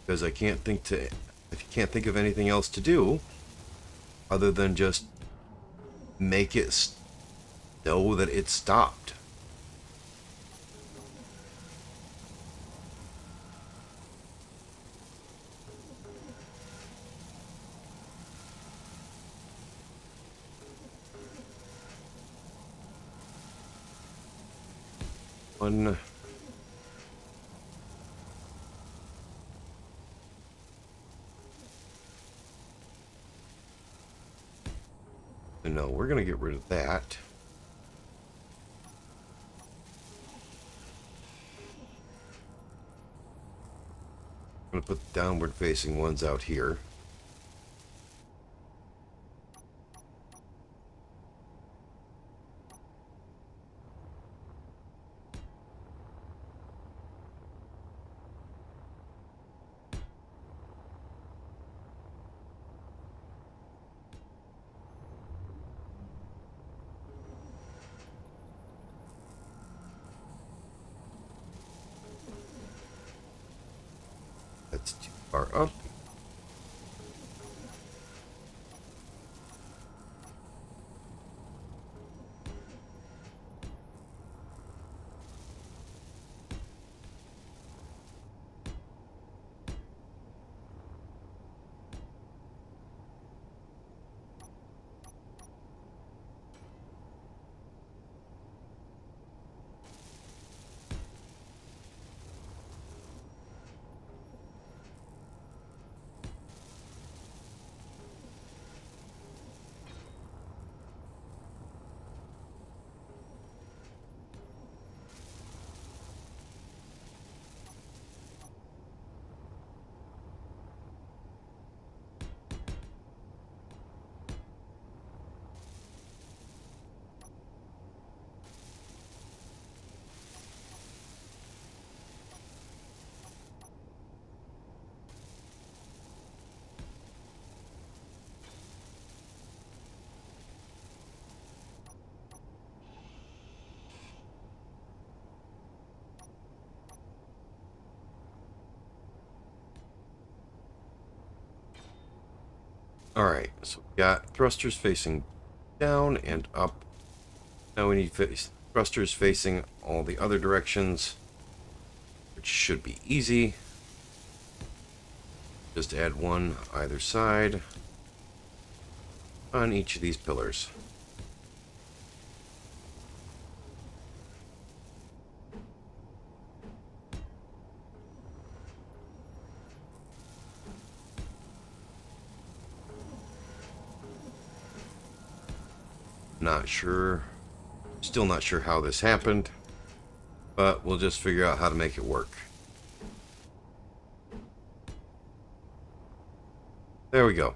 Because I can't think of anything else to do other than just make it know that it stopped. One. No, we're going to get rid of that. I'm going to put the downward facing ones out here. That's too far up. Alright, so we got thrusters facing down and up. Now we need thrusters facing all the other directions, which should be easy. Just add one either side on each of these pillars. Still not sure how this happened, but we'll just figure out how to make it work. There we go.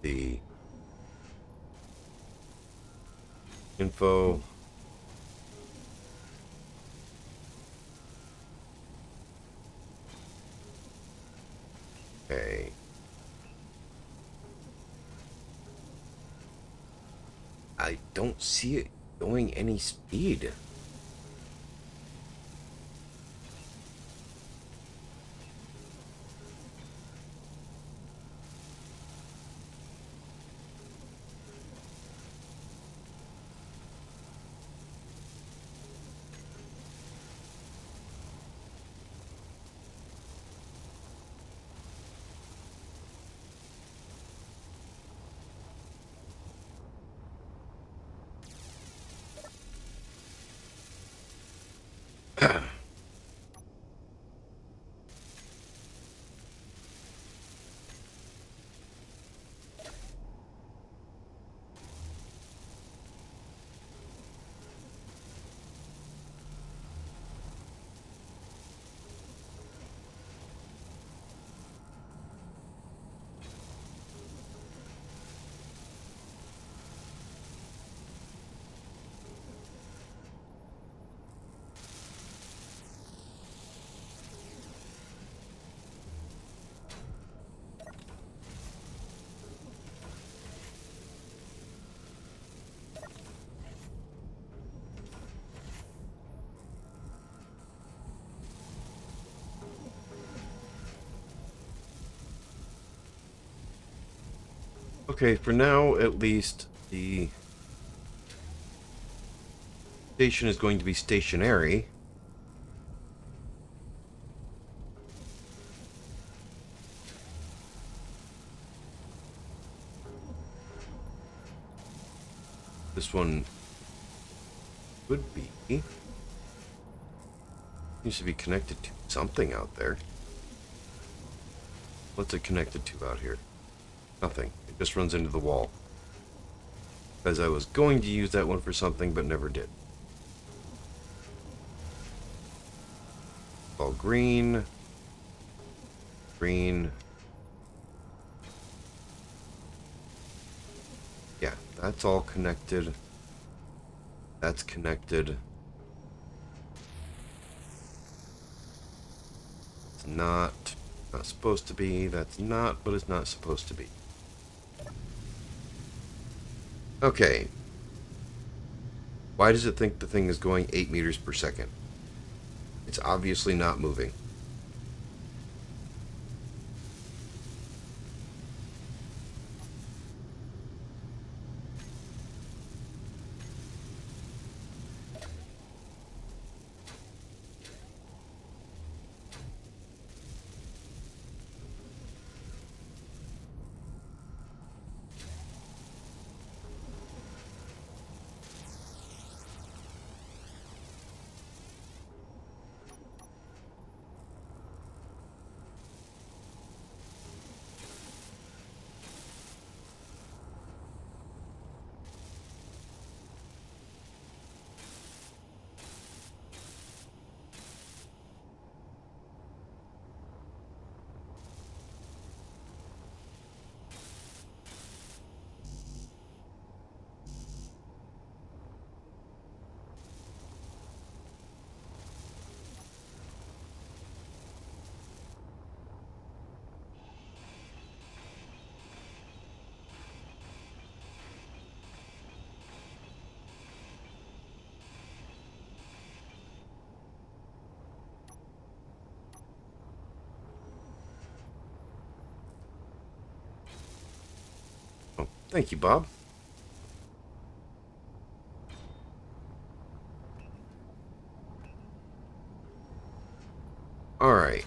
The info. Okay. I don't see it going any speed. Okay, for now, at least, the station is going to be stationary. This one would be. Needs to be connected to something out there. What's it connected to out here? Nothing. It just runs into the wall. Because I was going to use that one for something, but never did. All green. Green. Yeah, that's all connected. That's connected. It's not supposed to be. That's not, but it's not supposed to be. Okay. Why does it think the thing is going 8 meters per second? It's obviously not moving. Oh, thank you, Bob. Alright.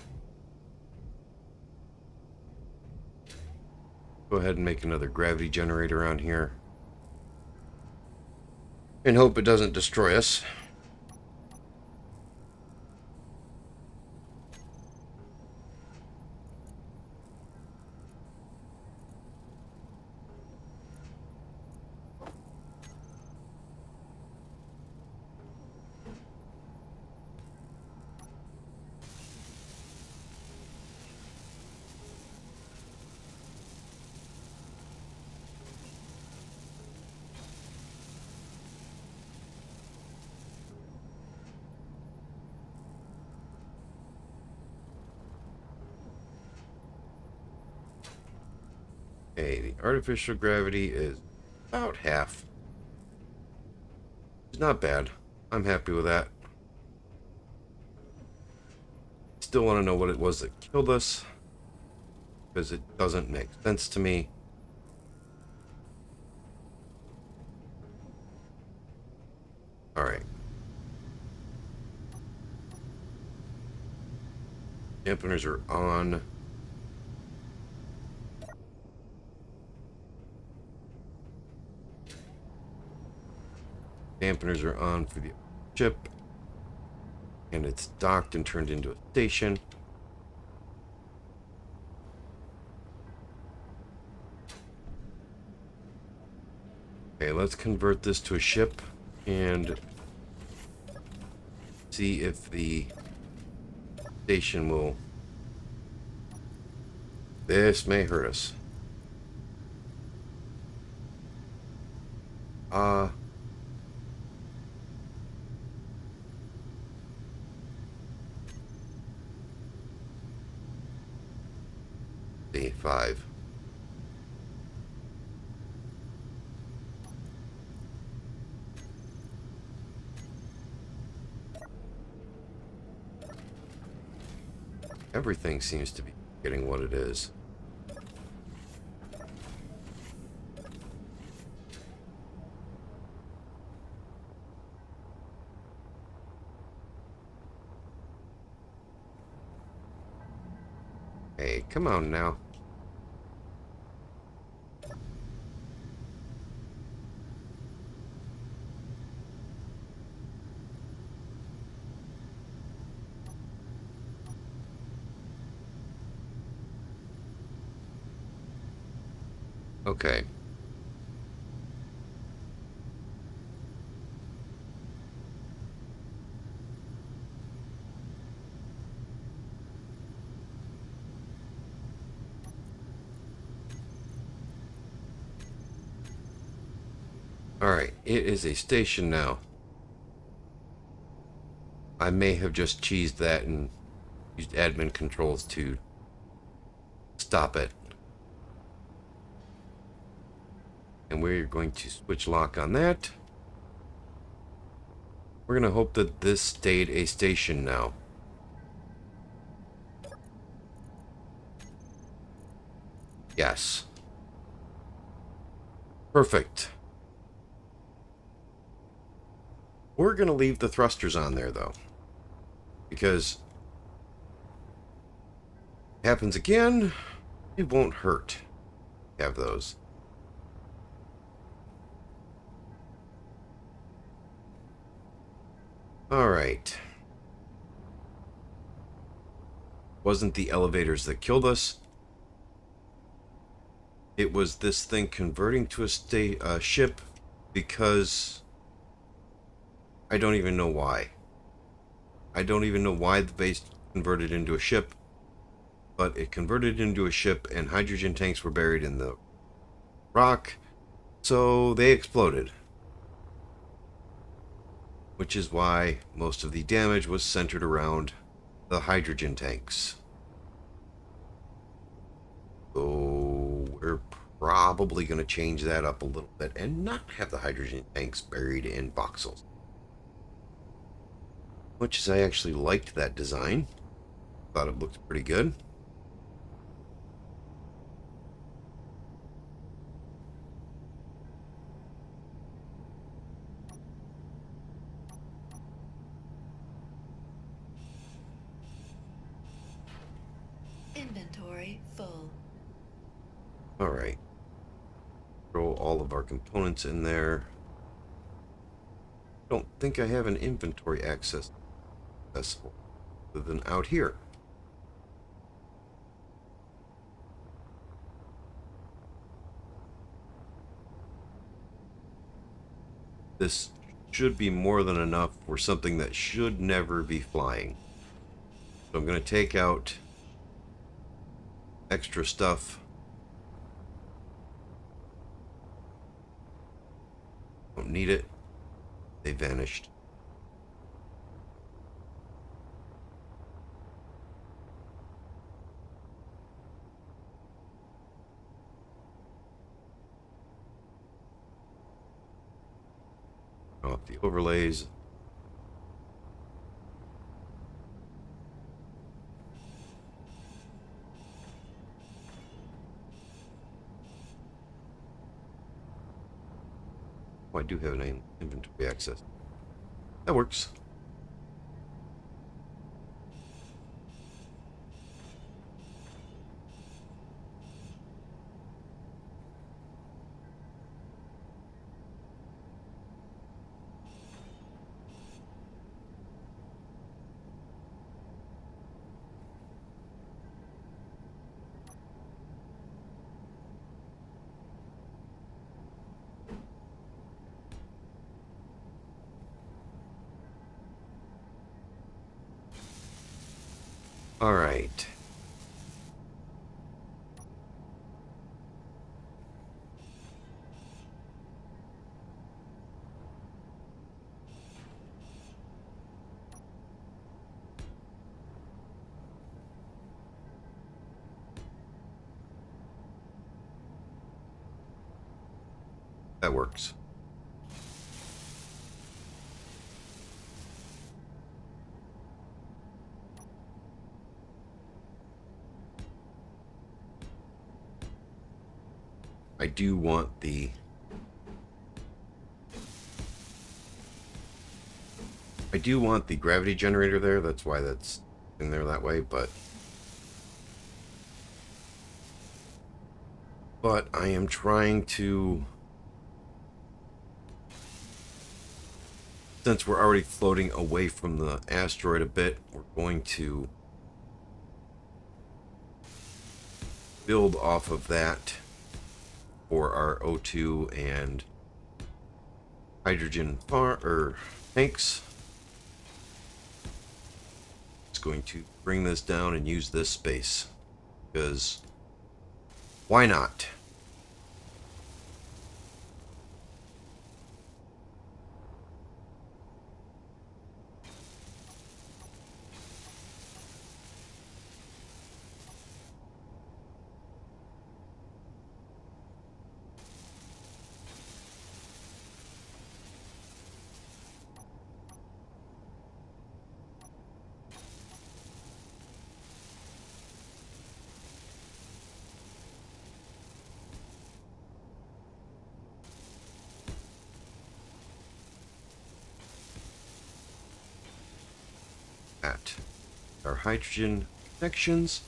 Go ahead and make another gravity generator around here. And hope it doesn't destroy us. Okay, the artificial gravity is about half. It's not bad. I'm happy with that. Still want to know what it was that killed us, because it doesn't make sense to me. Alright. Dampeners are on. Dampeners are on for the chip. And it's docked and turned into a station. Okay, let's convert this to a ship and see if the station will... This may hurt us. See, 5. Everything seems to be getting what it is. Hey, come on now. Okay. Alright, it is a station now. I may have just cheesed that and used admin controls to stop it. And we're going to switch lock on that. We're going to hope that this stayed a station now. Yes. Perfect. We're going to leave the thrusters on there, though. Because happens again, it won't hurt. Have those. Alright. Wasn't the elevators that killed us. It was this thing converting to a ship because I don't even know why. I don't even know why the base converted into a ship, but it converted into a ship and hydrogen tanks were buried in the rock, so they exploded. Which is why most of the damage was centered around the hydrogen tanks. So we're probably going to change that up a little bit and not have the hydrogen tanks buried in voxels. Much as I actually liked that design. Thought it looked pretty good. Inventory full. Alright. Throw all of our components in there. Don't think I have an inventory access accessible other than out here. This should be more than enough for something that should never be flying. So I'm going to take out extra stuff. Don't need it. They vanished. Off the overlays. Oh, I do have an inventory access. That works. All right. That works. I do want the gravity generator there. That's why that's in there that way, but I am trying to, since we're already floating away from the asteroid a bit, we're going to build off of that for our O2 and hydrogen tanks. It's going to bring this down and use this space, because why not? At our hydrogen connections.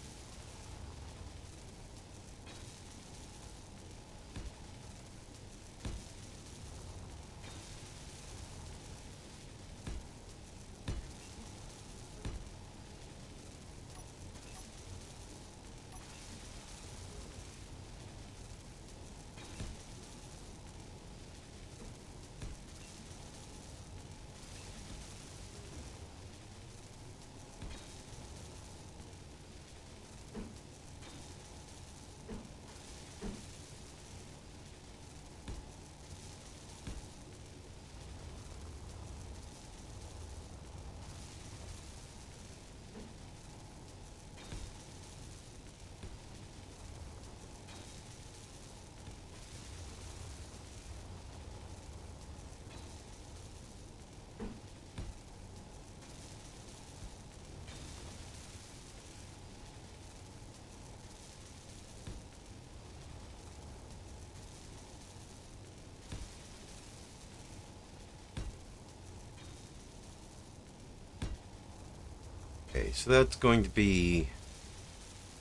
Okay, so that's going to be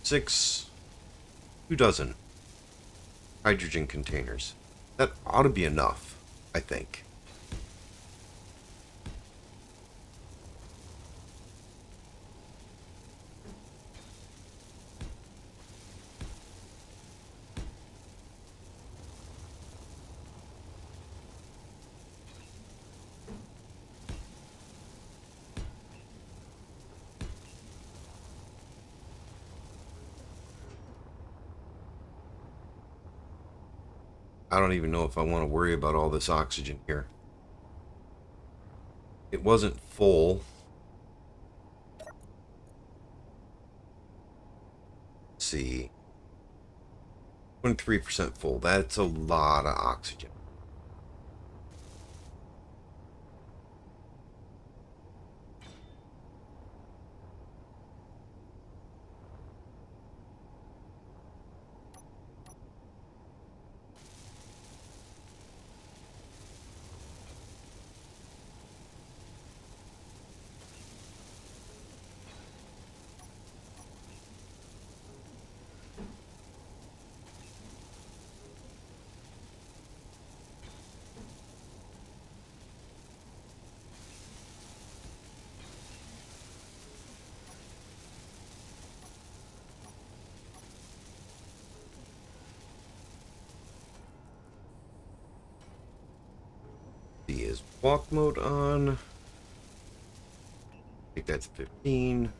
2 dozen hydrogen containers. That ought to be enough, I think. I don't even know if I want to worry about all this oxygen here. It wasn't full. Let's see. 23% full. That's a lot of oxygen. Is walk mode on. I think that's 15.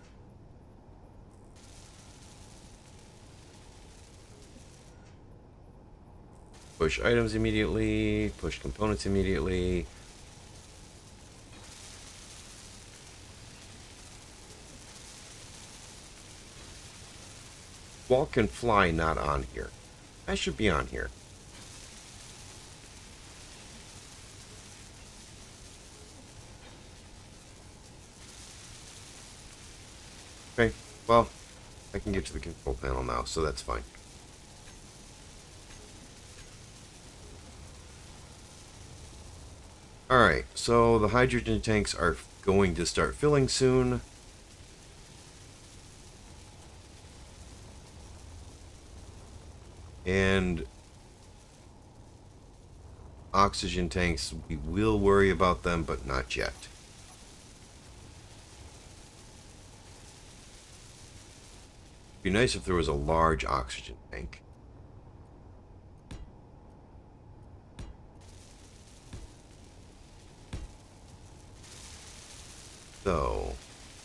Push items immediately. Push components immediately. Walk and fly not on here. That should be on here. Okay, well, I can get to the control panel now, so that's fine. Alright, so the hydrogen tanks are going to start filling soon. And oxygen tanks, we will worry about them, but not yet. It'd be nice if there was a large oxygen tank. So,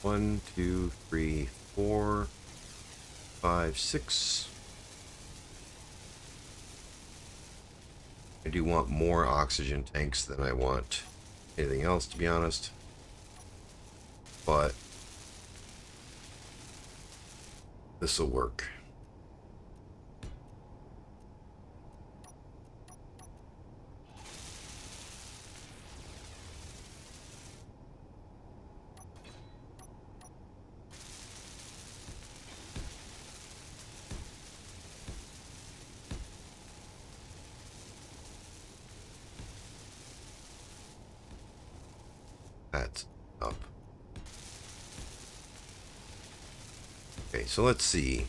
1, 2, 3, 4, 5, 6. I do want more oxygen tanks than I want anything else, to be honest. But this will work. That's up. Okay, so let's see.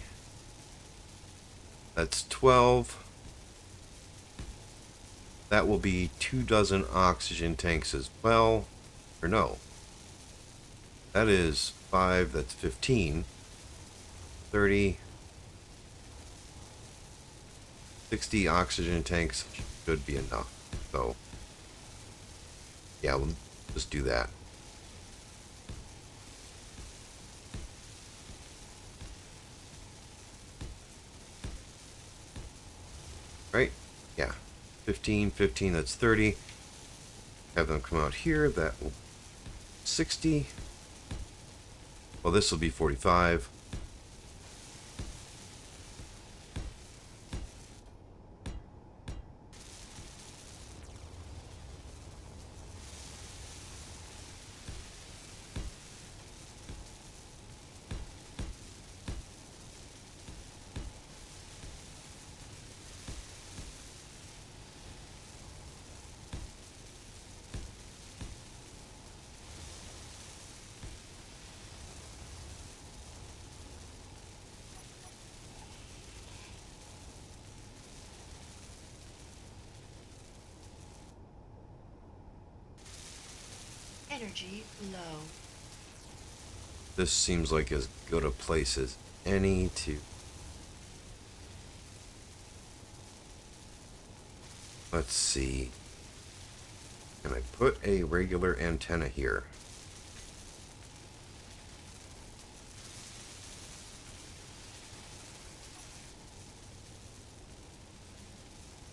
That's 12. That will be 24 oxygen tanks as well. Or no. That is 5, that's 15. 30. 60 oxygen tanks should be enough. So, yeah, we'll just do that. Right? Yeah. 15, 15, that's 30. Have them come out here. That will 60. Well, this will be 45. Energy low. This seems like as good a place as any to... Let's see. Can I put a regular antenna here?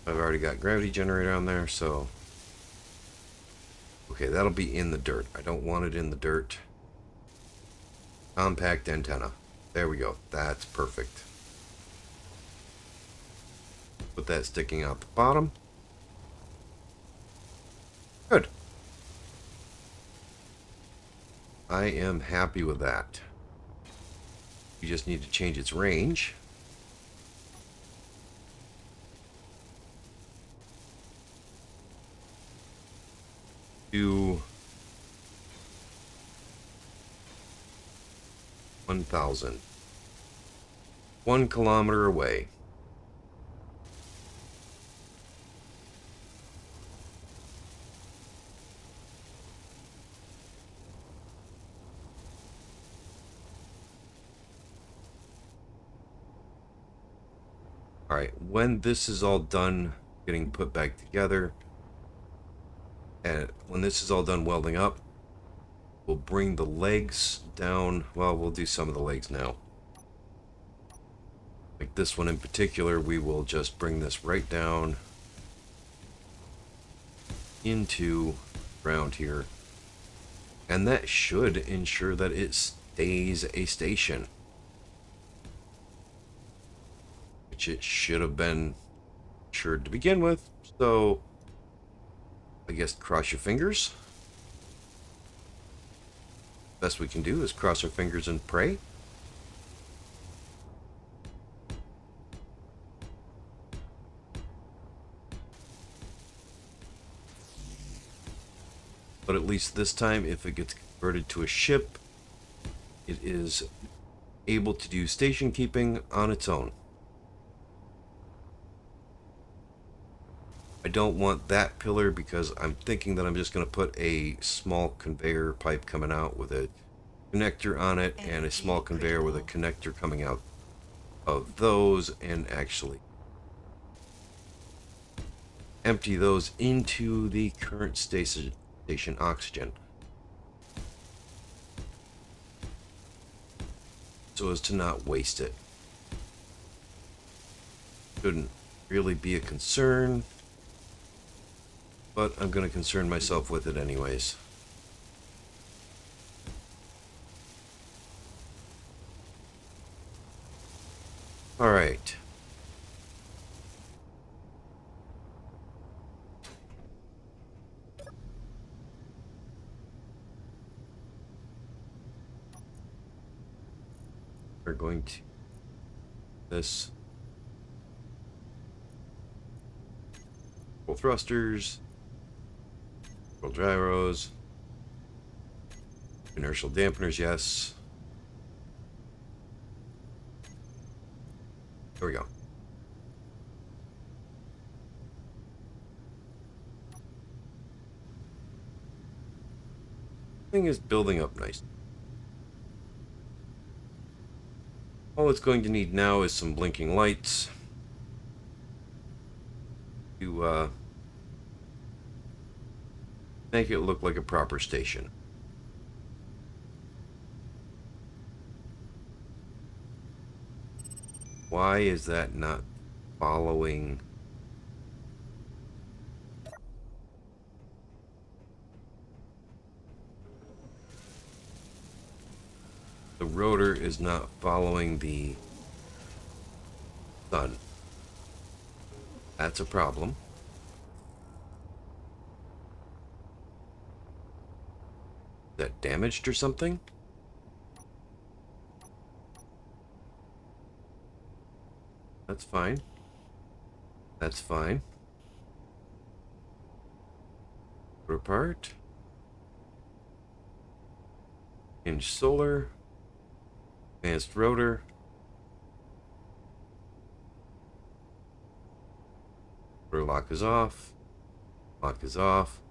I've already got gravity generator on there, so... Okay, that'll be in the dirt. I don't want it in the dirt. Compact antenna. There we go. That's perfect. Put that sticking out the bottom. Good. I am happy with that. We just need to change its range. To 1,000. 1 kilometer away. Alright, when this is all done getting put back together, and when this is all done welding up, we'll bring the legs down. Well, we'll do some of the legs now. Like this one in particular, we will just bring this right down into ground here. And that should ensure that it stays a station. Which it should have been assured to begin with. So, I guess cross your fingers. Best we can do is cross our fingers and pray. But at least this time, if it gets converted to a ship, it is able to do station keeping on its own. I don't want that pillar because I'm thinking that I'm just going to put a small conveyor pipe coming out with a connector on it and a small conveyor with a connector coming out of those, and actually empty those into the current station oxygen so as to not waste it. Shouldn't really be a concern, but I'm going to concern myself with it anyways. All right. We're going to this thrusters, gyros, inertial dampeners, yes. There we go. Thing is building up nice. All it's going to need now is some blinking lights to make it look like a proper station. Why is that not following? The rotor is not following the sun. That's a problem. Is that damaged or something? That's fine. That's fine. Put apart. Hinge solar. Advanced rotor. Rotor lock is off. Lock is off.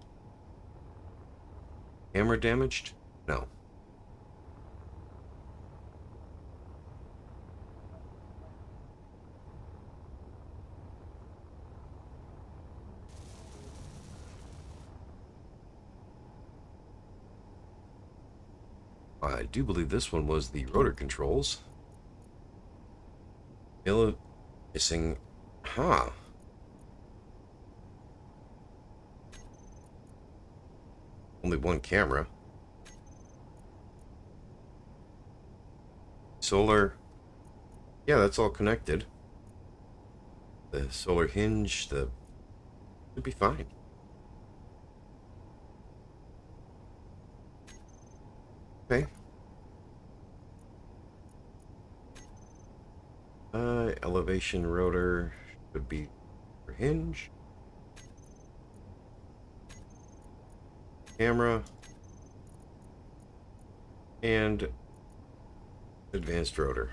Camera damaged? No. I do believe this one was the rotor controls. Missing. Huh. Only one camera. Solar. Yeah, that's all connected. The solar hinge, should be fine. Okay. Elevation rotor should be for hinge. Camera. And advanced rotor.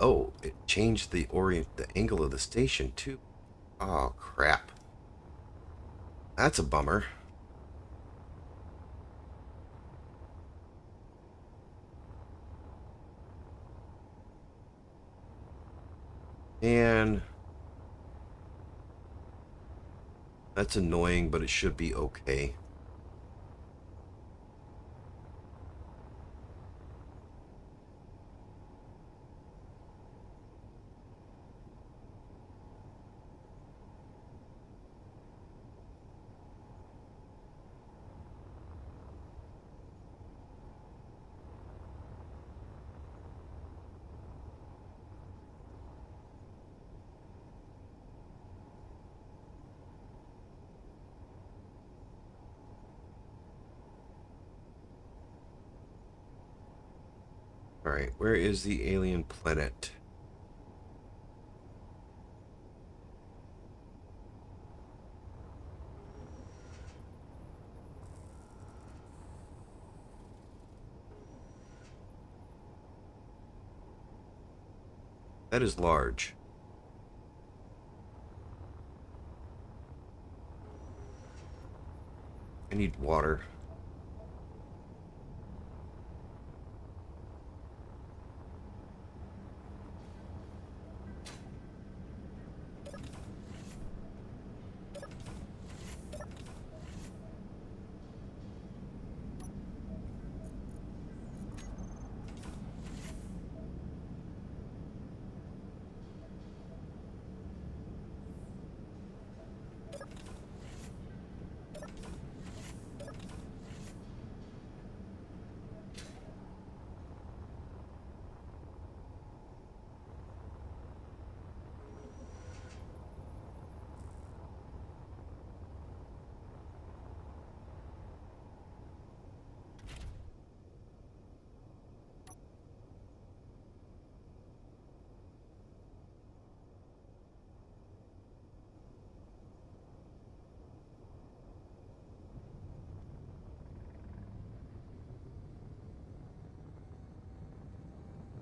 Oh, it changed the angle of the station too. Oh crap. That's a bummer. And that's annoying, but it should be okay. Alright, where is the alien planet? That is large. I need water.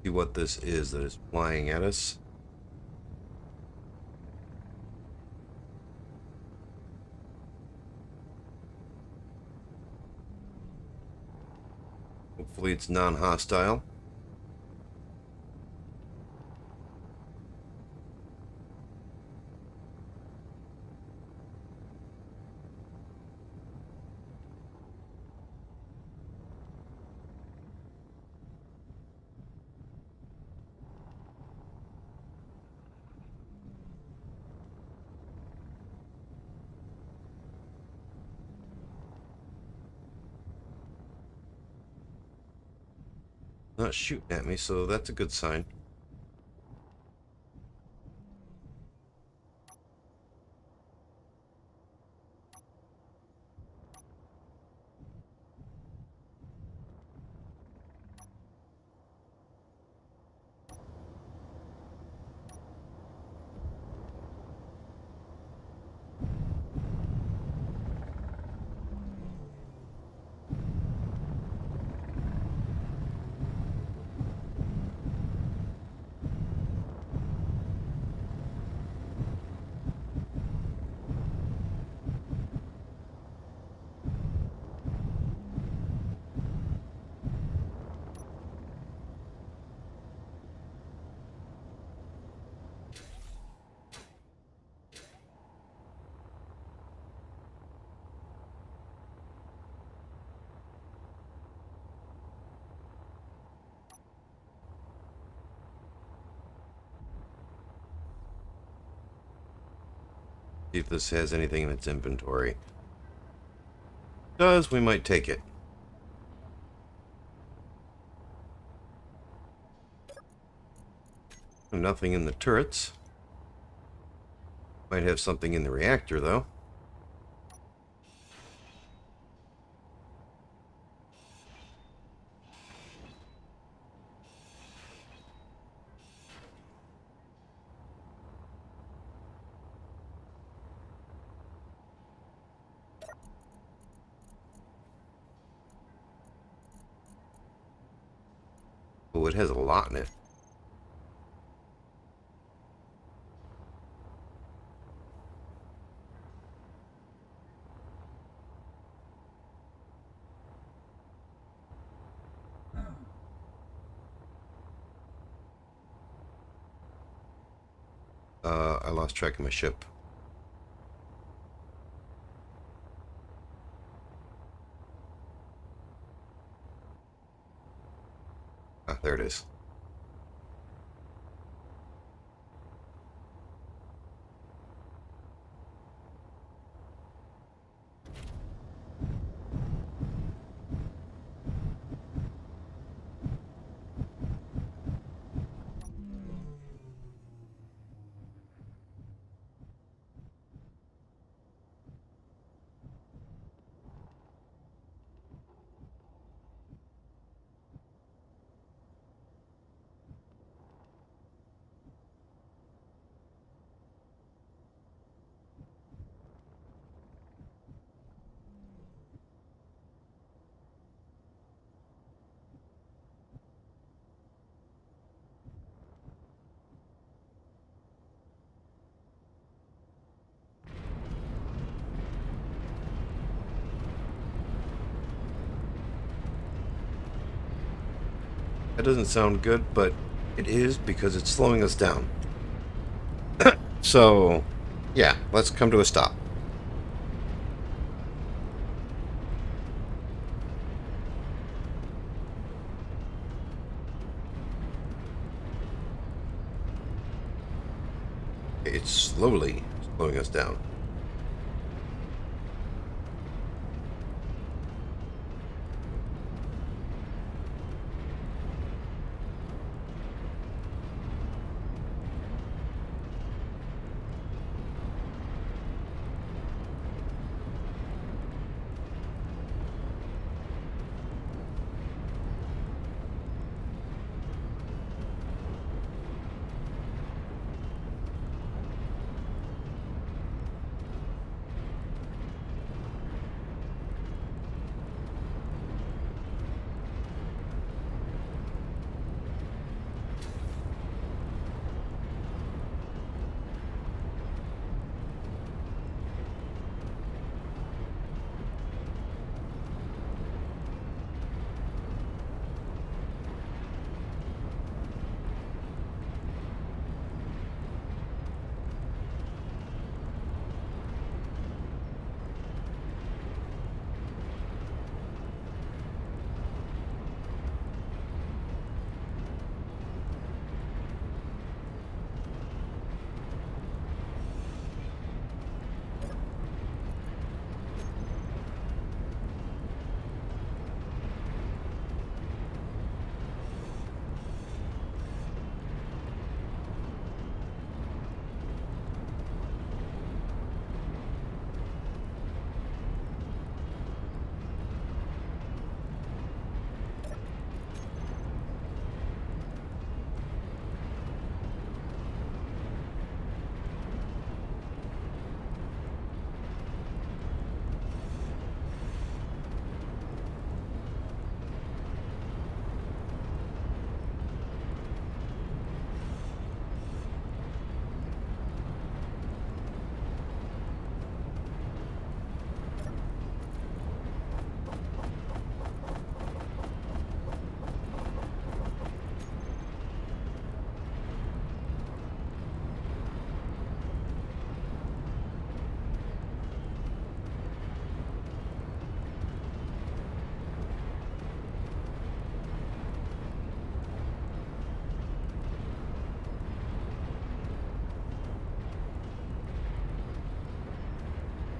See what this is that is flying at us. Hopefully it's non-hostile. Not shooting at me, so that's a good sign. See if this has anything in its inventory. Does, we might take it. Nothing in the turrets. Might have something in the reactor, though. Oh, it has a lot in it. I lost track of my ship. Ah, there it is. That doesn't sound good, but it is because it's slowing us down. So, yeah, let's come to a stop. It's slowly slowing us down.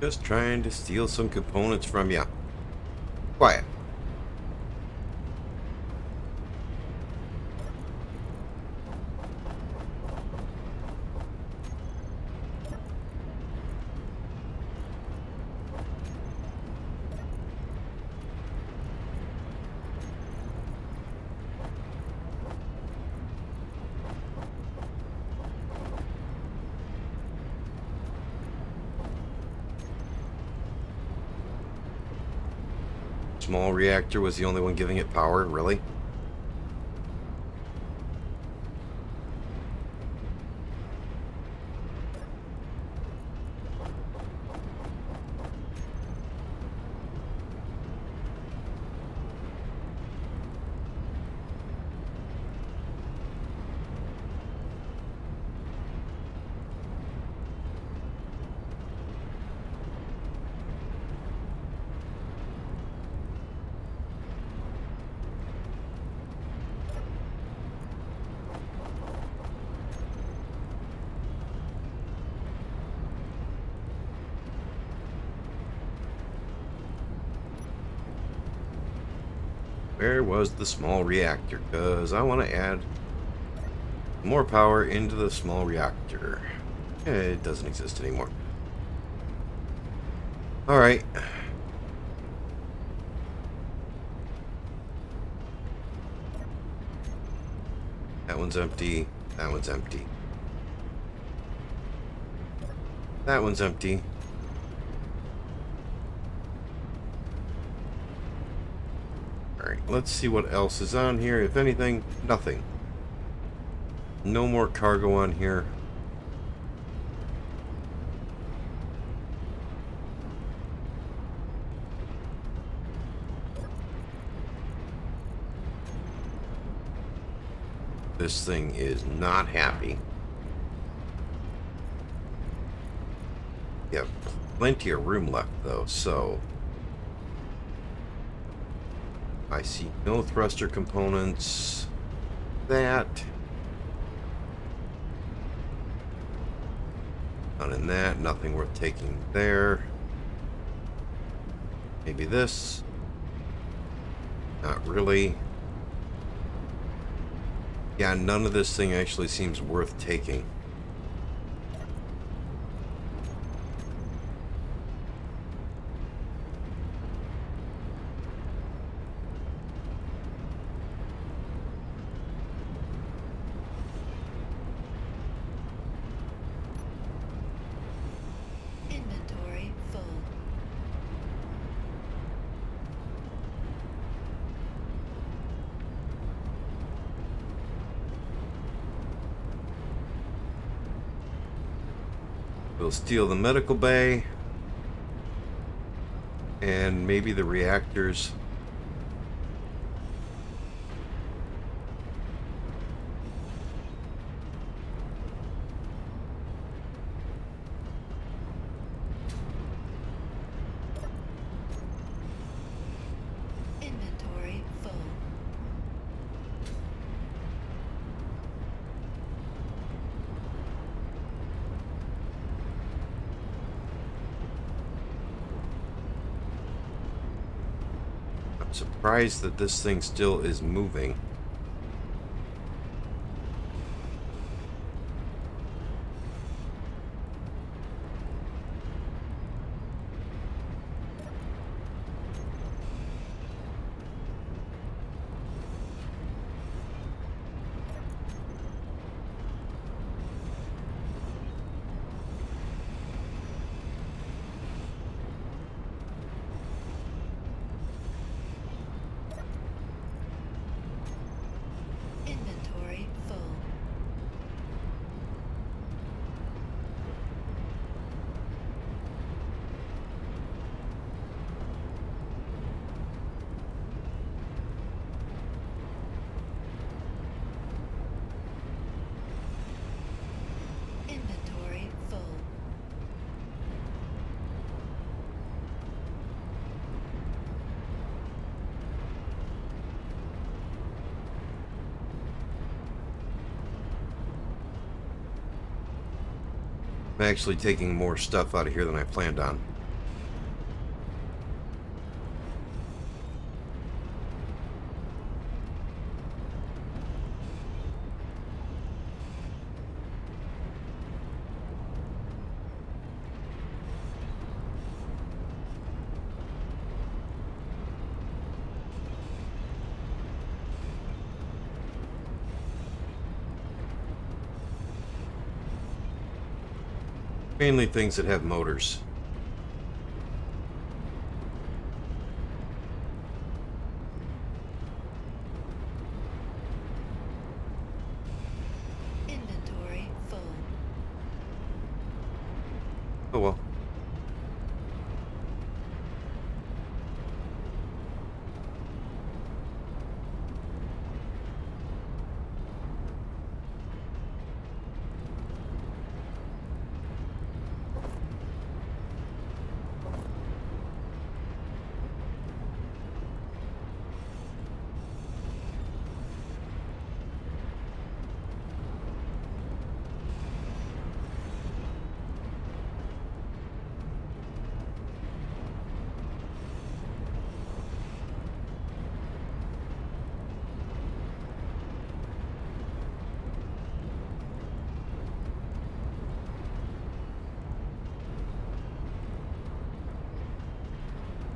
Just trying to steal some components from you. Quiet. Small reactor was the only one giving it power, really? Where was the small reactor? Because I want to add more power into the small reactor. It doesn't exist anymore. Alright. That one's empty. That one's empty. That one's empty. Alright, let's see what else is on here. If anything, nothing. No more cargo on here. This thing is not happy. You have plenty of room left though, so I see no thruster components. That. None in that. Nothing worth taking there. Maybe this. Not really. Yeah, none of this thing actually seems worth taking. Inventory full. We'll steal the medical bay. And maybe the reactors. Inventory full. I'm surprised that this thing still is moving. Inventory full. Inventory full. I'm actually taking more stuff out of here than I planned on. Mainly things that have motors. Inventory full. Oh well.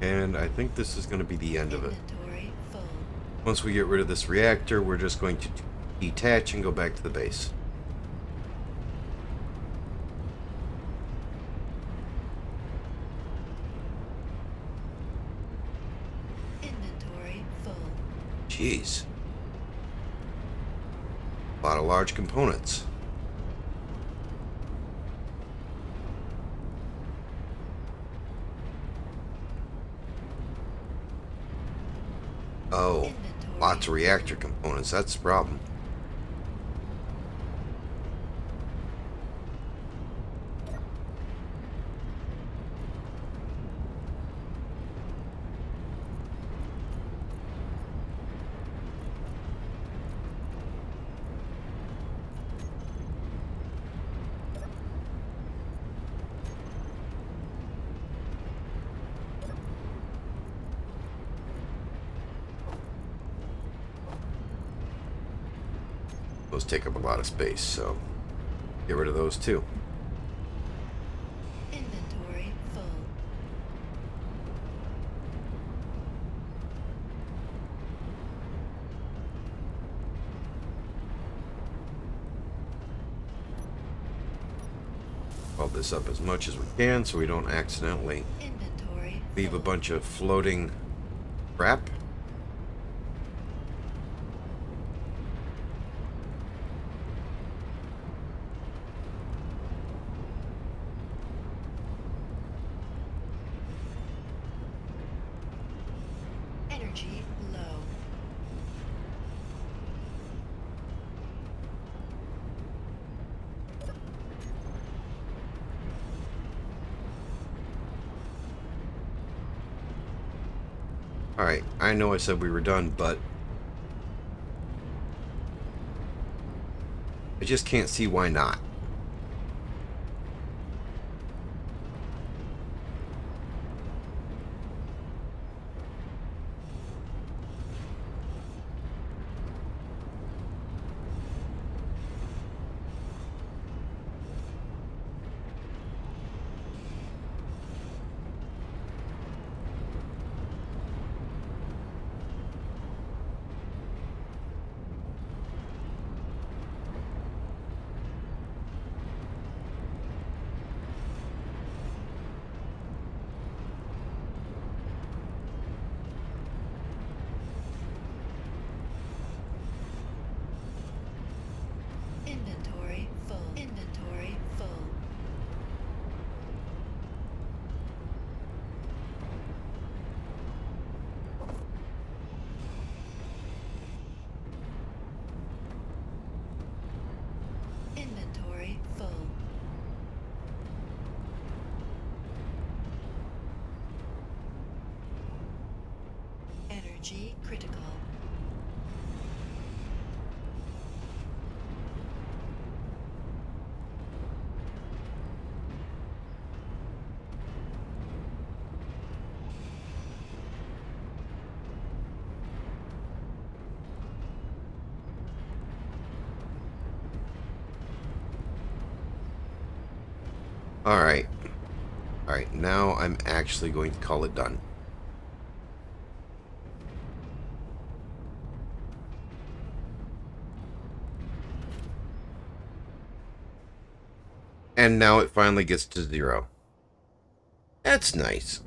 And I think this is going to be the end of it. Inventory full. Once we get rid of this reactor, we're just going to detach and go back to the base. Inventory full. Jeez. A lot of large components. Oh, Inventory lots of reactor components. That's the problem. Those take up a lot of space, so get rid of those too. Inventory full. Weld this up as much as we can so we don't accidentally Inventory leave a full. bunch of floating crap. Energy low. Alright, I know I said we were done, but I just can't see why not. Inventory full. Inventory full. Inventory full. Energy critical. Alright. Alright, now I'm actually going to call it done. And now it finally gets to 0. That's nice.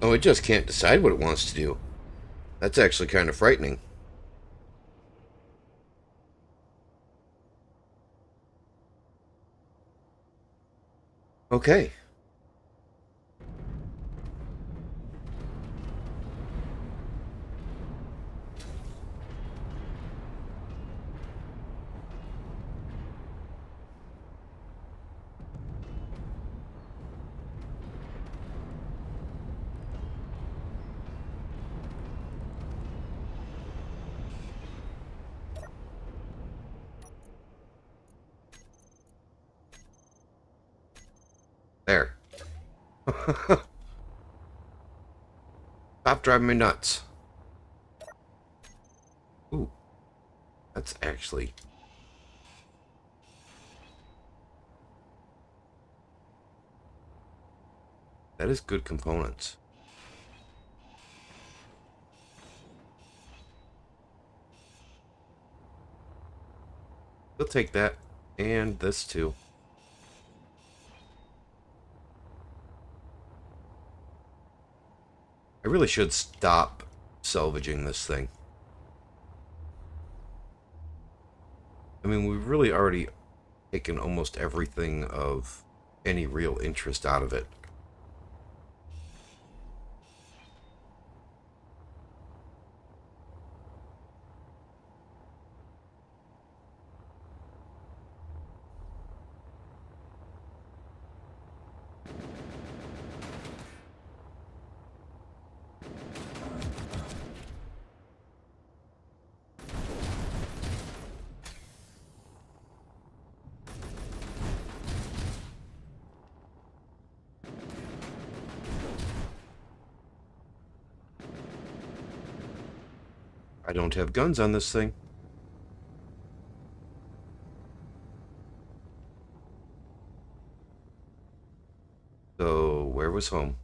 Oh, it just can't decide what it wants to do. That's actually kind of frightening. Okay. There. Stop driving me nuts. Ooh. That's actually... That is good components. We'll take that. And this too. I really should stop salvaging this thing. I mean, we've really already taken almost everything of any real interest out of it. I don't have guns on this thing. So, where was home?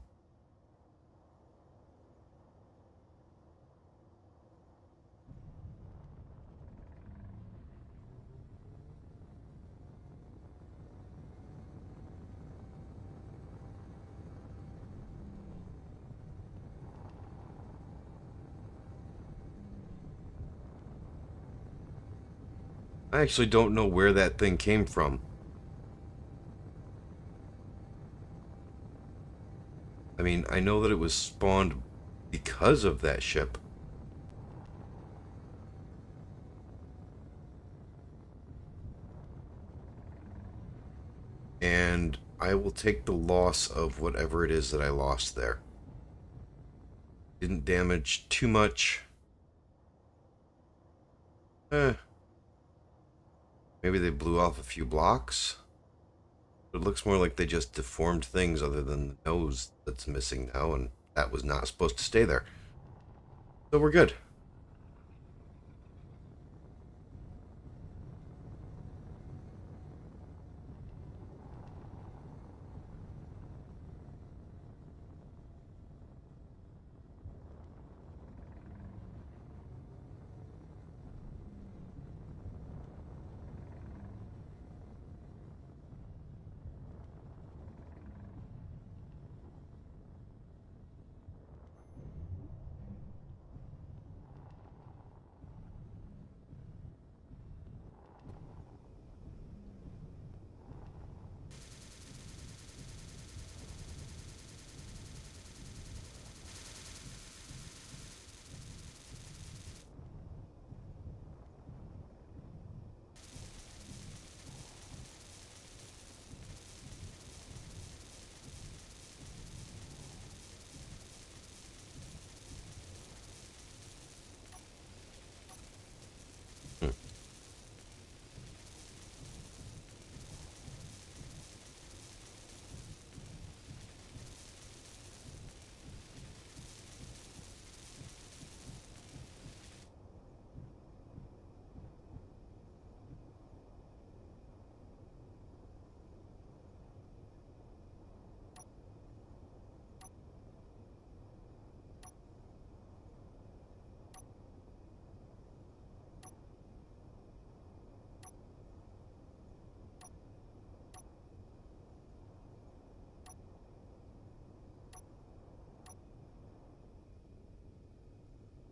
I actually don't know where that thing came from. I mean, I know that it was spawned because of that ship. And I will take the loss of whatever it is that I lost there. Didn't damage too much. Maybe they blew off a few blocks. It looks more like they just deformed things other than the nose that's missing now, and that was not supposed to stay there. So we're good.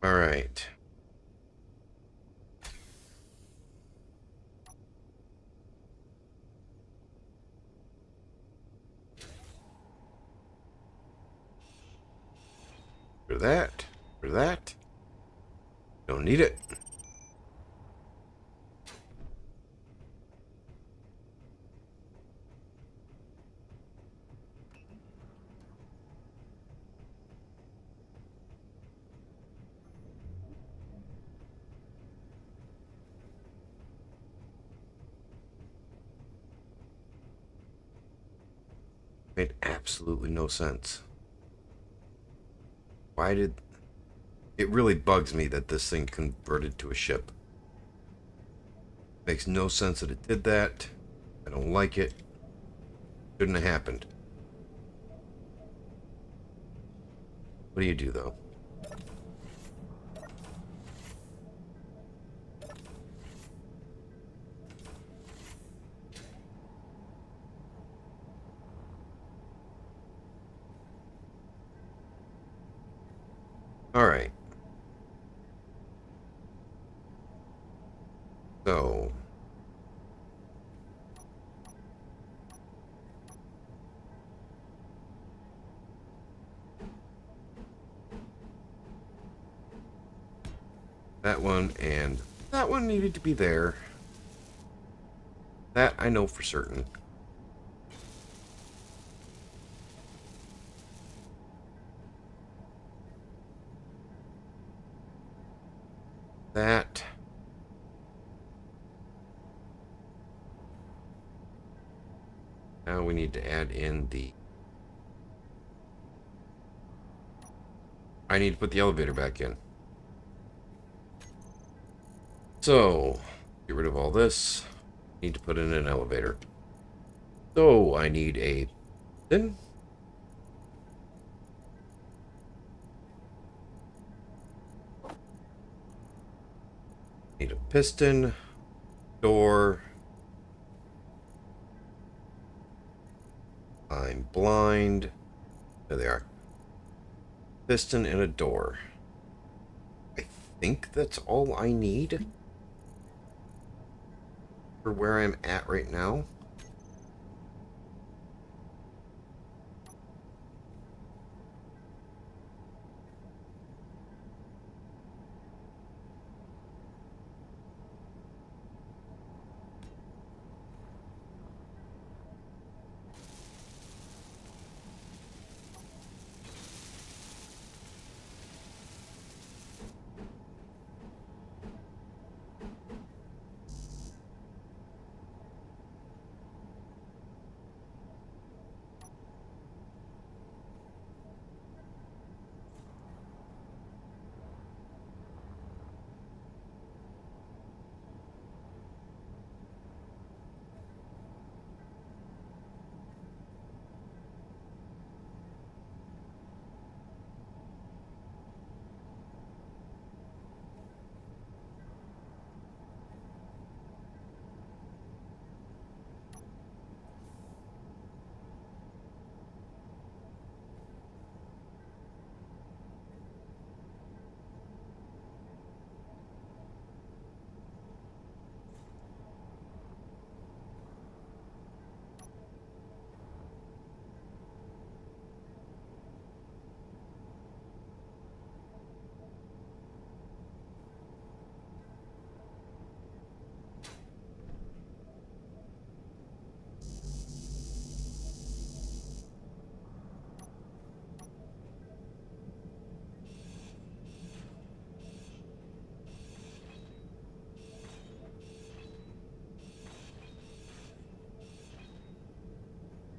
All right. For that. For that. Don't need it. Made absolutely no sense. Why did... It really bugs me that this thing converted to a ship. Makes no sense that it did that. I don't like it. Shouldn't have happened. What do you do, though? Alright. So. That one and that one needed to be there. That I know for certain. That. Now we need to add in the... I need to put the elevator back in. So, get rid of all this. Need to put in an elevator. So, I need a piston. Need a piston, door. I'm blind. There they are. Piston and a door. I think that's all I need for where I'm at right now.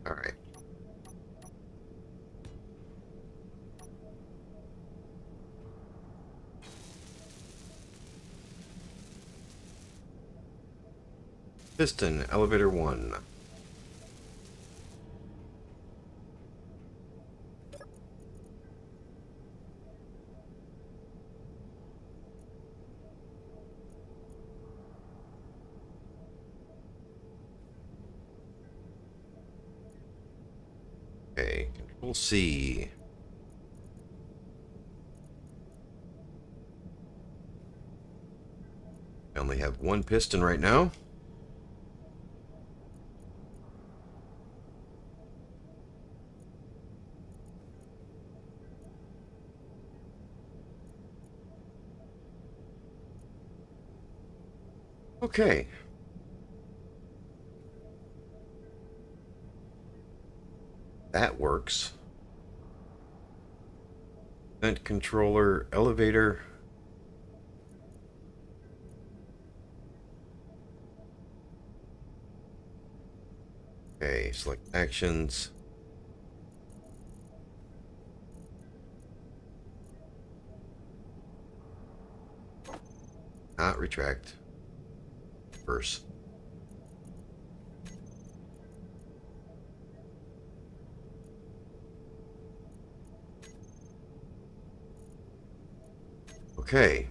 All right. Piston, elevator 1. Okay, Control C. I only have one piston right now. Okay. That works. Vent controller, elevator. Okay, select actions. Not retract. Reverse. Okay.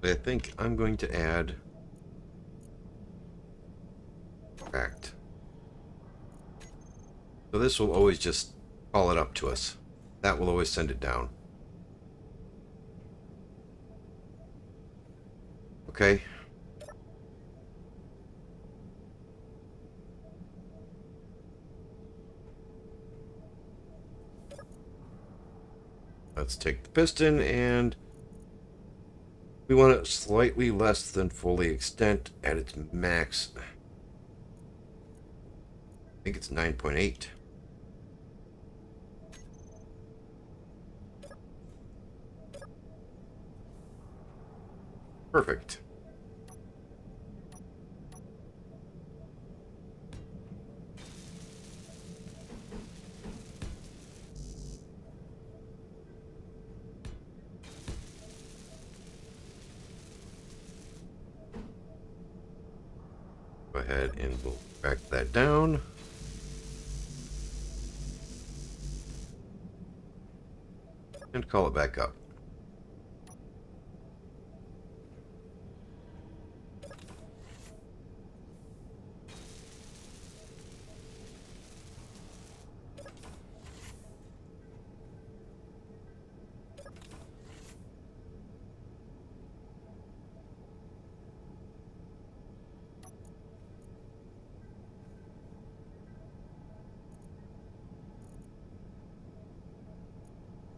I think I'm going to add Fact. So this will always just call it up to us. That will always send it down. Okay. Let's take the piston, and we want it slightly less than fully extent at its max. I think it's 9.8. Perfect. Go ahead and we'll back that down. And call it back up.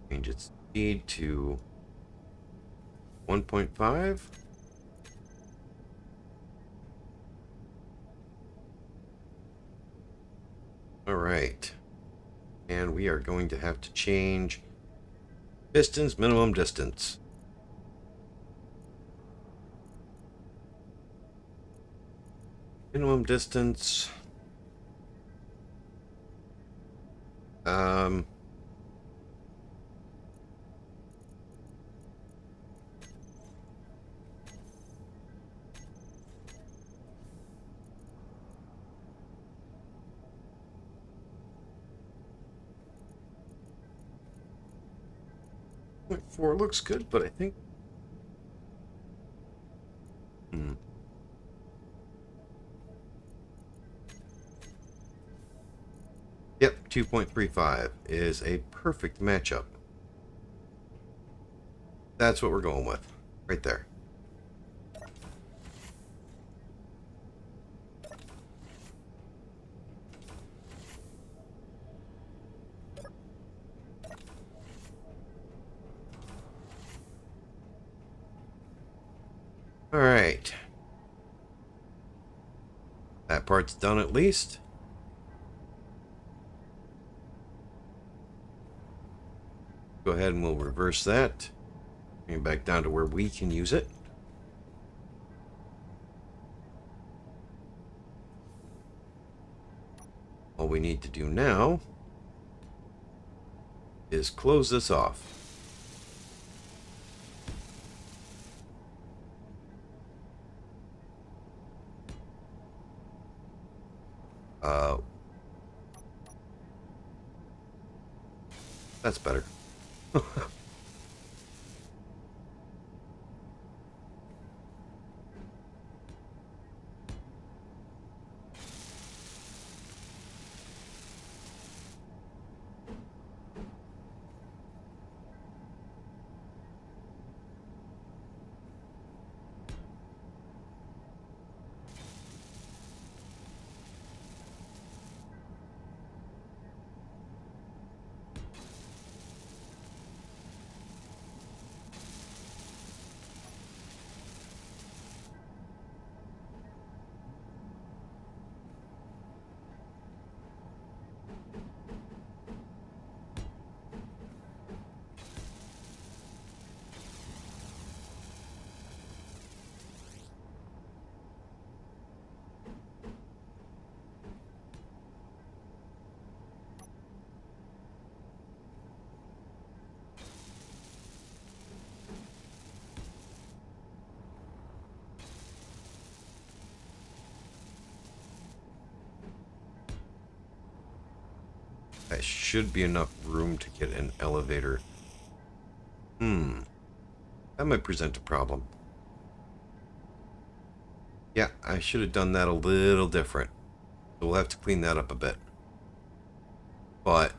Change its speed to 1.5. All right. And we are going to have to change pistons minimum distance. Minimum distance. Four looks good, but I think. Yep, 2.35 is a perfect matchup. That's what we're going with, right there. All right. That part's done at least. Go ahead and we'll reverse that. Bring it back down to where we can use it. All we need to do now is close this off. That's better. That should be enough room to get an elevator. That might present a problem. Yeah, I should have done that a little different. So we'll have to clean that up a bit. But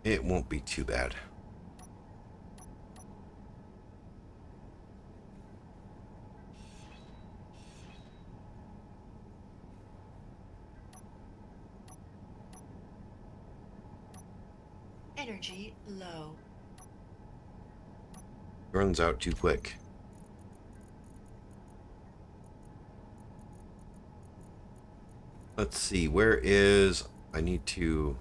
it won't be too bad. Energy low. Runs out too quick. Let's see, where is... I need to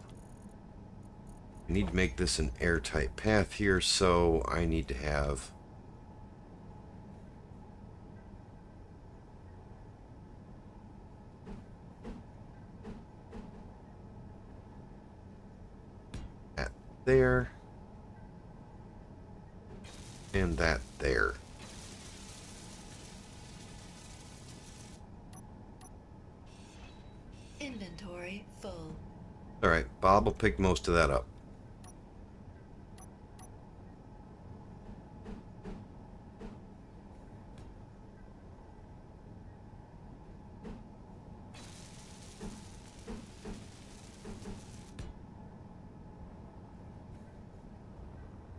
make this an airtight path here, so I need to have... that there. And that there. Inventory full. Alright, Bob will pick most of that up.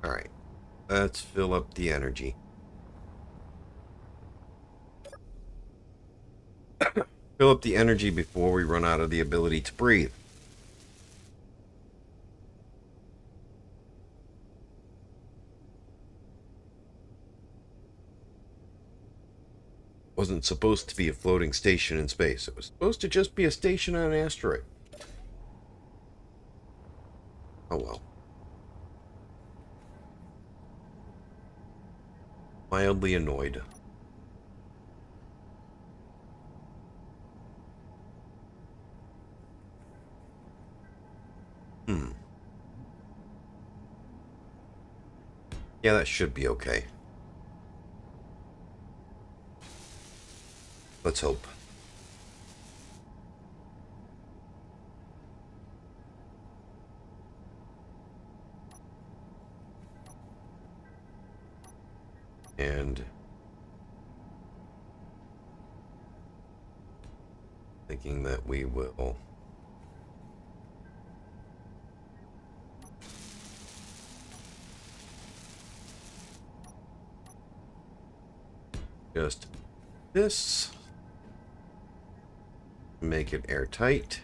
Alright, let's fill up the energy. Fill up the energy before we run out of the ability to breathe. Wasn't supposed to be a floating station in space. It was supposed to just be a station on an asteroid. Oh well. Mildly annoyed. Yeah, that should be okay. Let's hope. And thinking that we will just this, make it airtight.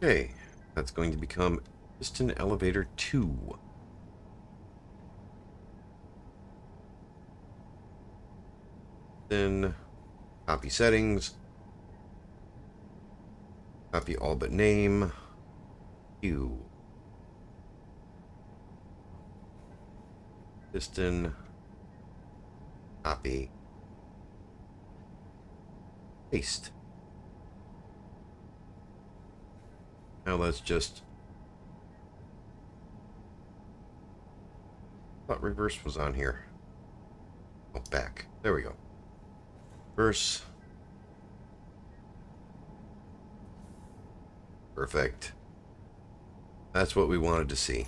Okay, that's going to become piston elevator 2. Then copy settings, copy all but name, Q, piston, copy, paste. Now let's just... thought reverse was on here. Oh, back. There we go. Reverse. Perfect. That's what we wanted to see.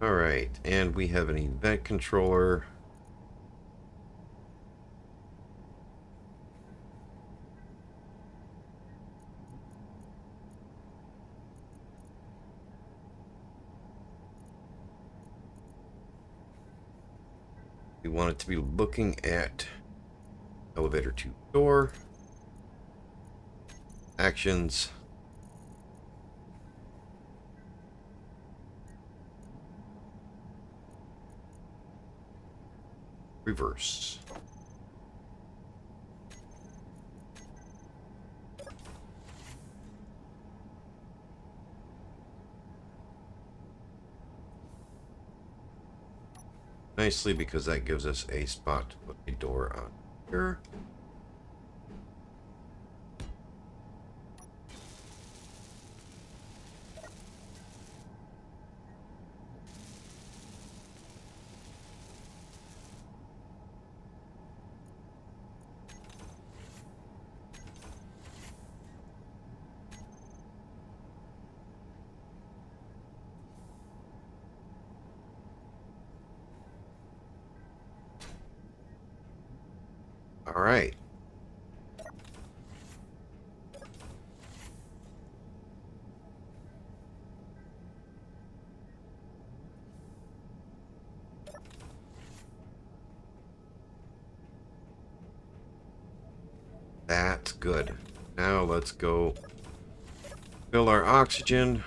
Alright, and we have an event controller. We want it to be looking at elevator 2 door, actions, reverse. Nicely, because that gives us a spot to put a door on here. All right. That's good. Now let's go fill our oxygen.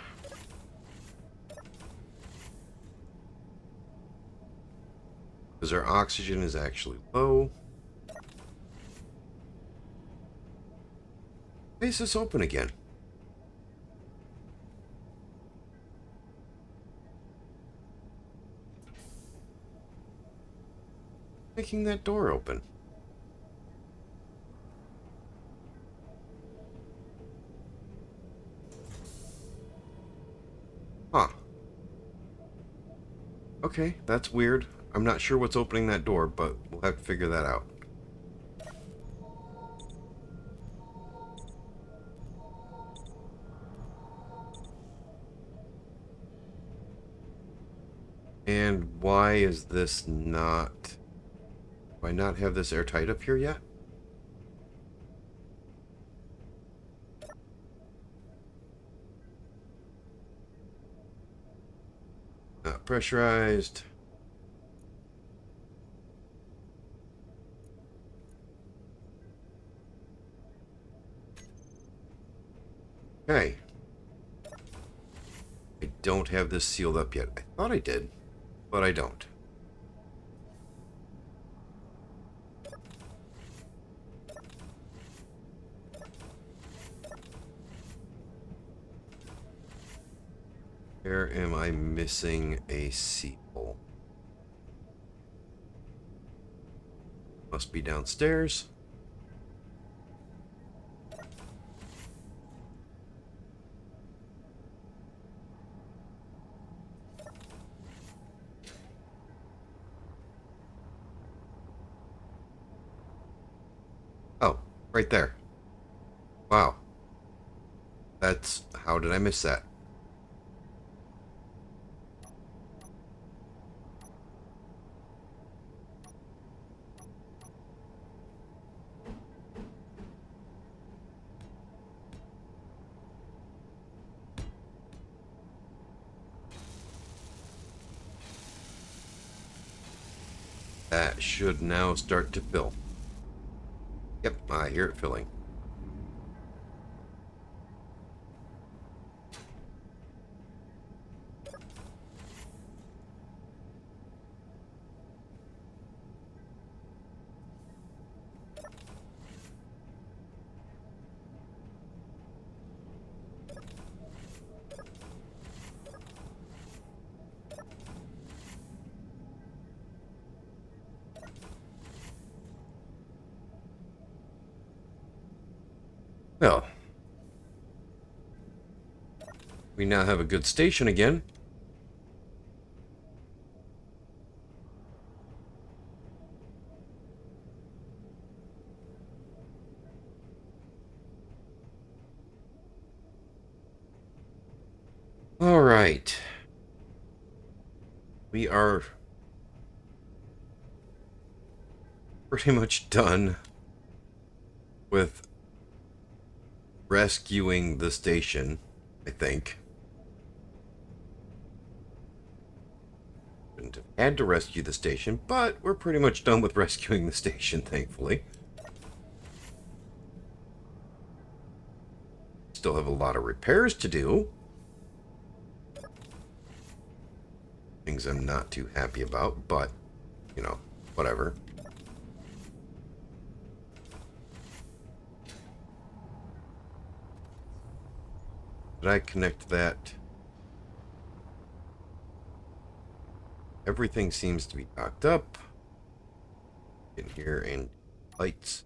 Because our oxygen is actually low. Why is this open again? Making that door open. Huh. Okay, that's weird. I'm not sure what's opening that door, but we'll have to figure that out. And why is this not... Do I not have this airtight up here yet? Not pressurized. Okay. I don't have this sealed up yet. I thought I did, but I don't. Where am I missing a seal? Must be downstairs. Oh, right there. Wow. That's... How did I miss that? That should now start to fill. Yep, I hear it filling. Well, we now have a good station again. All right. We are pretty much done with rescuing the station, I think. Shouldn't have had to rescue the station, but we're pretty much done with rescuing the station, thankfully. Still have a lot of repairs to do. Things I'm not too happy about, but, you know, whatever. Did I connect that? Everything seems to be docked up. In here and lights.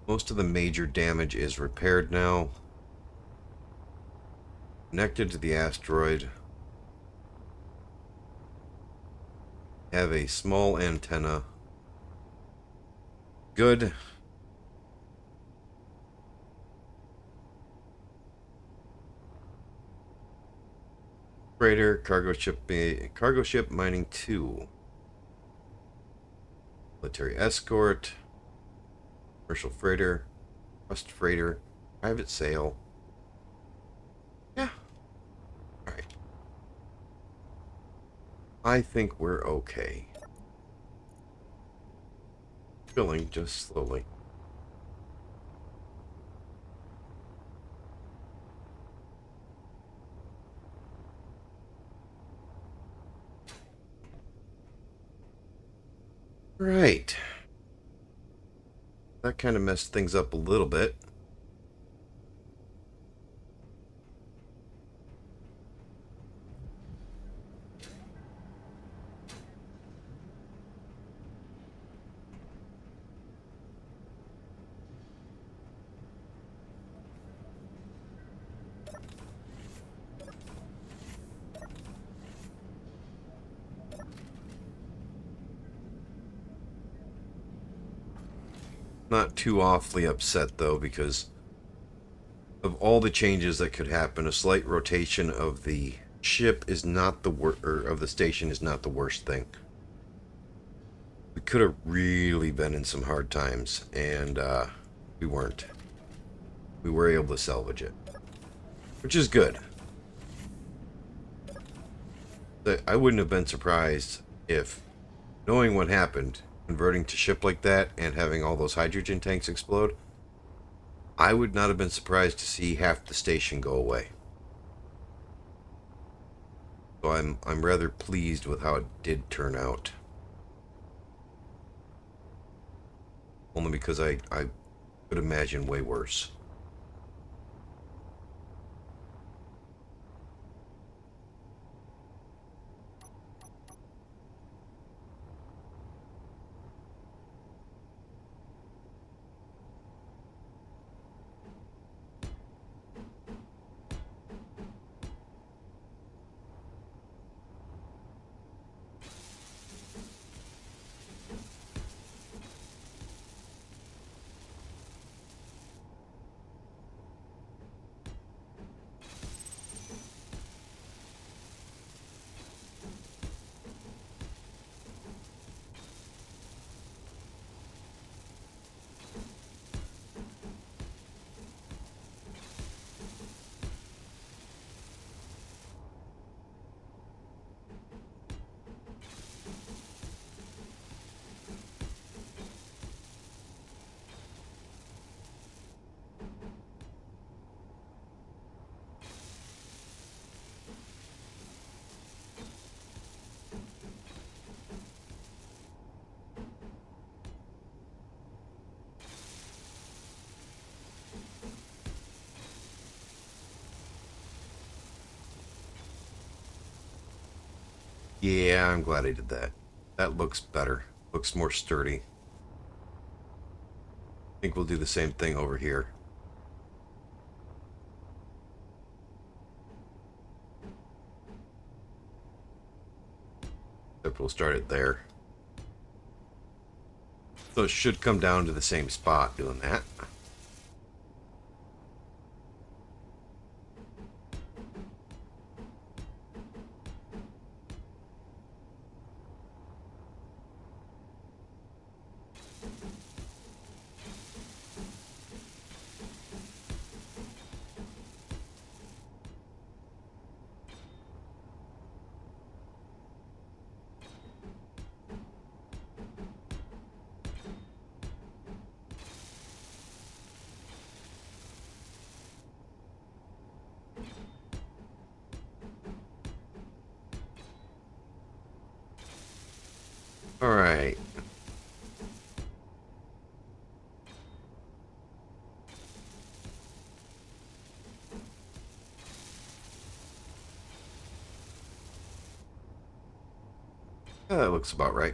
Most of the major damage is repaired now. Connected to the asteroid. Have a small antenna. Good. Freighter, cargo ship mining 2. Military escort. Commercial freighter. Trust freighter. Private sale. Yeah. Alright. I think we're okay. Filling just slowly. Right. That kind of messed things up a little bit. Not too awfully upset though, because of all the changes that could happen, a slight rotation of the ship is not the of the station is not the worst thing. We could have really been in some hard times, and we weren't. We were able to salvage it, which is good. I wouldn't have been surprised if, knowing what happened, converting to ship like that and having all those hydrogen tanks explode, I would not have been surprised to see half the station go away. So I'm rather pleased with how it did turn out. Only because I could imagine way worse. Yeah, I'm glad I did that. That looks better. Looks more sturdy. I think we'll do the same thing over here. Except we'll start it there. So it should come down to the same spot doing that. Alright. Yeah, that looks about right.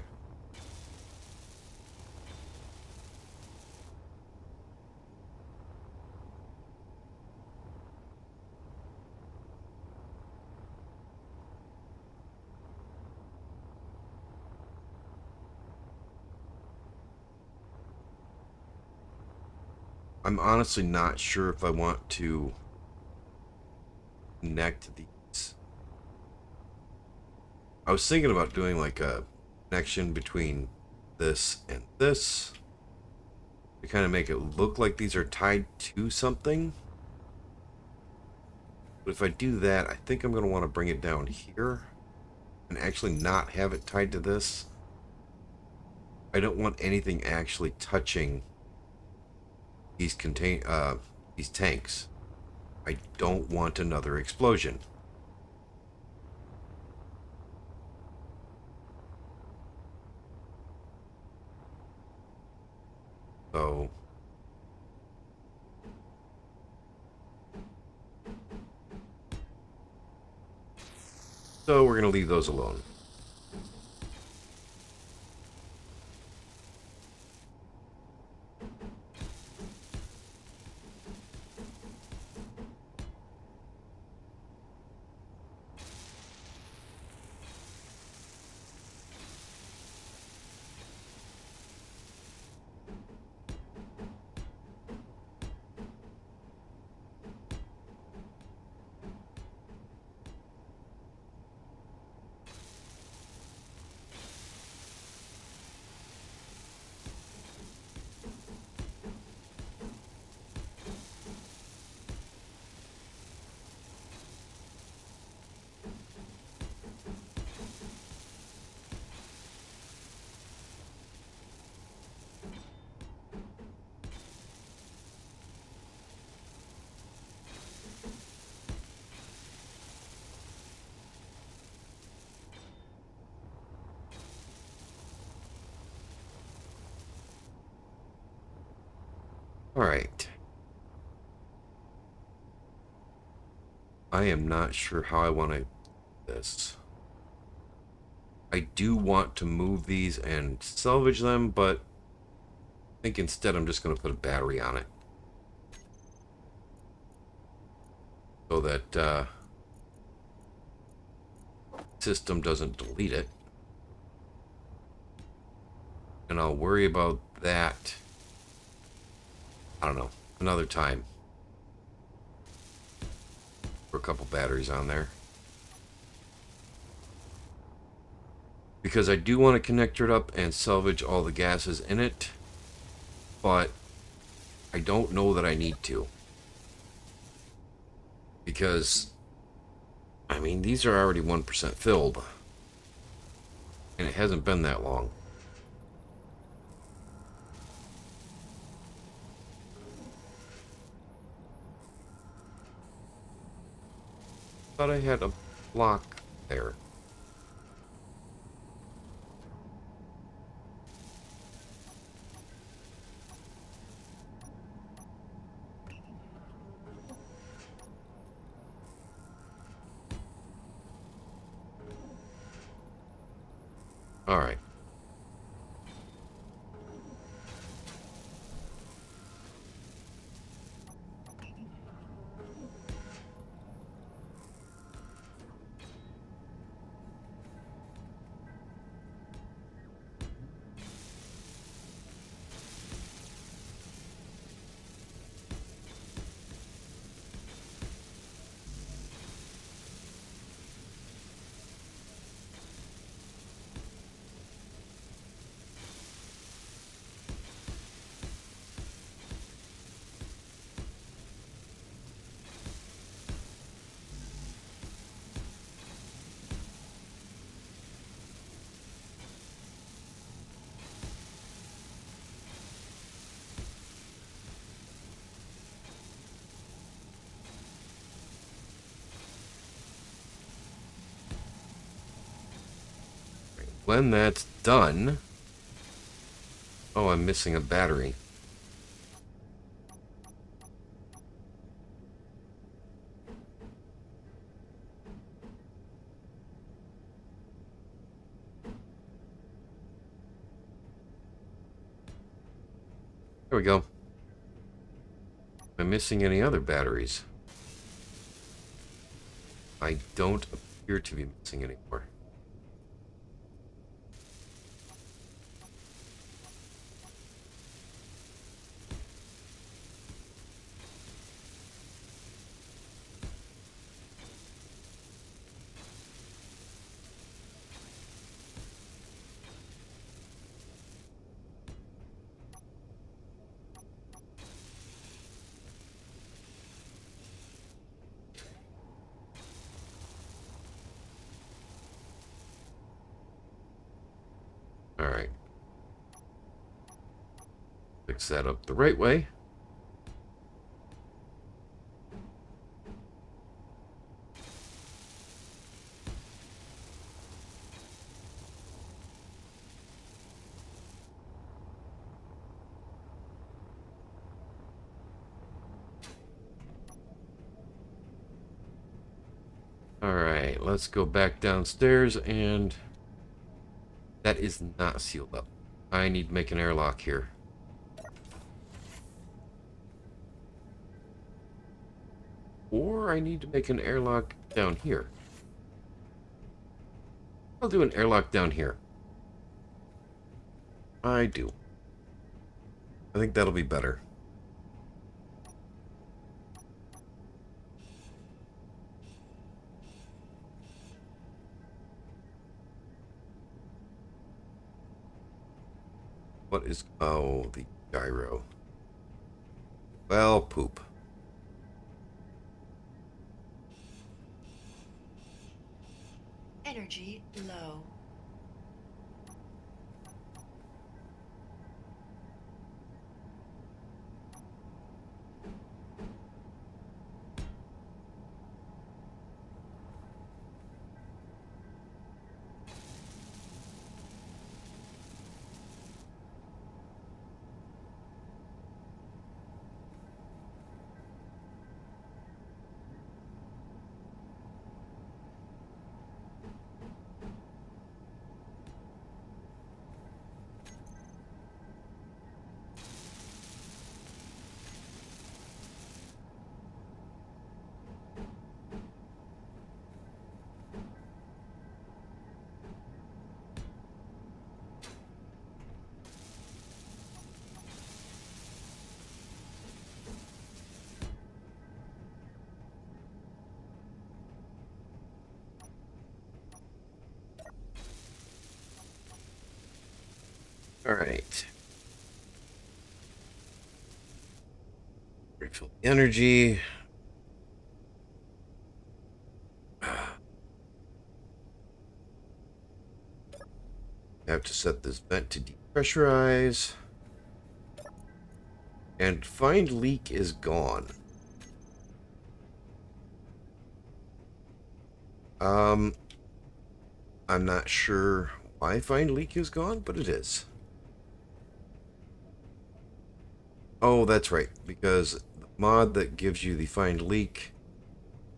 I'm honestly not sure if I want to connect these. I was thinking about doing like a connection between this and this to kind of make it look like these are tied to something. But if I do that, I think I'm going to want to bring it down here and actually not have it tied to this. I don't want anything actually touching these tanks. I don't want another explosion. So we're going to leave those alone. All right. I am not sure how I want to do this. I do want to move these and salvage them, but I think instead I'm just going to put a battery on it. So that system doesn't delete it. And I'll worry about that, I don't know, another time. For a couple batteries on there. Because I do want to connect it up and salvage all the gases in it. But I don't know that I need to. Because, I mean, these are already 1% filled. And it hasn't been that long. Thought I had a block there. All right. When that's done... Oh, I'm missing a battery. There we go. Am I missing any other batteries? I don't appear to be missing any more. Alright. Fix that up the right way. Alright, let's go back downstairs, and that is not sealed up. I need to make an airlock here. Or I need to make an airlock down here. I'll do an airlock down here. I do. I think that'll be better. What is... oh, the gyro. Well, poop. Energy low. All right. Refill the energy. I have to set this vent to depressurize. And find leak is gone. I'm not sure why find leak is gone, but it is. Oh, that's right, because the mod that gives you the find leak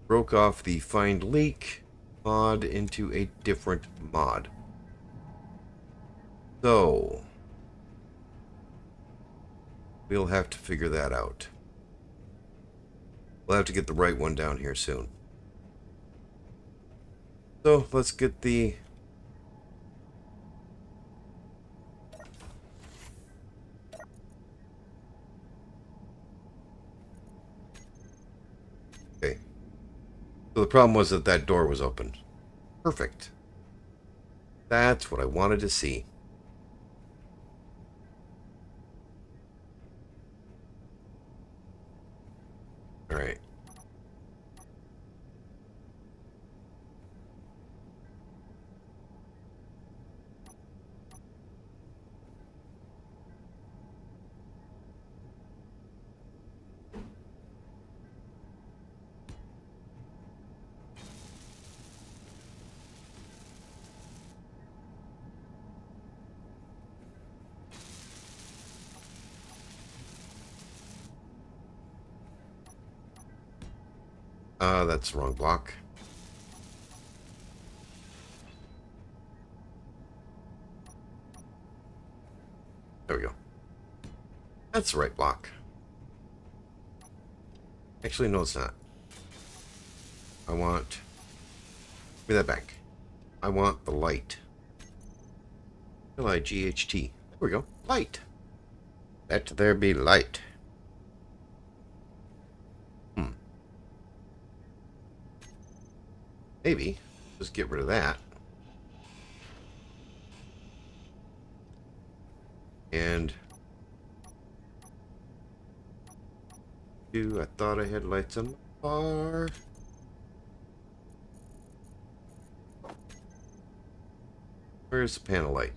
broke off the find leak mod into a different mod. So we'll have to figure that out. We'll have to get the right one down here soon. So let's get the... okay. So the problem was that that door was open. Perfect. That's what I wanted to see. All right. That's the wrong block. There we go. That's the right block. Actually, no, it's not. I want... Give me that back. I want the light. L-I-G-H-T. There we go. Light. Let there be light. Maybe. Just get rid of that. And... I thought I had lights on the bar. Where's the panel light?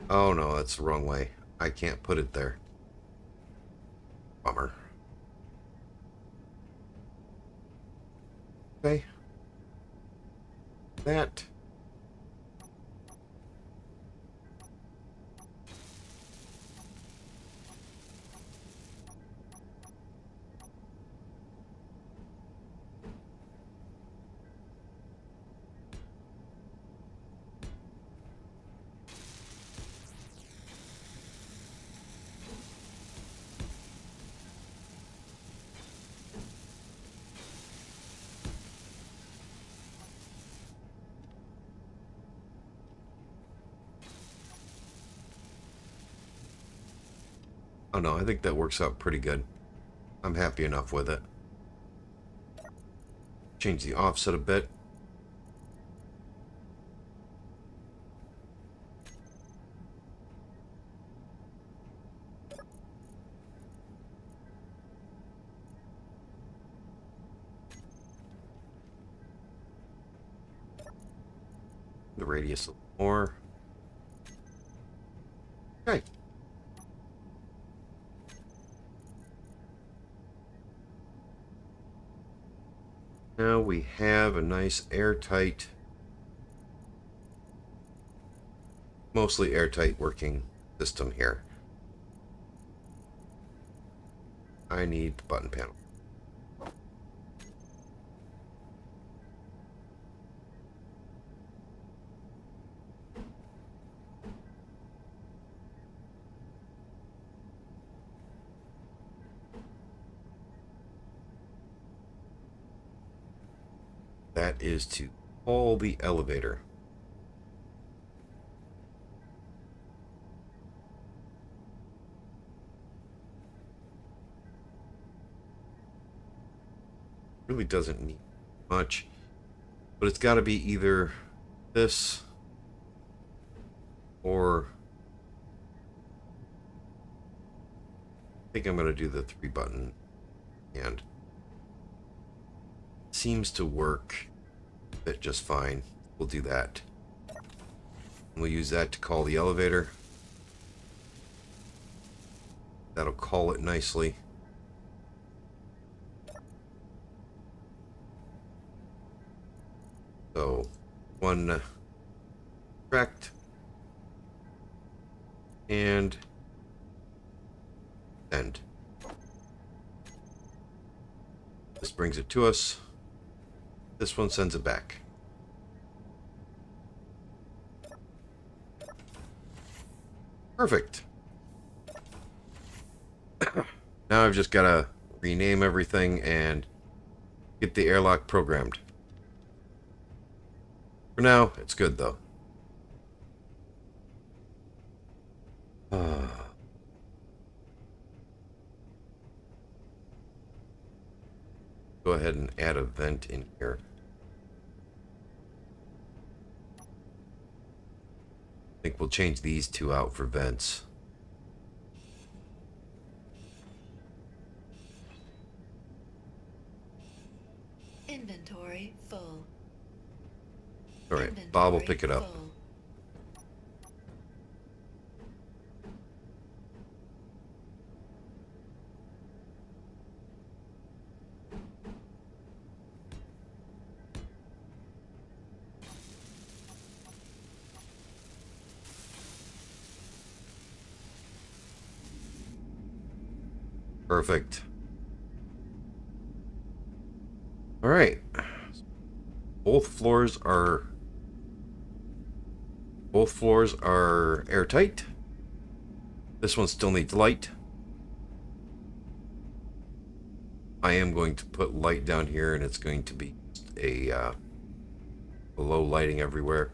Oh no, that's the wrong way. I can't put it there. Bummer. Okay. That. Oh no, I think that works out pretty good. I'm happy enough with it. Change the offset a bit. The radius a little more. Okay. Now we have a nice airtight, mostly airtight working system here. I need the button panel. That is to haul the elevator. Really doesn't need much, but it's got to be either this or I think I'm going to do the 3-button and seems to work fit just fine. We'll do that. We'll use that to call the elevator. That'll call it nicely. So, one correct and send. This brings it to us. This one sends it back. Perfect. Now I've just got to rename everything and get the airlock programmed. For now, it's good though. Go ahead and add a vent in here. I think we'll change these two out for vents. Inventory full. All right, Bob will pick it up. Full. Perfect. All right. Both floors are airtight. This one still needs light. I am going to put light down here, and it's going to be a low lighting everywhere.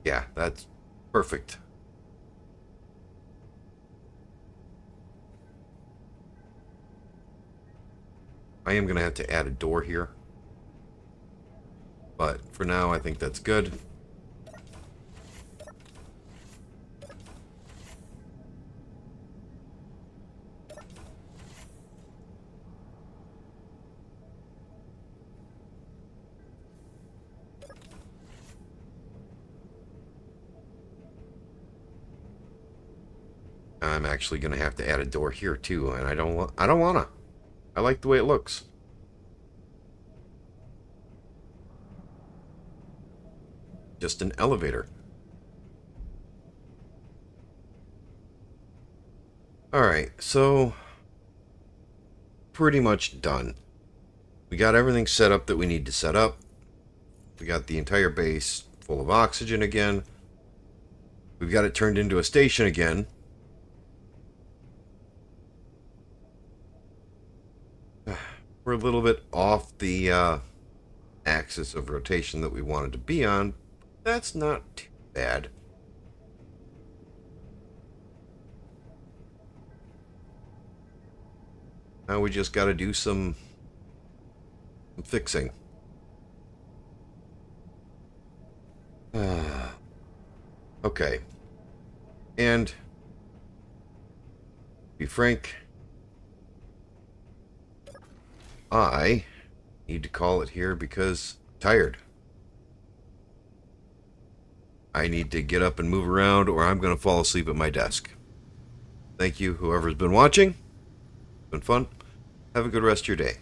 Yeah, that's perfect. I am going to have to add a door here. But for now, I think that's good. I'm actually going to have to add a door here too, and I don't want to. I like the way it looks. Just an elevator. Alright, so pretty much done. We got everything set up that we need to set up. We got the entire base full of oxygen again. We've got it turned into a station again. We're a little bit off the axis of rotation that we wanted to be on. That's not too bad. Now we just got to do some fixing. Okay. And to be frank, I need to call it here because I'm tired. I need to get up and move around or I'm going to fall asleep at my desk. Thank you, whoever's been watching. It's been fun. Have a good rest of your day.